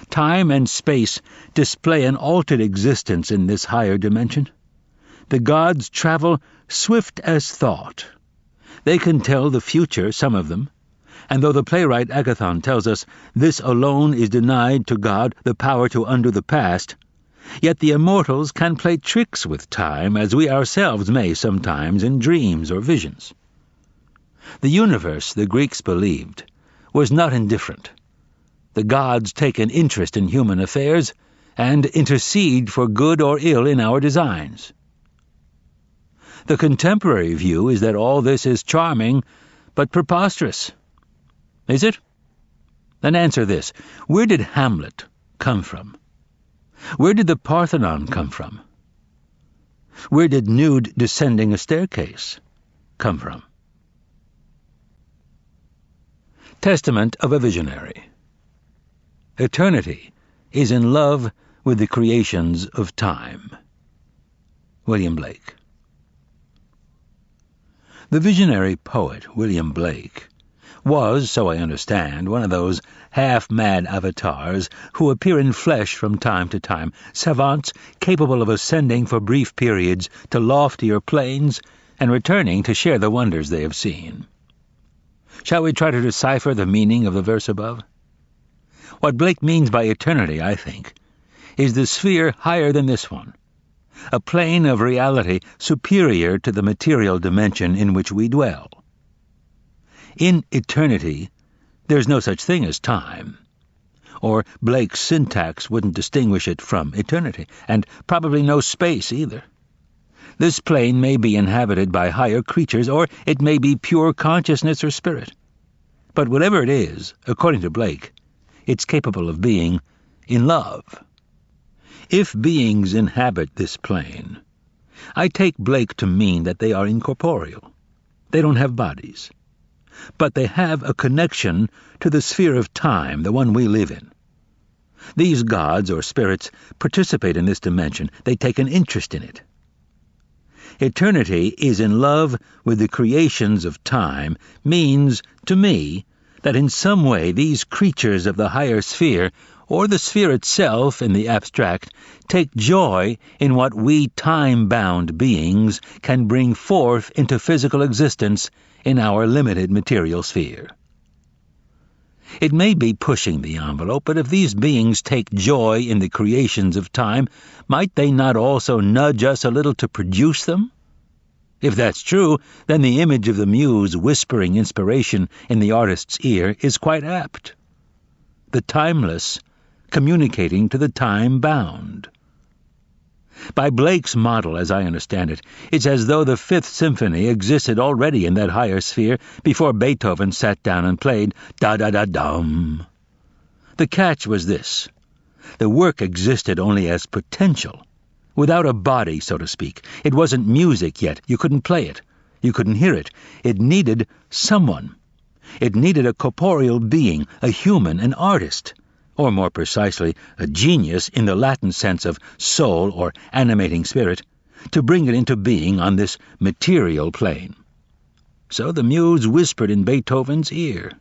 Time and space display an altered existence in this higher dimension. The gods travel swift as thought. They can tell the future, some of them, and though the playwright Agathon tells us this alone is denied to God, the power to undo the past, yet the immortals can play tricks with time, as we ourselves may sometimes in dreams or visions. The universe, the Greeks believed, was not indifferent. The gods take an interest in human affairs and intercede for good or ill in our designs. The contemporary view is that all this is charming, but preposterous. Is it? Then answer this. Where did Hamlet come from? Where did the Parthenon come from? Where did nude descending a staircase come from? Testament of a Visionary. Eternity is in love with the creations of time. William Blake. The visionary poet, William Blake, was, so I understand, one of those half-mad avatars who appear in flesh from time to time, savants capable of ascending for brief periods to loftier planes and returning to share the wonders they have seen. Shall we try to decipher the meaning of the verse above? What Blake means by eternity, I think, is the sphere higher than this one, a plane of reality superior to the material dimension in which we dwell. In eternity, there's no such thing as time, or Blake's syntax wouldn't distinguish it from eternity, and probably no space either. This plane may be inhabited by higher creatures, or it may be pure consciousness or spirit. But whatever it is, according to Blake, it's capable of being in love. If beings inhabit this plane, I take Blake to mean that they are incorporeal. They don't have bodies. but they have a connection to the sphere of time, the one we live in. These gods or spirits participate in this dimension. They take an interest in it. Eternity is in love with the creations of time means, to me, that in some way these creatures of the higher sphere, or the sphere itself in the abstract, take joy in what we time-bound beings can bring forth into physical existence in our limited material sphere. It may be pushing the envelope, but if these beings take joy in the creations of time, might they not also nudge us a little to produce them? If that's true, then the image of the muse whispering inspiration in the artist's ear is quite apt. The timeless communicating to the time-bound. By Blake's model, as I understand it, it's as though the Fifth Symphony existed already in that higher sphere before Beethoven sat down and played da-da-da-dum. The catch was this. The work existed only as potential, without a body, so to speak. It wasn't music yet. You couldn't play it. You couldn't hear it. It needed someone. It needed a corporeal being, a human, an artist, or more precisely, a genius in the Latin sense of soul or animating spirit, to bring it into being on this material plane. So the muse whispered in Beethoven's ear.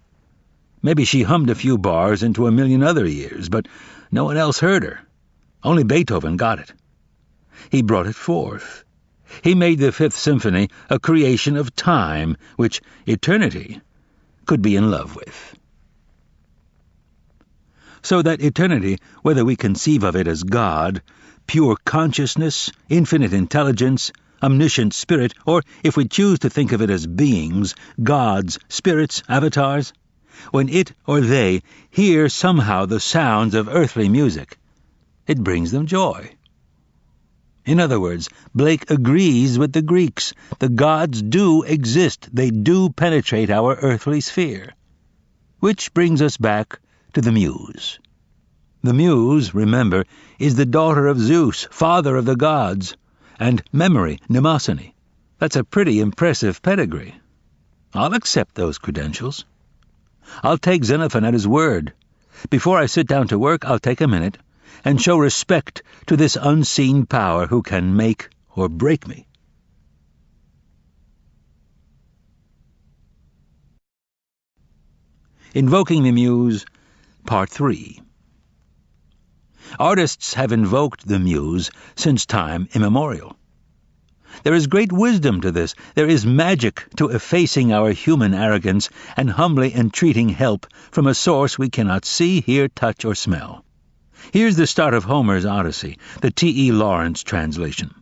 Maybe she hummed a few bars into a million other ears, but no one else heard her. Only Beethoven got it. He brought it forth. He made the Fifth Symphony a creation of time, which eternity could be in love with. So that eternity, whether we conceive of it as God, pure consciousness, infinite intelligence, omniscient spirit, or if we choose to think of it as beings, gods, spirits, avatars, when it or they hear somehow the sounds of earthly music, it brings them joy. In other words, Blake agrees with the Greeks. The gods do exist. They do penetrate our earthly sphere. Which brings us back to the muse. The muse, remember, is the daughter of Zeus, father of the gods, and memory, mnemosyne. That's a pretty impressive pedigree. I'll accept those credentials. I'll take Xenophon at his word. Before I sit down to work, I'll take a minute and show respect to this unseen power who can make or break me. Invoking the Muse, Part 3. Artists have invoked the Muse since time immemorial. There is great wisdom to this. There is magic to effacing our human arrogance and humbly entreating help from a source we cannot see, hear, touch, or smell. Here's the start of Homer's Odyssey, the T.E. Lawrence translation.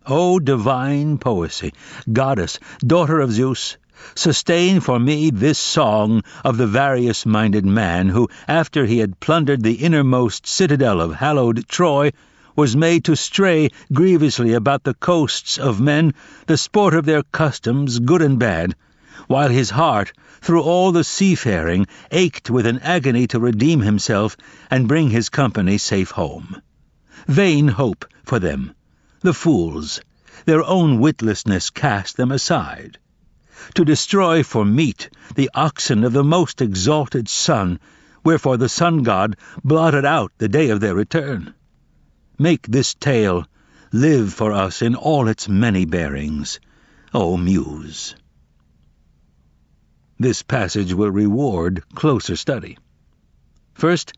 O divine poesy, goddess, daughter of Zeus, sustain for me this song of the various-minded man who, after he had plundered the innermost citadel of hallowed Troy, was made to stray grievously about the coasts of men, the sport of their customs, good and bad, while his heart, through all the seafaring, ached with an agony to redeem himself and bring his company safe home. Vain hope for them. The fools, their own witlessness cast them aside. To destroy for meat the oxen of the most exalted sun, wherefore the sun-god blotted out the day of their return. Make this tale live for us in all its many bearings, O Muse. This passage will reward closer study. First,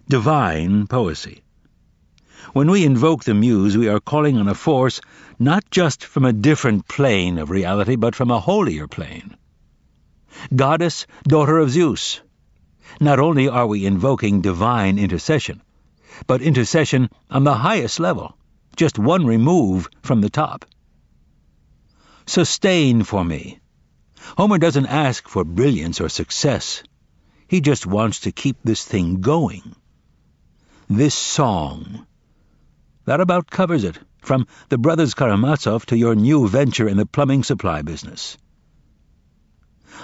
divine poesy. When we invoke the Muse, we are calling on a force not just from a different plane of reality, but from a holier plane. Goddess, daughter of Zeus. Not only are we invoking divine intercession, but intercession on the highest level, just one remove from the top. Sustain for me. Homer doesn't ask for brilliance or success. He just wants to keep this thing going. This song. That about covers it, from the Brothers Karamazov to your new venture in the plumbing supply business.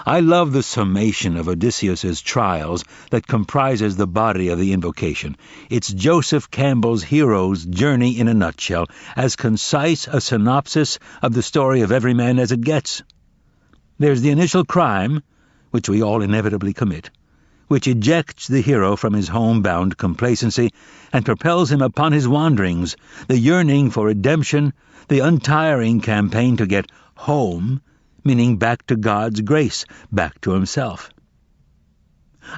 I love the summation of Odysseus's trials that comprises the body of the invocation. It's Joseph Campbell's hero's journey in a nutshell, as concise a synopsis of the story of every man as it gets. There's the initial crime, which we all inevitably commit, which ejects the hero from his homebound complacency and propels him upon his wanderings, the yearning for redemption, the untiring campaign to get home, meaning back to God's grace, back to himself.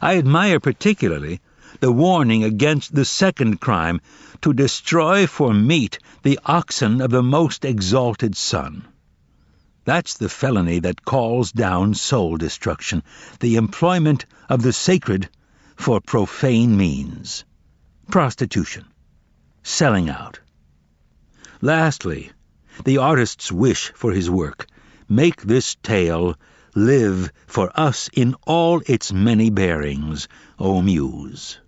I admire particularly the warning against the second crime, to destroy for meat the oxen of the most exalted Son. That's the felony that calls down soul destruction, the employment of the sacred for profane means. Prostitution. Selling out. Lastly, the artist's wish for his work. Make this tale live for us in all its many bearings, O Muse.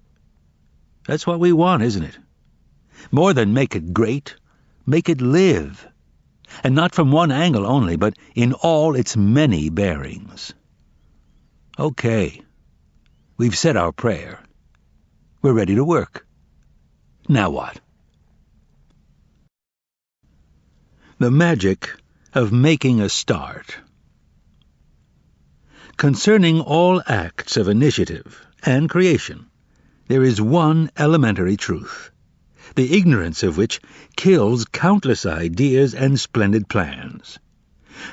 That's what we want, isn't it? More than make it great, make it live. And not from one angle only, but in all its many bearings. Okay, we've said our prayer. We're ready to work. Now what? The magic of making a start. Concerning all acts of initiative and creation, there is one elementary truth, the ignorance of which kills countless ideas and splendid plans.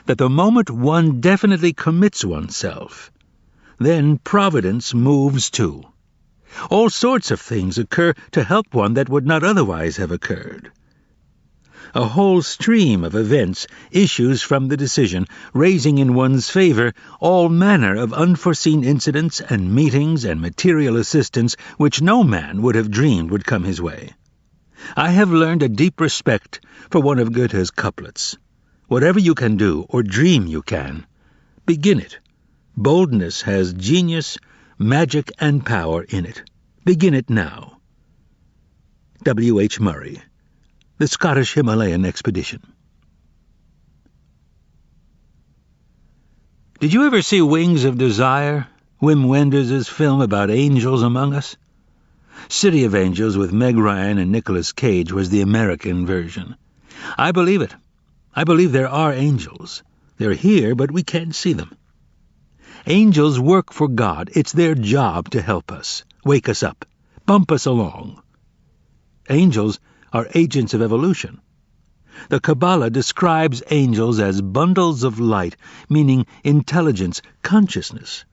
That the moment one definitely commits oneself, then Providence moves too. All sorts of things occur to help one that would not otherwise have occurred. A whole stream of events issues from the decision, raising in one's favor all manner of unforeseen incidents and meetings and material assistance which no man would have dreamed would come his way. I have learned a deep respect for one of Goethe's couplets. Whatever you can do, or dream you can, begin it. Boldness has genius, magic, and power in it. Begin it now. W. H. Murray, The Scottish Himalayan Expedition. Did you ever see Wings of Desire, Wim Wenders' film about angels among us? City of Angels with Meg Ryan and Nicolas Cage was the American version. I believe it. I believe there are angels. They're here, but we can't see them. Angels work for God. It's their job to help us, wake us up, bump us along. Angels are agents of evolution. The Kabbalah describes angels as bundles of light, meaning intelligence, consciousness.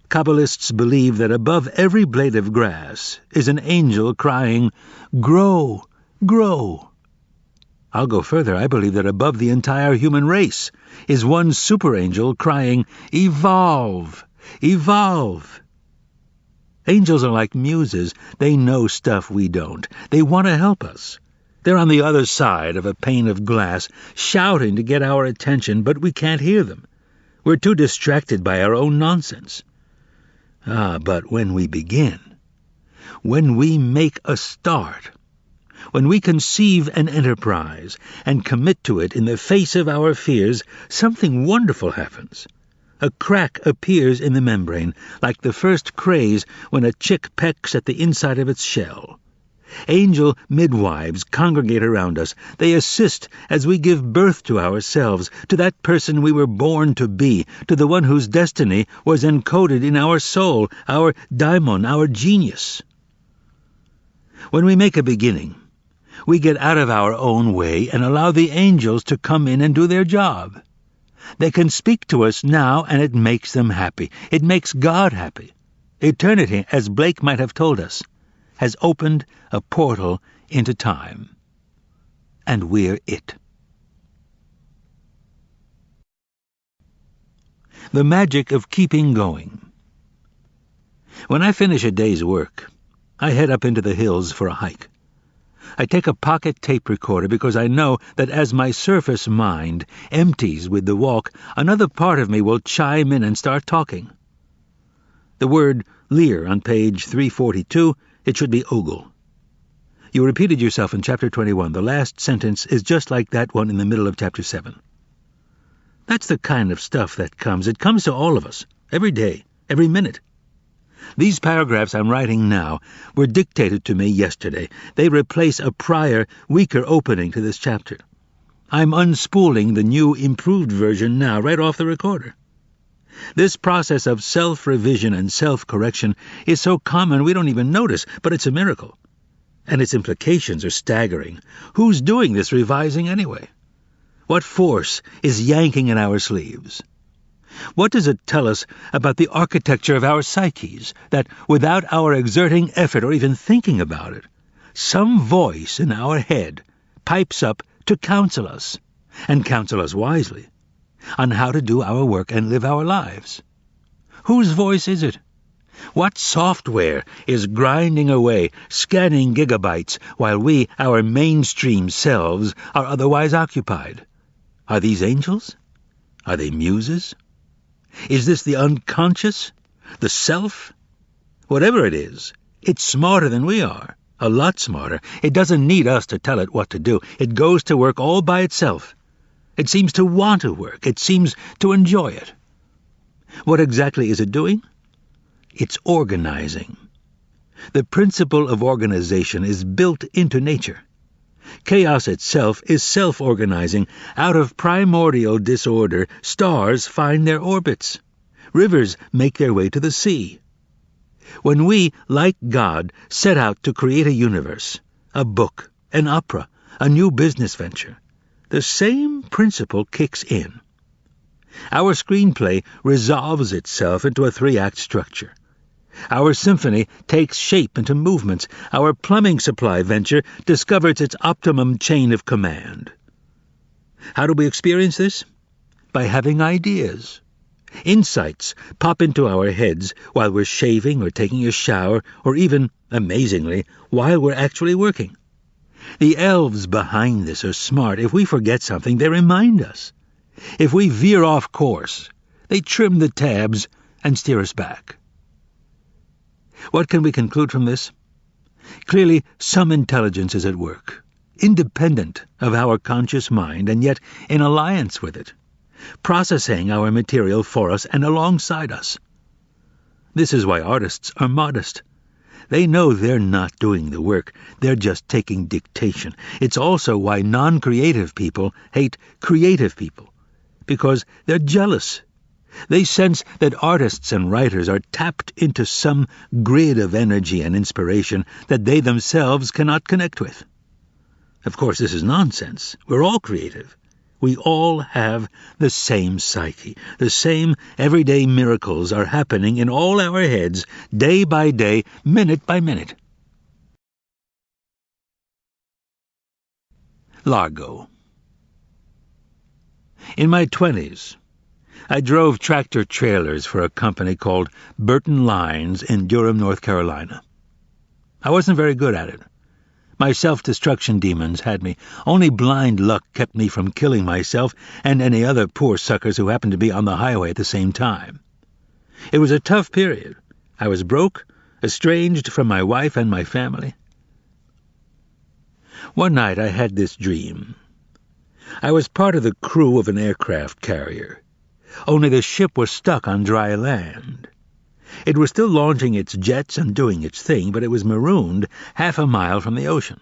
Kabbalists believe that above every blade of grass is an angel crying, "Grow, grow." I'll go further. I believe that above the entire human race is one super angel crying, "Evolve, evolve." Angels are like muses. They know stuff we don't. They want to help us. They're on the other side of a pane of glass, shouting to get our attention, but we can't hear them. We're too distracted by our own nonsense. But when we begin, when we make a start, when we conceive an enterprise and commit to it in the face of our fears, something wonderful happens. A crack appears in the membrane, like the first craze when a chick pecks at the inside of its shell. Angel midwives congregate around us. They assist as we give birth to ourselves, to that person we were born to be, to the one whose destiny was encoded in our soul, our daimon, our genius. When we make a beginning, we get out of our own way and allow the angels to come in and do their job. They can speak to us now, and it makes them happy. It makes God happy. Eternity, as Blake might have told us, has opened a portal into time. And we're it. The magic of keeping going. When I finish a day's work, I head up into the hills for a hike. I take a pocket tape recorder because I know that as my surface mind empties with the walk, another part of me will chime in and start talking. The word Lear on page 342, it should be Ogle. You repeated yourself in chapter 21. The last sentence is just like that one in the middle of chapter 7. That's the kind of stuff that comes. It comes to all of us, every day, every minute. These paragraphs I'm writing now were dictated to me yesterday. They replace a prior, weaker opening to this chapter. I'm unspooling the new, improved version now, right off the recorder. This process of self-revision and self-correction is so common we don't even notice, but it's a miracle. And its implications are staggering. Who's doing this revising anyway? What force is yanking in our sleeves? What does it tell us about the architecture of our psyches, that without our exerting effort or even thinking about it, some voice in our head pipes up to counsel us, and counsel us wisely, on how to do our work and live our lives? Whose voice is it? What software is grinding away, scanning gigabytes, while we, our mainstream selves, are otherwise occupied? Are these angels? Are they muses? Is this the unconscious? The self? Whatever it is, it's smarter than we are. A lot smarter. It doesn't need us to tell it what to do. It goes to work all by itself. It seems to want to work. It seems to enjoy it. What exactly is it doing? It's organizing. The principle of organization is built into nature. Chaos itself is self-organizing. Out of primordial disorder, stars find their orbits. Rivers make their way to the sea. When we, like God, set out to create a universe, a book, an opera, a new business venture, the same principle kicks in. Our screenplay resolves itself into a 3-act structure. Our symphony takes shape into movements. Our plumbing supply venture discovers its optimum chain of command. How do we experience this? By having ideas. Insights pop into our heads while we're shaving or taking a shower, or even, amazingly, while we're actually working. The elves behind this are smart. If we forget something, they remind us. If we veer off course, they trim the tabs and steer us back. What can we conclude from this? Clearly, some intelligence is at work, independent of our conscious mind and yet in alliance with it, processing our material for us and alongside us. This is why artists are modest. They know they're not doing the work, they're just taking dictation. It's also why non-creative people hate creative people, because they're jealous. They sense that artists and writers are tapped into some grid of energy and inspiration that they themselves cannot connect with. Of course, this is nonsense. We're all creative. We all have the same psyche. The same everyday miracles are happening in all our heads, day by day, minute by minute. Largo. In my 20s, I drove tractor-trailers for a company called Burton Lines in Durham, North Carolina. I wasn't very good at it. My self-destruction demons had me. Only blind luck kept me from killing myself and any other poor suckers who happened to be on the highway at the same time. It was a tough period. I was broke, estranged from my wife and my family. One night I had this dream. I was part of the crew of an aircraft carrier. Only the ship was stuck on dry land. It was still launching its jets and doing its thing, but it was marooned half a mile from the ocean.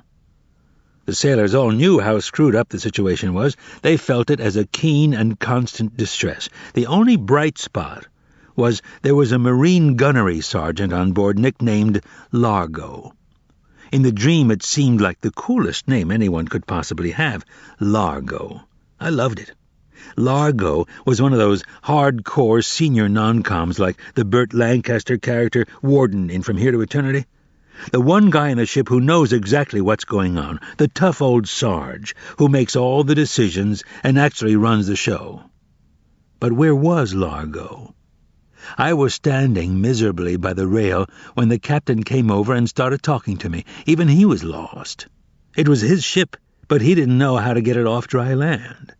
The sailors all knew how screwed up the situation was. They felt it as a keen and constant distress. The only bright spot was there was a Marine gunnery sergeant on board nicknamed Largo. In the dream it seemed like the coolest name anyone could possibly have, Largo. I loved it. Largo was one of those hardcore senior non-coms like the Burt Lancaster character Warden in From Here to Eternity. The one guy in the ship who knows exactly what's going on, the tough old Sarge, who makes all the decisions and actually runs the show. But where was Largo? I was standing miserably by the rail when the captain came over and started talking to me. Even he was lost. It was his ship, but he didn't know how to get it off dry land.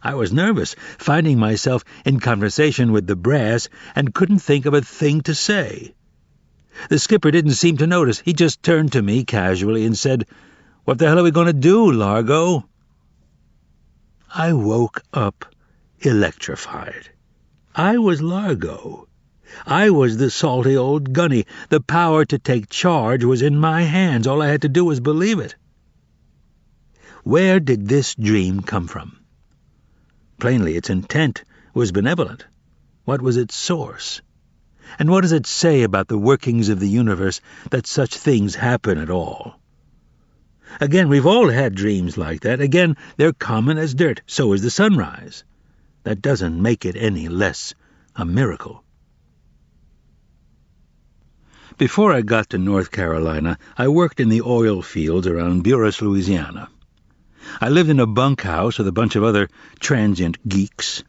I was nervous, finding myself in conversation with the brass and couldn't think of a thing to say. The skipper didn't seem to notice. He just turned to me casually and said, "What the hell are we going to do, Largo?" I woke up electrified. I was Largo. I was the salty old gunny. The power to take charge was in my hands. All I had to do was believe it. Where did this dream come from? Plainly, its intent was benevolent. What was its source? And what does it say about the workings of the universe that such things happen at all? Again, we've all had dreams like that. Again, they're common as dirt. So is the sunrise. That doesn't make it any less a miracle. Before I got to North Carolina, I worked in the oil fields around Buras, Louisiana. I lived in a bunkhouse with a bunch of other transient geeks.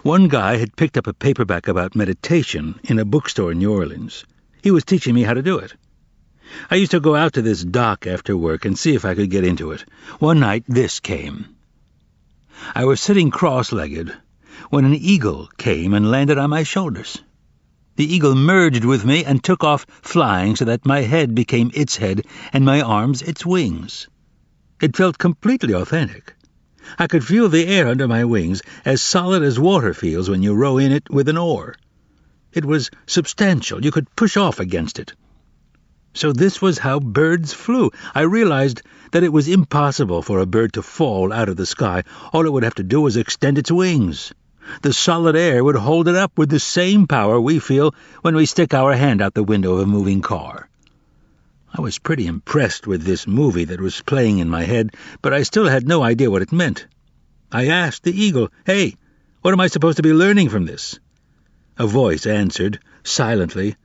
One guy had picked up a paperback about meditation in a bookstore in New Orleans. He was teaching me how to do it. I used to go out to this dock after work and see if I could get into it. One night, this came. I was sitting cross-legged when an eagle came and landed on my shoulders. The eagle merged with me and took off flying so that my head became its head and my arms its wings. It felt completely authentic. I could feel the air under my wings, as solid as water feels when you row in it with an oar. It was substantial. You could push off against it. So this was how birds flew. I realized that it was impossible for a bird to fall out of the sky. All it would have to do was extend its wings. The solid air would hold it up with the same power we feel when we stick our hand out the window of a moving car. I was pretty impressed with this movie that was playing in my head, but I still had no idea what it meant. I asked the eagle, "Hey, what am I supposed to be learning from this?" A voice answered, silently,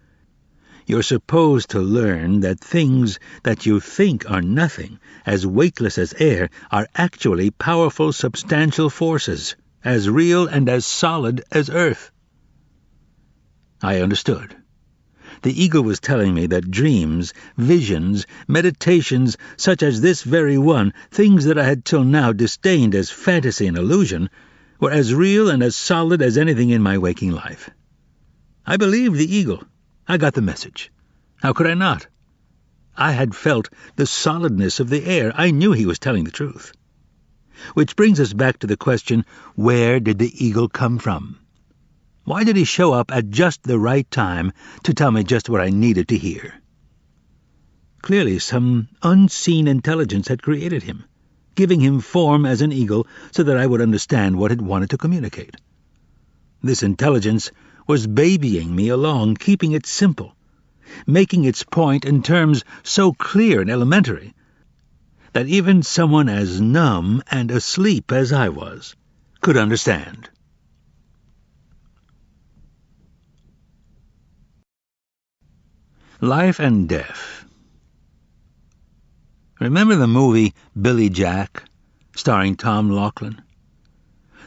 "You're supposed to learn that things that you think are nothing, as weightless as air, are actually powerful, substantial forces, as real and as solid as earth." I understood. The eagle was telling me that dreams, visions, meditations such as this very one, things that I had till now disdained as fantasy and illusion, were as real and as solid as anything in my waking life. I believed the eagle. I got the message. How could I not? I had felt the solidness of the air. I knew he was telling the truth. Which brings us back to the question, where did the eagle come from? Why did he show up at just the right time to tell me just what I needed to hear? Clearly, some unseen intelligence had created him, giving him form as an eagle so that I would understand what it wanted to communicate. This intelligence was babying me along, keeping it simple, making its point in terms so clear and elementary that even someone as numb and asleep as I was could understand. Life and Death. Remember the movie Billy Jack, starring Tom Laughlin?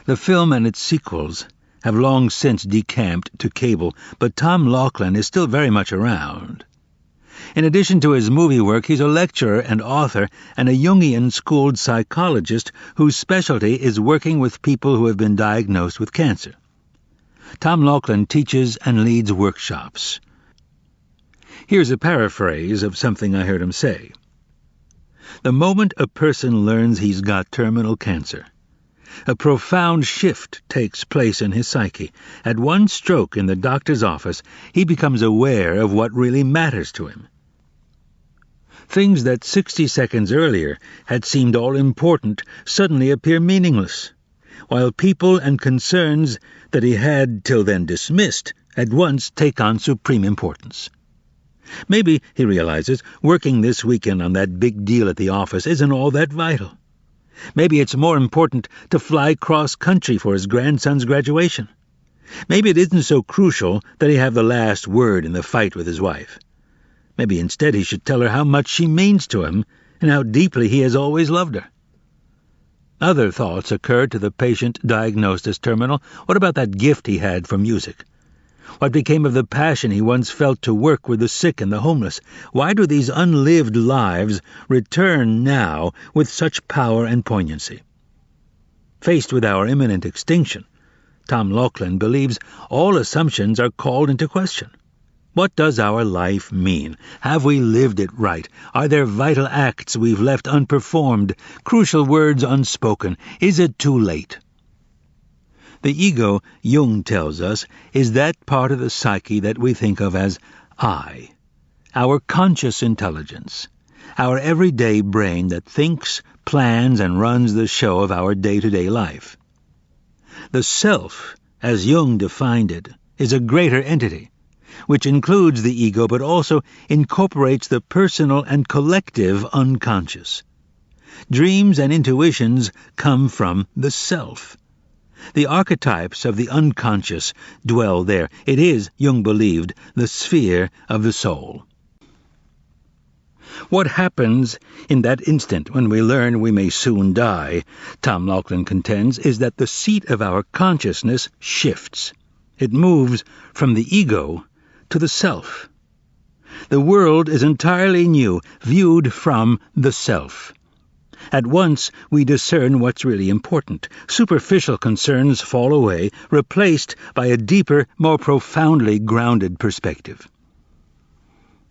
The film and its sequels have long since decamped to cable, but Tom Laughlin is still very much around. In addition to his movie work, he's a lecturer and author and a Jungian-schooled psychologist whose specialty is working with people who have been diagnosed with cancer. Tom Laughlin teaches and leads workshops. Here's a paraphrase of something I heard him say. The moment a person learns he's got terminal cancer, a profound shift takes place in his psyche. At one stroke in the doctor's office, he becomes aware of what really matters to him. Things that 60 seconds earlier had seemed all-important suddenly appear meaningless, while people and concerns that he had till then dismissed at once take on supreme importance. Maybe, he realizes, working this weekend on that big deal at the office isn't all that vital. Maybe it's more important to fly cross-country for his grandson's graduation. Maybe it isn't so crucial that he have the last word in the fight with his wife. Maybe instead he should tell her how much she means to him and how deeply he has always loved her. Other thoughts occurred to the patient diagnosed as terminal. What about that gift he had for music? What became of the passion he once felt to work with the sick and the homeless? Why do these unlived lives return now with such power and poignancy? Faced with our imminent extinction, Tom Laughlin believes all assumptions are called into question. What does our life mean? Have we lived it right? Are there vital acts we've left unperformed, crucial words unspoken? Is it too late? The ego, Jung tells us, is that part of the psyche that we think of as I, our conscious intelligence, our everyday brain that thinks, plans, and runs the show of our day-to-day life. The self, as Jung defined it, is a greater entity, which includes the ego but also incorporates the personal and collective unconscious. Dreams and intuitions come from the self. The archetypes of the unconscious dwell there. It is, Jung believed, the sphere of the soul. What happens in that instant when we learn we may soon die, Tom Laughlin contends, is that the seat of our consciousness shifts. It moves from the ego to the self. The world is entirely new, viewed from the self. At once we discern what's really important. Superficial concerns fall away, replaced by a deeper, more profoundly grounded perspective.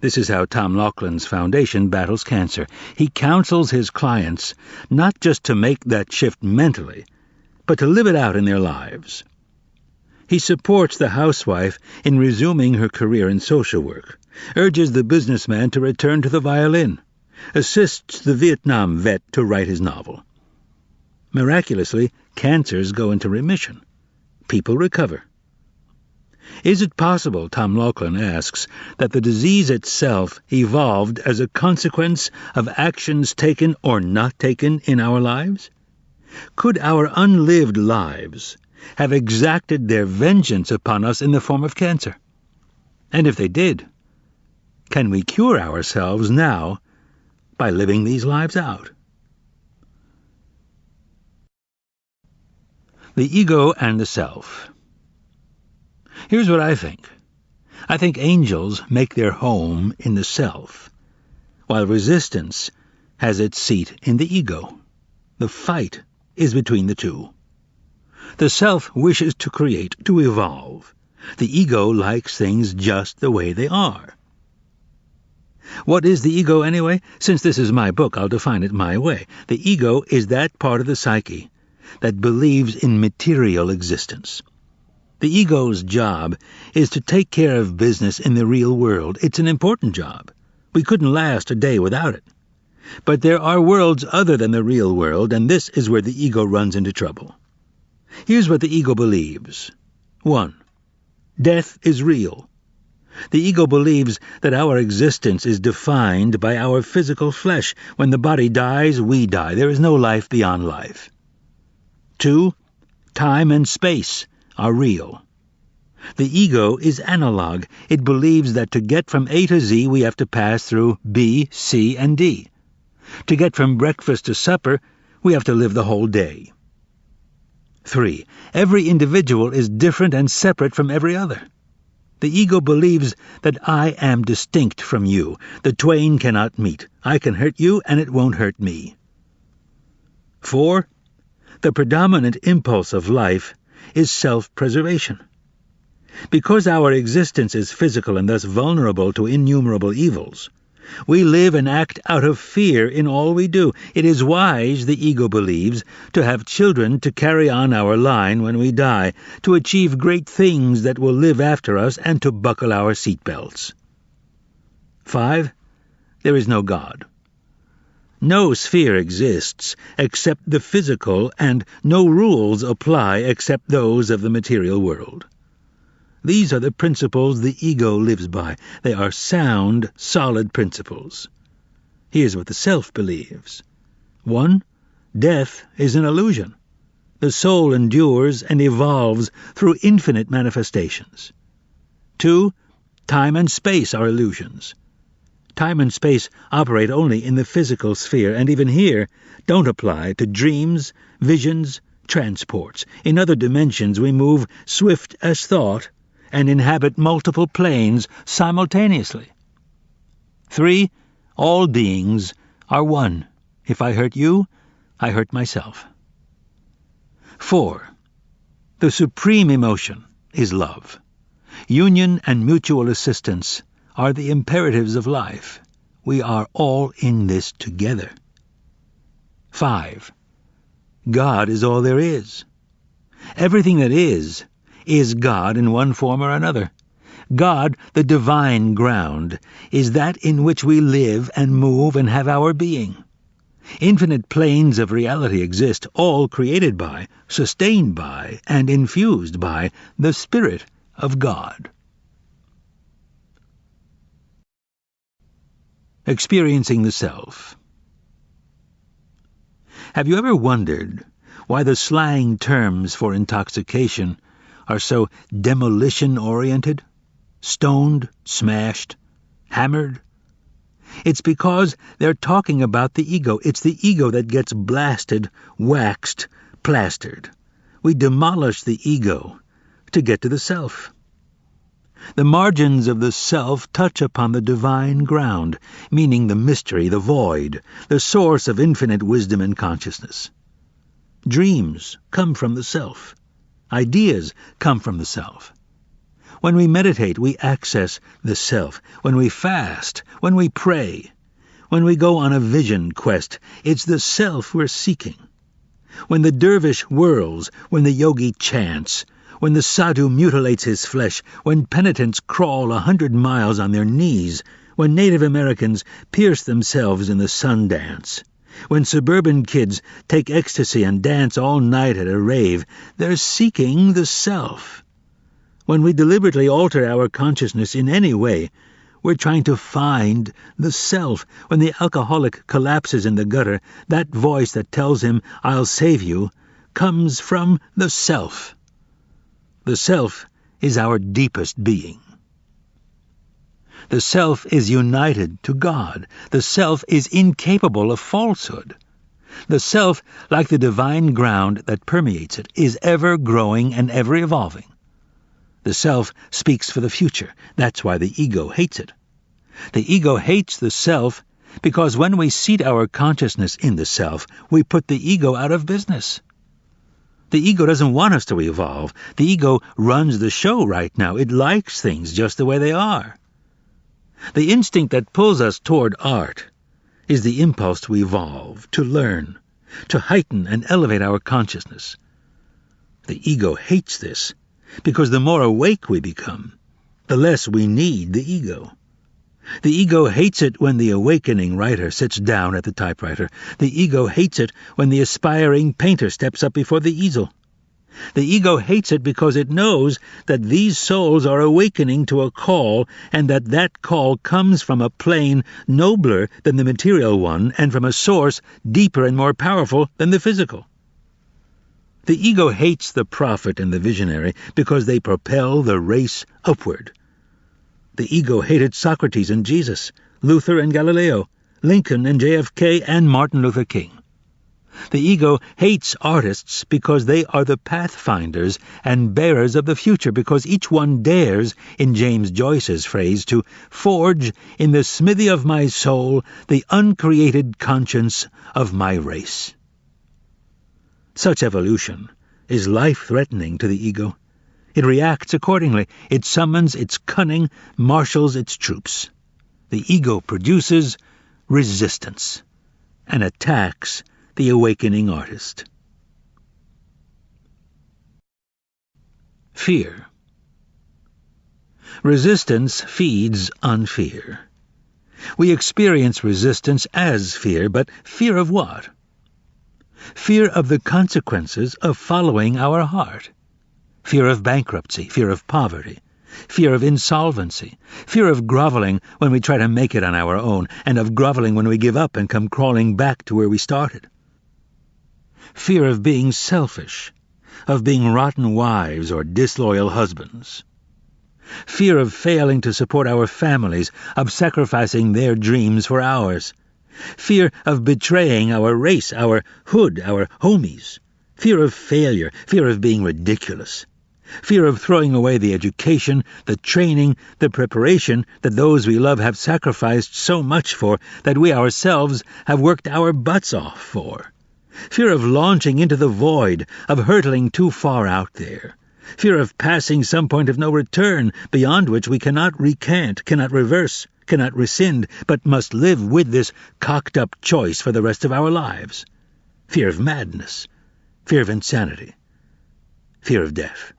This is how Tom Laughlin's foundation battles cancer. He counsels his clients not just to make that shift mentally, but to live it out in their lives. He supports the housewife in resuming her career in social work, urges the businessman to return to the violin, assists the Vietnam vet to write his novel. Miraculously, cancers go into remission. People recover. Is it possible, Tom Laughlin asks, that the disease itself evolved as a consequence of actions taken or not taken in our lives? Could our unlived lives have exacted their vengeance upon us in the form of cancer? And if they did, can we cure ourselves now by living these lives out? The ego and the self. Here's what I think. I think angels make their home in the self, while resistance has its seat in the ego. The fight is between the two. The self wishes to create, to evolve. The ego likes things just the way they are. What is the ego anyway? Since this is my book, I'll define it my way. The ego is that part of the psyche that believes in material existence. The ego's job is to take care of business in the real world. It's an important job. We couldn't last a day without it. But there are worlds other than the real world, and this is where the ego runs into trouble. Here's what the ego believes. 1. Death is real. The ego believes that our existence is defined by our physical flesh. When the body dies, we die. There is no life beyond life. 2. Time and space are real. The ego is analog. It believes that to get from A to Z, we have to pass through B, C, and D. To get from breakfast to supper, we have to live the whole day. 3. Every individual is different and separate from every other. The ego believes that I am distinct from you. The twain cannot meet. I can hurt you, and it won't hurt me. 4. The predominant impulse of life is self-preservation. Because our existence is physical and thus vulnerable to innumerable evils, we live and act out of fear in all we do. It is wise, the ego believes, to have children to carry on our line when we die, to achieve great things that will live after us, and to buckle our seatbelts. 5. There is no God. No sphere exists except the physical, and no rules apply except those of the material world. These are the principles the ego lives by. They are sound, solid principles. Here's what the self believes. 1. Death is an illusion. The soul endures and evolves through infinite manifestations. 2. Time and space are illusions. Time and space operate only in the physical sphere, and even here don't apply to dreams, visions, transports. In other dimensions we move swift as thought and inhabit multiple planes simultaneously. 3. All beings are one. If I hurt you, I hurt myself. 4. The supreme emotion is love. Union and mutual assistance are the imperatives of life. We are all in this together. 5. God is all there is. Everything that is God in one form or another. God, the divine ground, is that in which we live and move and have our being. Infinite planes of reality exist, all created by, sustained by, and infused by the spirit of God. Experiencing the self. Have you ever wondered why the slang terms for intoxication are so demolition-oriented? Stoned, smashed, hammered? It's because they're talking about the ego. It's the ego that gets blasted, waxed, plastered. We demolish the ego to get to the self. The margins of the self touch upon the divine ground, meaning the mystery, the void, the source of infinite wisdom and consciousness. Dreams come from the self. Ideas come from the self. When we meditate, we access the self. When we fast, when we pray, when we go on a vision quest, it's the self we're seeking. When the dervish whirls, when the yogi chants, when the sadhu mutilates his flesh, when penitents crawl 100 miles on their knees, when Native Americans pierce themselves in the sun dance, when suburban kids take ecstasy and dance all night at a rave, they're seeking the self. When we deliberately alter our consciousness in any way, we're trying to find the self. When the alcoholic collapses in the gutter, that voice that tells him, "I'll save you," comes from the self. The self is our deepest being. The self is united to God. The self is incapable of falsehood. The self, like the divine ground that permeates it, is ever growing and ever evolving. The self speaks for the future. That's why the ego hates it. The ego hates the self because when we seat our consciousness in the self, we put the ego out of business. The ego doesn't want us to evolve. The ego runs the show right now. It likes things just the way they are. The instinct that pulls us toward art is the impulse to evolve, to learn, to heighten and elevate our consciousness. The ego hates this because the more awake we become, the less we need the ego. The ego hates it when the awakening writer sits down at the typewriter. The ego hates it when the aspiring painter steps up before the easel. The ego hates it because it knows that these souls are awakening to a call, and that call comes from a plane nobler than the material one and from a source deeper and more powerful than the physical. The ego hates the prophet and the visionary because they propel the race upward. The ego hated Socrates and Jesus, Luther and Galileo, Lincoln and JFK and Martin Luther King. The ego hates artists because they are the pathfinders and bearers of the future, because each one dares, in James Joyce's phrase, to forge in the smithy of my soul the uncreated conscience of my race. Such evolution is life-threatening to the ego. It reacts accordingly. It summons its cunning, marshals its troops. The ego produces resistance and attacks the awakening artist. Fear. Resistance feeds on fear. We experience resistance as fear, but fear of what? Fear of the consequences of following our heart. Fear of bankruptcy, fear of poverty, fear of insolvency, fear of groveling when we try to make it on our own, and of groveling when we give up and come crawling back to where we started. Fear of being selfish, of being rotten wives or disloyal husbands. Fear of failing to support our families, of sacrificing their dreams for ours. Fear of betraying our race, our hood, our homies. Fear of failure, fear of being ridiculous. Fear of throwing away the education, the training, the preparation that those we love have sacrificed so much for, that we ourselves have worked our butts off for. Fear of launching into the void, of hurtling too far out there. Fear of passing some point of no return, beyond which we cannot recant, cannot reverse, cannot rescind, but must live with this cocked-up choice for the rest of our lives. Fear of madness, fear of insanity, fear of death.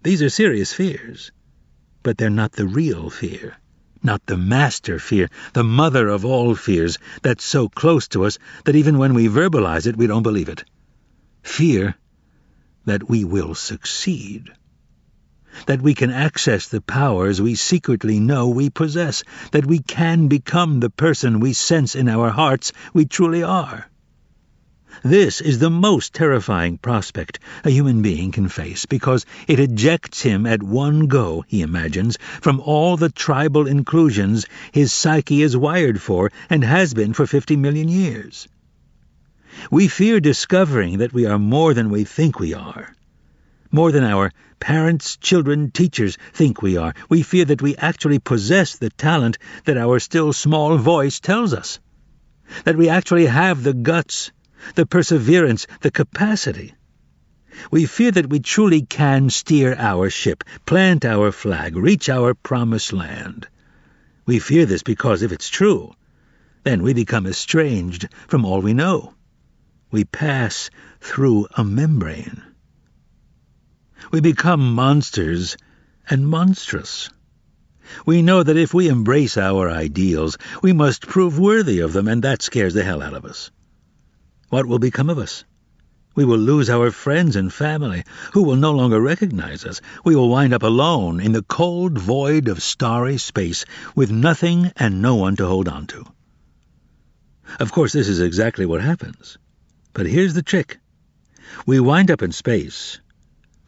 These are serious fears, but they're not the real fear, not the master fear, the mother of all fears that's so close to us that even when we verbalize it, we don't believe it. Fear that we will succeed. that we can access the powers we secretly know we possess, that we can become the person we sense in our hearts we truly are. This is the most terrifying prospect a human being can face, because it ejects him at one go, he imagines, from all the tribal inclusions his psyche is wired for and has been for 50 million years. We fear discovering that we are more than we think we are, more than our parents, children, teachers think we are. We fear that we actually possess the talent that our still small voice tells us, that we actually have the guts, the perseverance, the capacity. We fear that we truly can steer our ship, plant our flag, reach our promised land. We fear this because if it's true, then we become estranged from all we know. We pass through a membrane. We become monsters and monstrous. We know that if we embrace our ideals, we must prove worthy of them, and that scares the hell out of us. What will become of us? We will lose our friends and family, who will no longer recognize us. We will wind up alone in the cold void of starry space, with nothing and no one to hold on to. Of course, this is exactly what happens. But here's the trick. We wind up in space,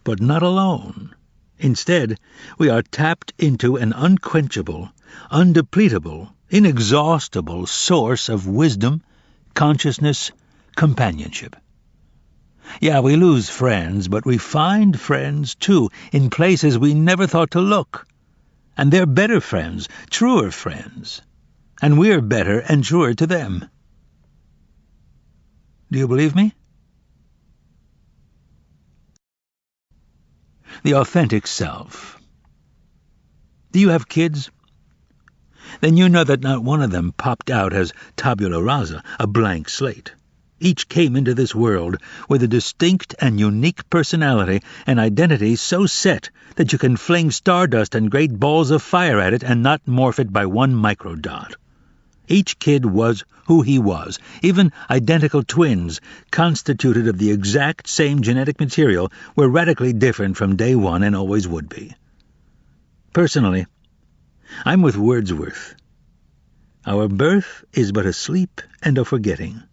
but not alone. Instead, we are tapped into an unquenchable, undepletable, inexhaustible source of wisdom, consciousness, companionship. Yeah, we lose friends, but we find friends, too, in places we never thought to look. And they're better friends, truer friends. And we're better and truer to them. Do you believe me? The authentic self. Do you have kids? Then you know that not one of them popped out as tabula rasa, a blank slate. Each came into this world with a distinct and unique personality, an identity so set that you can fling stardust and great balls of fire at it and not morph it by one microdot. Each kid was who he was. Even identical twins, constituted of the exact same genetic material, were radically different from day one and always would be. Personally, I'm with Wordsworth. Our birth is but a sleep and a forgetting.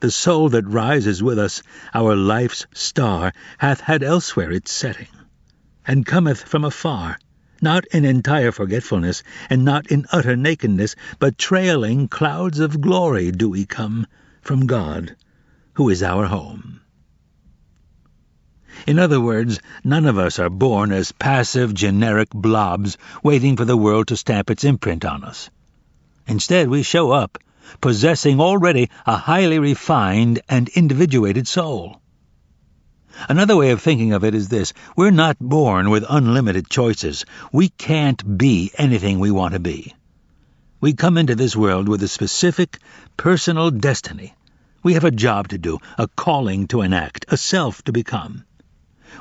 The soul that rises with us, our life's star, hath had elsewhere its setting, and cometh from afar, not in entire forgetfulness, and not in utter nakedness, but trailing clouds of glory do we come from God, who is our home. In other words, none of us are born as passive, generic blobs waiting for the world to stamp its imprint on us. Instead, we show up, possessing already a highly refined and individuated soul. Another way of thinking of it is this: we're not born with unlimited choices. We can't be anything we want to be. We come into this world with a specific, personal destiny. We have a job to do, a calling to enact, a self to become.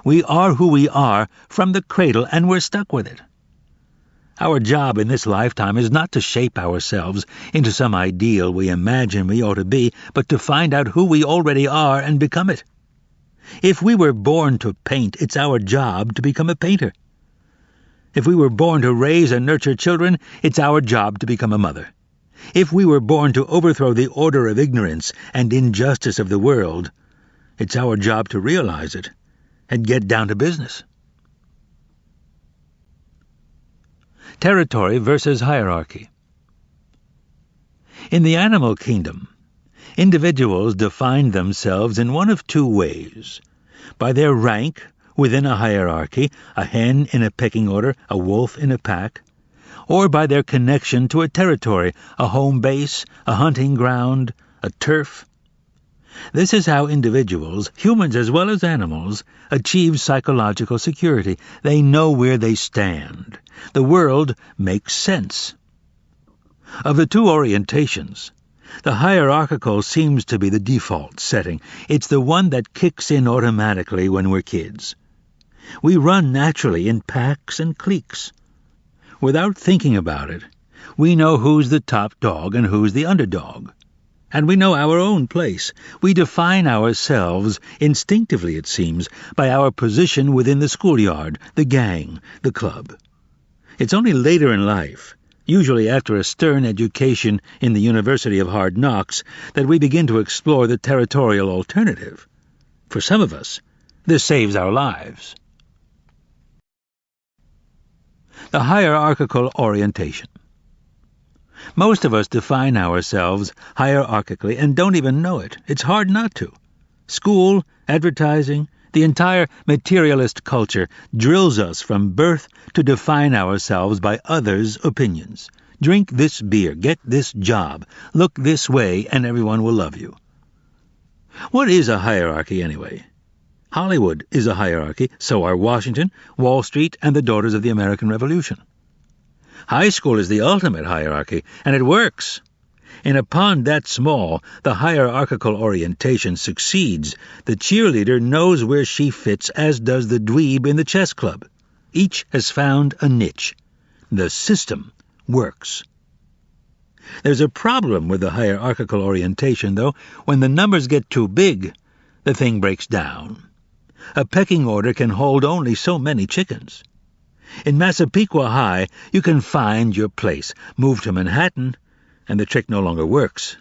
We are who we are from the cradle, and we're stuck with it. Our job in this lifetime is not to shape ourselves into some ideal we imagine we ought to be, but to find out who we already are and become it. If we were born to paint, it's our job to become a painter. If we were born to raise and nurture children, it's our job to become a mother. If we were born to overthrow the order of ignorance and injustice of the world, it's our job to realize it and get down to business. Territory versus hierarchy. In the animal kingdom, individuals define themselves in one of two ways: by their rank within a hierarchy, a hen in a pecking order, a wolf in a pack, or by their connection to a territory, a home base, a hunting ground, a turf. This is how individuals, humans as well as animals, achieve psychological security. They know where they stand. The world makes sense. Of the two orientations, the hierarchical seems to be the default setting. It's the one that kicks in automatically when we're kids. We run naturally in packs and cliques. Without thinking about it, we know who's the top dog and who's the underdog. And we know our own place. We define ourselves, instinctively it seems, by our position within the schoolyard, the gang, the club. It's only later in life, usually after a stern education in the University of Hard Knocks, that we begin to explore the territorial alternative. For some of us, this saves our lives. The hierarchical orientation. Most of us define ourselves hierarchically and don't even know it. It's hard not to. School, advertising, the entire materialist culture drills us from birth to define ourselves by others' opinions. Drink this beer, get this job, look this way, and everyone will love you. What is a hierarchy anyway? Hollywood is a hierarchy, so are Washington, Wall Street, and the Daughters of the American Revolution. High school is the ultimate hierarchy, and it works. In a pond that small, the hierarchical orientation succeeds. The cheerleader knows where she fits, as does the dweeb in the chess club. Each has found a niche. The system works. There's a problem with the hierarchical orientation, though. When the numbers get too big, the thing breaks down. A pecking order can hold only so many chickens. In Massapequa High, you can find your place. Move to Manhattan, and the trick no longer works.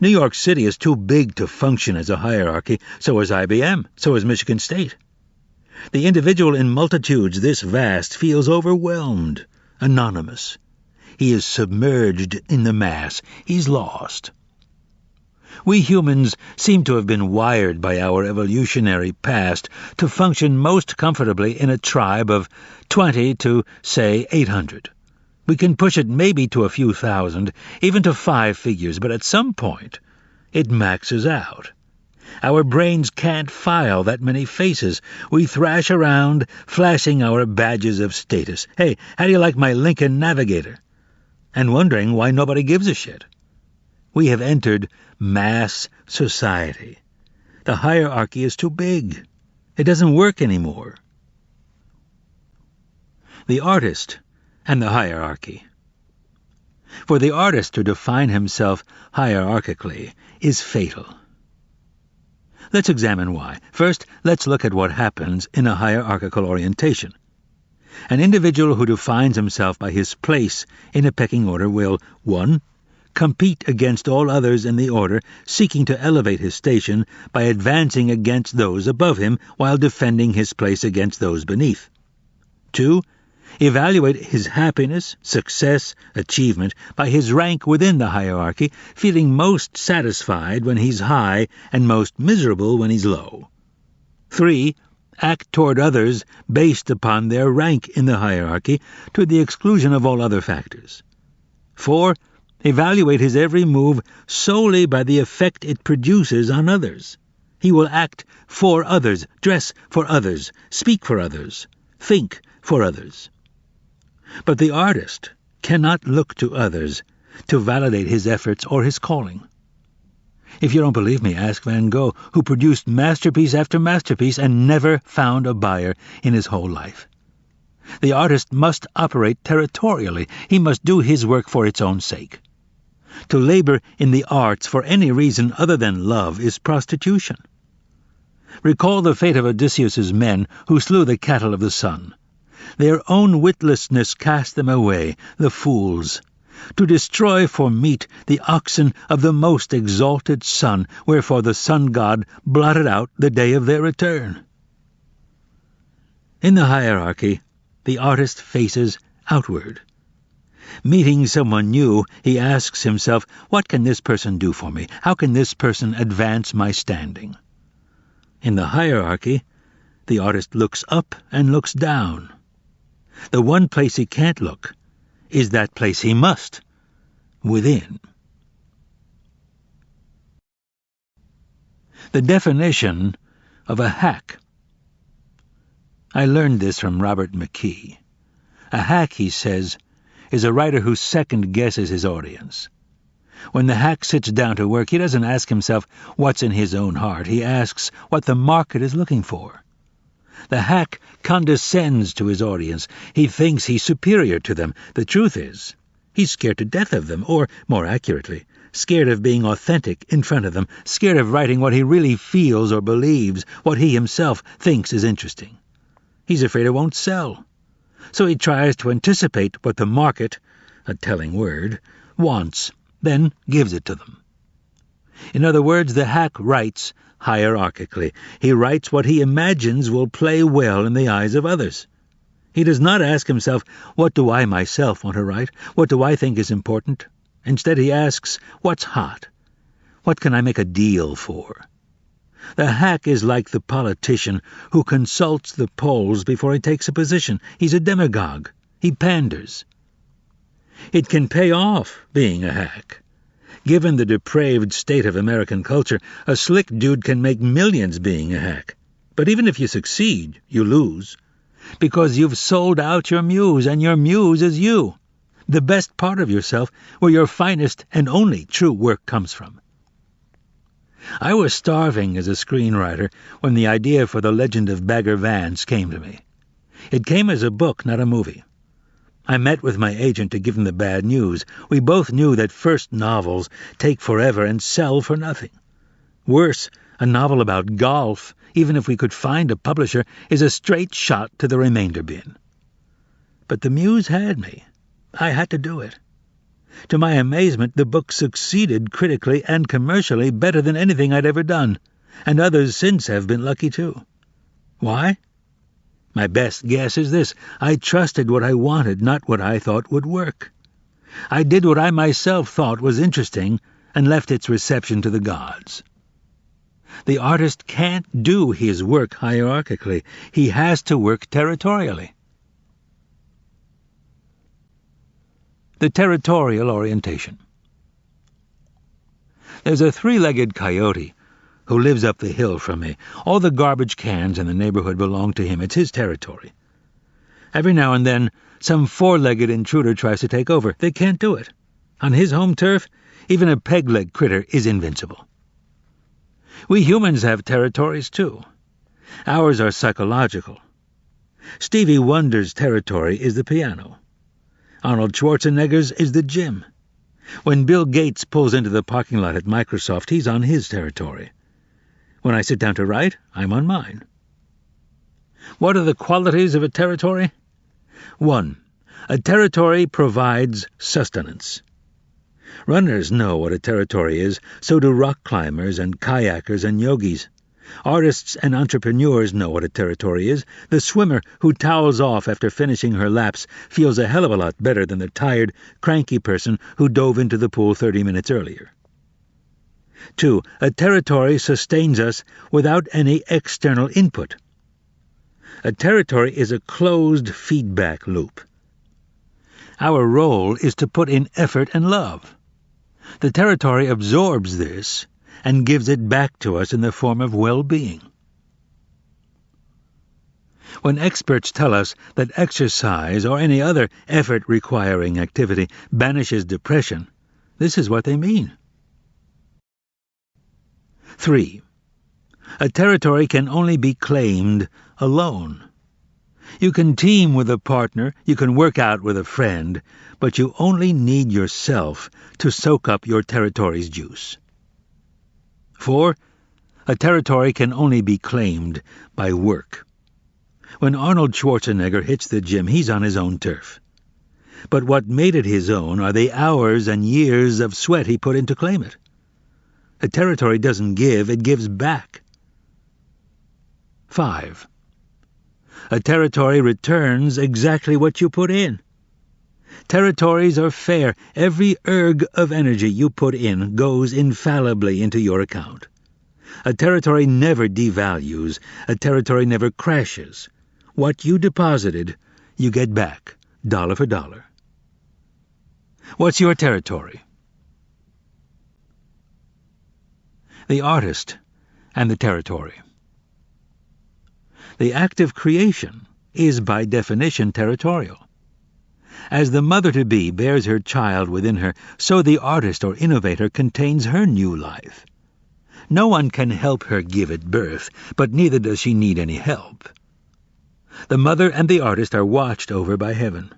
New York City is too big to function as a hierarchy, so is IBM, so is Michigan State. The individual in multitudes this vast feels overwhelmed, anonymous. He is submerged in the mass. He's lost. We humans seem to have been wired by our evolutionary past to function most comfortably in a tribe of 20 to, say, 800. We can push it maybe to a few thousand, even to 5 figures, but at some point it maxes out. Our brains can't file that many faces. We thrash around, flashing our badges of status. Hey, how do you like my Lincoln Navigator? And wondering why nobody gives a shit. We have entered mass society. The hierarchy is too big. It doesn't work anymore. The artist and the hierarchy. For the artist to define himself hierarchically is fatal. Let's examine why. First, let's look at what happens in a hierarchical orientation. An individual who defines himself by his place in a pecking order will, 1. Compete against all others in the order, seeking to elevate his station by advancing against those above him while defending his place against those beneath. 2. Evaluate his happiness, success, achievement by his rank within the hierarchy, feeling most satisfied when he's high and most miserable when he's low. 3. Act toward others based upon their rank in the hierarchy to the exclusion of all other factors. 4. Evaluate his every move solely by the effect it produces on others. He will act for others, dress for others, speak for others, think for others. But the artist cannot look to others to validate his efforts or his calling. If you don't believe me, ask Van Gogh, who produced masterpiece after masterpiece and never found a buyer in his whole life. The artist must operate territorially. He must do his work for its own sake. To labor in the arts for any reason other than love is prostitution. Recall the fate of Odysseus's men who slew the cattle of the sun. Their own witlessness cast them away, the fools. To destroy for meat the oxen of the most exalted sun, wherefore the sun-god blotted out the day of their return. In the hierarchy, the artist faces outward. Meeting someone new, he asks himself, what can this person do for me? How can this person advance my standing? In the hierarchy, the artist looks up and looks down. The one place he can't look is that place he must, within. The definition of a hack. I learned this from Robert McKee. A hack, he says, is a writer who second-guesses his audience. When the hack sits down to work, he doesn't ask himself what's in his own heart. He asks what the market is looking for. The hack condescends to his audience. He thinks he's superior to them. The truth is, he's scared to death of them, or, more accurately, scared of being authentic in front of them, scared of writing what he really feels or believes, what he himself thinks is interesting. He's afraid it won't sell. So he tries to anticipate what the market, a telling word, wants, then gives it to them. In other words, the hack writes hierarchically. He writes what he imagines will play well in the eyes of others. He does not ask himself, what do I myself want to write? What do I think is important? Instead he asks, what's hot? What can I make a deal for? The hack is like the politician who consults the polls before he takes a position. He's a demagogue. He panders. It can pay off being a hack. Given the depraved state of American culture, a slick dude can make millions being a hack. But even if you succeed, you lose. Because you've sold out your muse, and your muse is you. The best part of yourself, where your finest and only true work comes from. I was starving as a screenwriter when the idea for The Legend of Bagger Vance came to me. It came as a book, not a movie. I met with my agent to give him the bad news. We both knew that first novels take forever and sell for nothing. Worse, a novel about golf, even if we could find a publisher, is a straight shot to the remainder bin. But the muse had me. I had to do it. To my amazement, the book succeeded critically and commercially better than anything I'd ever done, and others since have been lucky too. Why? My best guess is this: I trusted what I wanted, not what I thought would work. I did what I myself thought was interesting and left its reception to the gods. The artist can't do his work hierarchically. He has to work territorially. The territorial orientation. There's a three-legged coyote who lives up the hill from me. All the garbage cans in the neighborhood belong to him. It's his territory. Every now and then, some four-legged intruder tries to take over. They can't do it. On his home turf, even a peg-leg critter is invincible. We humans have territories, too. Ours are psychological. Stevie Wonder's territory is the piano. Arnold Schwarzenegger's is the gym. When Bill Gates pulls into the parking lot at Microsoft, he's on his territory. When I sit down to write, I'm on mine. What are the qualities of a territory? 1. A territory provides sustenance. Runners know what a territory is, so do rock climbers and kayakers and yogis. Artists and entrepreneurs know what a territory is. The swimmer who towels off after finishing her laps feels a hell of a lot better than the tired, cranky person who dove into the pool 30 minutes earlier. 2. A territory sustains us without any external input. A territory is a closed feedback loop. Our role is to put in effort and love. The territory absorbs this and gives it back to us in the form of well-being. When experts tell us that exercise or any other effort-requiring activity banishes depression, this is what they mean. 3. A territory can only be claimed alone. You can team with a partner, you can work out with a friend, but you only need yourself to soak up your territory's juice. 4. A territory can only be claimed by work. When Arnold Schwarzenegger hits the gym, he's on his own turf. But what made it his own are the hours and years of sweat he put in to claim it. A territory doesn't give, it gives back. 5. A territory returns exactly what you put in. Territories are fair. Every erg of energy you put in goes infallibly into your account. A territory never devalues. A territory never crashes. What you deposited, you get back, dollar for dollar. What's your territory? The artist and the territory. The act of creation is by definition territorial. As the mother-to-be bears her child within her, so the artist or innovator contains her new life. No one can help her give it birth, but neither does she need any help. The mother and the artist are watched over by heaven.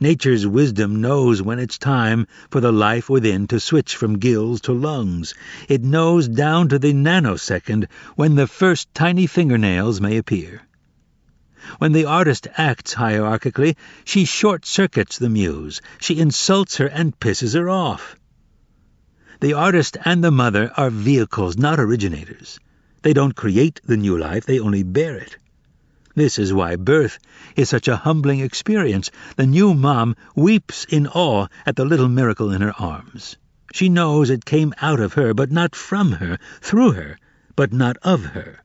Nature's wisdom knows when it's time for the life within to switch from gills to lungs. It knows down to the nanosecond when the first tiny fingernails may appear. When the artist acts hierarchically, she short-circuits the muse. She insults her and pisses her off. The artist and the mother are vehicles, not originators. They don't create the new life, they only bear it. This is why birth is such a humbling experience. The new mom weeps in awe at the little miracle in her arms. She knows it came out of her, but not from her, through her, but not of her.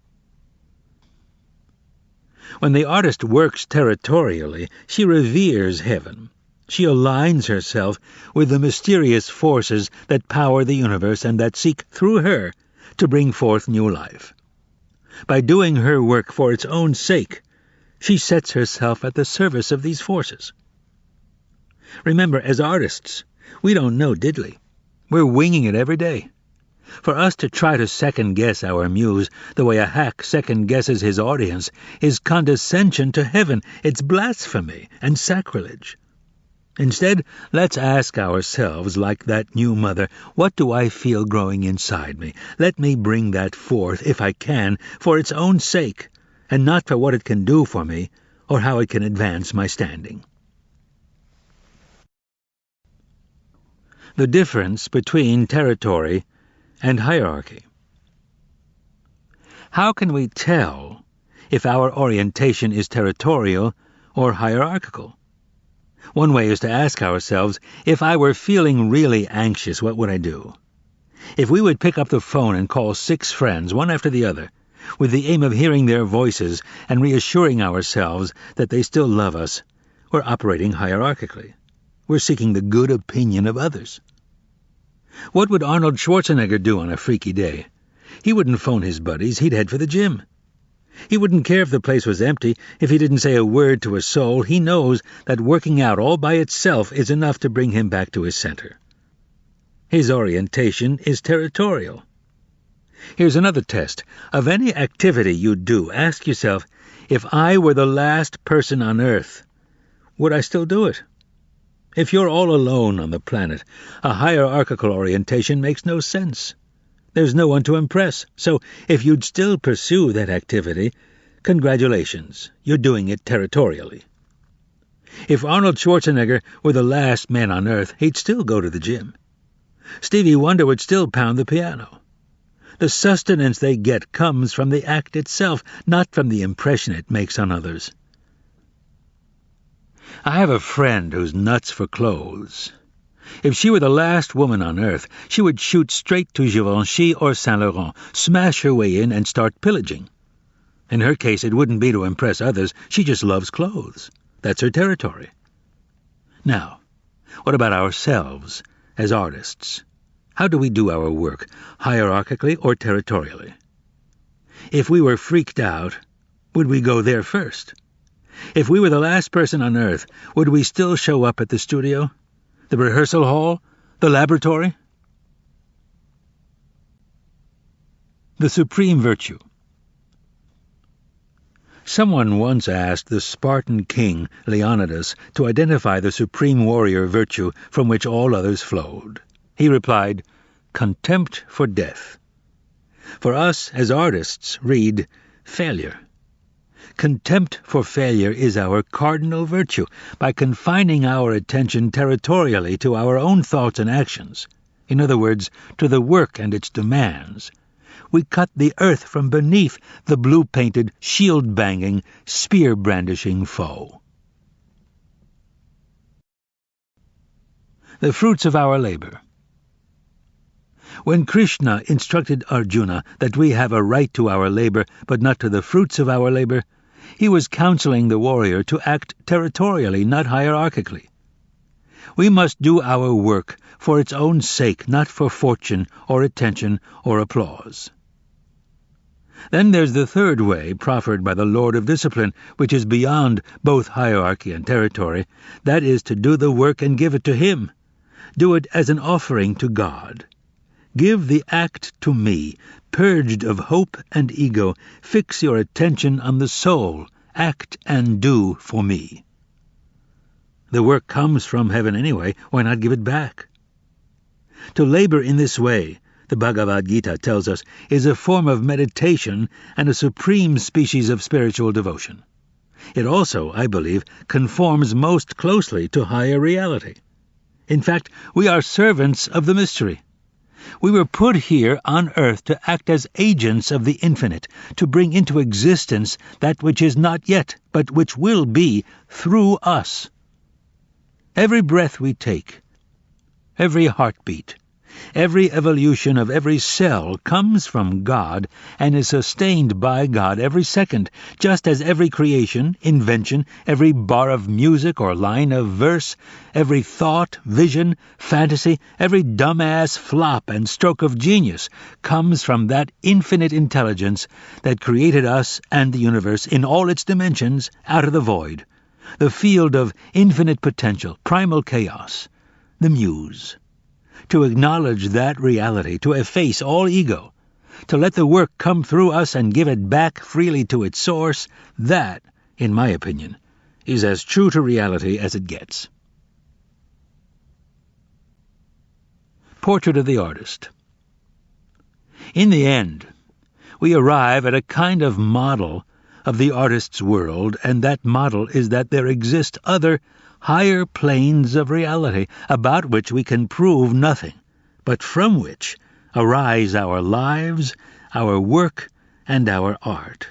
When the artist works territorially, she reveres heaven. She aligns herself with the mysterious forces that power the universe and that seek, through her, to bring forth new life. By doing her work for its own sake, she sets herself at the service of these forces. Remember, as artists, we don't know diddly. We're winging it every day. For us to try to second-guess our muse the way a hack second-guesses his audience is condescension to heaven. It's blasphemy and sacrilege. Instead, let's ask ourselves, like that new mother, what do I feel growing inside me? Let me bring that forth, if I can, for its own sake, and not for what it can do for me or how it can advance my standing. The difference between territory and hierarchy. How can we tell if our orientation is territorial or hierarchical? One way is to ask ourselves, if I were feeling really anxious, what would I do? If we would pick up the phone and call 6 friends, one after the other, with the aim of hearing their voices and reassuring ourselves that they still love us, we're operating hierarchically. We're seeking the good opinion of others. What would Arnold Schwarzenegger do on a freaky day? He wouldn't phone his buddies, he'd head for the gym. He wouldn't care if the place was empty, if he didn't say a word to a soul. He knows that working out all by itself is enough to bring him back to his center. His orientation is territorial. Here's another test. Of any activity you do, ask yourself, if I were the last person on Earth, would I still do it? If you're all alone on the planet, a hierarchical orientation makes no sense. There's no one to impress, so if you'd still pursue that activity, congratulations, you're doing it territorially. If Arnold Schwarzenegger were the last man on Earth, he'd still go to the gym. Stevie Wonder would still pound the piano. The sustenance they get comes from the act itself, not from the impression it makes on others. I have a friend who's nuts for clothes. If she were the last woman on Earth, she would shoot straight to Givenchy or Saint Laurent, smash her way in and start pillaging. In her case, it wouldn't be to impress others. She just loves clothes. That's her territory. Now, what about ourselves as artists? How do we do our work, hierarchically or territorially? If we were freaked out, would we go there first? If we were the last person on Earth, would we still show up at the studio? The rehearsal hall? The laboratory? The supreme virtue. Someone once asked the Spartan king, Leonidas, to identify the supreme warrior virtue from which all others flowed. He replied, contempt for death. For us, as artists, read failure. Contempt for failure is our cardinal virtue. By confining our attention territorially to our own thoughts and actions, in other words, to the work and its demands, we cut the earth from beneath the blue-painted, shield-banging, spear-brandishing foe. The fruits of our labor. When Krishna instructed Arjuna that we have a right to our labor, but not to the fruits of our labor, he was counseling the warrior to act territorially, not hierarchically. We must do our work for its own sake, not for fortune or attention or applause. Then there's the third way proffered by the Lord of Discipline, which is beyond both hierarchy and territory. That is to do the work and give it to Him. Do it as an offering to God. Give the act to me, purged of hope and ego. Fix your attention on the soul. Act and do for me. The work comes from heaven anyway. Why not give it back? To labor in this way, the Bhagavad Gita tells us, is a form of meditation and a supreme species of spiritual devotion. It also, I believe, conforms most closely to higher reality. In fact, we are servants of the mystery. We were put here on earth to act as agents of the infinite, to bring into existence that which is not yet, but which will be through us. Every breath we take, every heartbeat, every evolution of every cell comes from God and is sustained by God every second, just as every creation, invention, every bar of music or line of verse, every thought, vision, fantasy, every dumbass flop and stroke of genius comes from that infinite intelligence that created us and the universe in all its dimensions out of the void, the field of infinite potential, primal chaos, the muse. To acknowledge that reality, to efface all ego, to let the work come through us and give it back freely to its source, that, in my opinion, is as true to reality as it gets. Portrait of the Artist. In the end, we arrive at a kind of model of the artist's world, and that model is that there exist other, higher planes of reality about which we can prove nothing, but from which arise our lives, our work, and our art.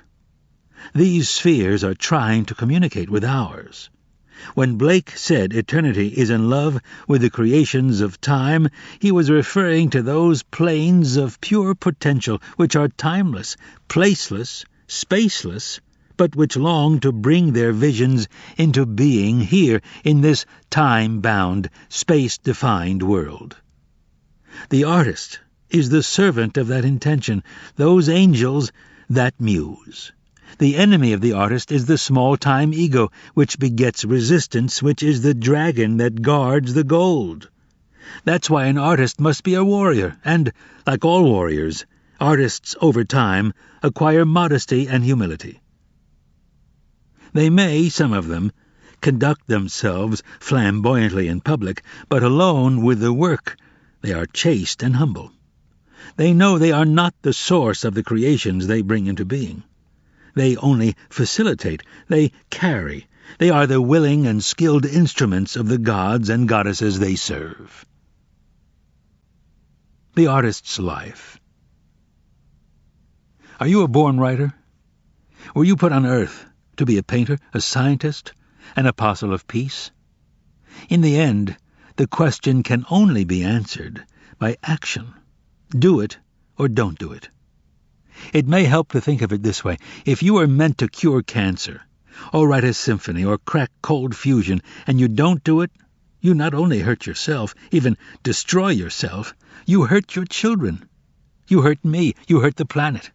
These spheres are trying to communicate with ours. When Blake said eternity is in love with the creations of time, he was referring to those planes of pure potential which are timeless, placeless, spaceless, but which long to bring their visions into being here in this time-bound, space-defined world. The artist is the servant of that intention, those angels, that muse. The enemy of the artist is the small-time ego, which begets resistance, which is the dragon that guards the gold. That's why an artist must be a warrior, and, like all warriors, artists over time acquire modesty and humility. They may, some of them, conduct themselves flamboyantly in public, but alone with the work they are chaste and humble. They know they are not the source of the creations they bring into being. They only facilitate, they carry. They are the willing and skilled instruments of the gods and goddesses they serve. The artist's life. Are you a born writer? Were you put on earth to be a painter, a scientist, an apostle of peace? In the end, the question can only be answered by action. Do it or don't do it. It may help to think of it this way. If you are meant to cure cancer, or write a symphony, or crack cold fusion, and you don't do it, you not only hurt yourself, even destroy yourself, you hurt your children. You hurt me. You hurt the planet.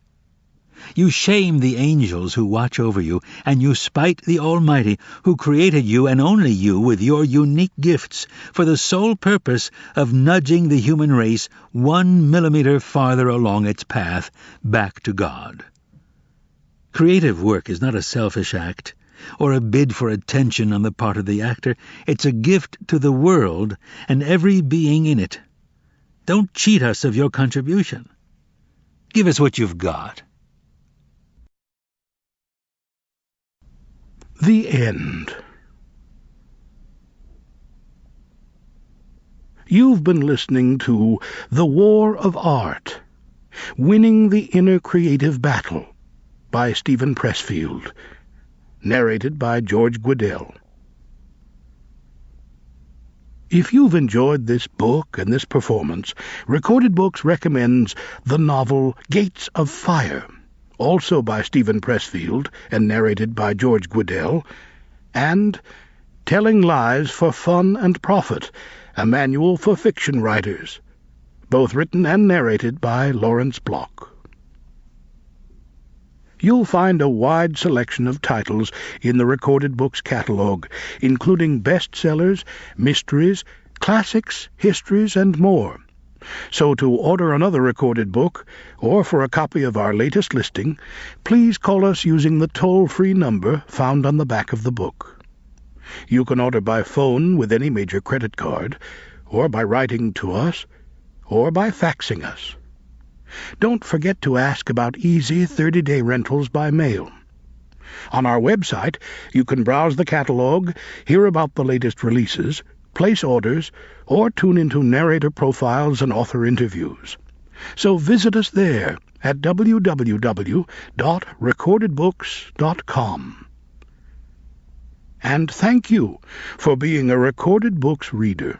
You shame the angels who watch over you, and you spite the Almighty who created you and only you with your unique gifts for the sole purpose of nudging the human race 1 millimeter farther along its path back to God. Creative work is not a selfish act or a bid for attention on the part of the actor. It's a gift to the world and every being in it. Don't cheat us of your contribution. Give us what you've got. The end. You've been listening to The War of Art, Winning the Inner Creative Battle by Steven Pressfield, narrated by George Guidall. If you've enjoyed this book and this performance, Recorded Books recommends the novel Gates of Fire, also by Steven Pressfield and narrated by George Guidall, and Telling Lies for Fun and Profit, a manual for fiction writers, both written and narrated by Lawrence Block. You'll find a wide selection of titles in the Recorded Books catalog, including bestsellers, mysteries, classics, histories, and more. So to order another recorded book, or for a copy of our latest listing, please call us using the toll-free number found on the back of the book. You can order by phone with any major credit card, or by writing to us, or by faxing us. Don't forget to ask about easy 30-day rentals by mail. On our website, you can browse the catalog, hear about the latest releases, place orders, or tune into narrator profiles and author interviews. So visit us there at www.recordedbooks.com. And thank you for being a Recorded Books reader.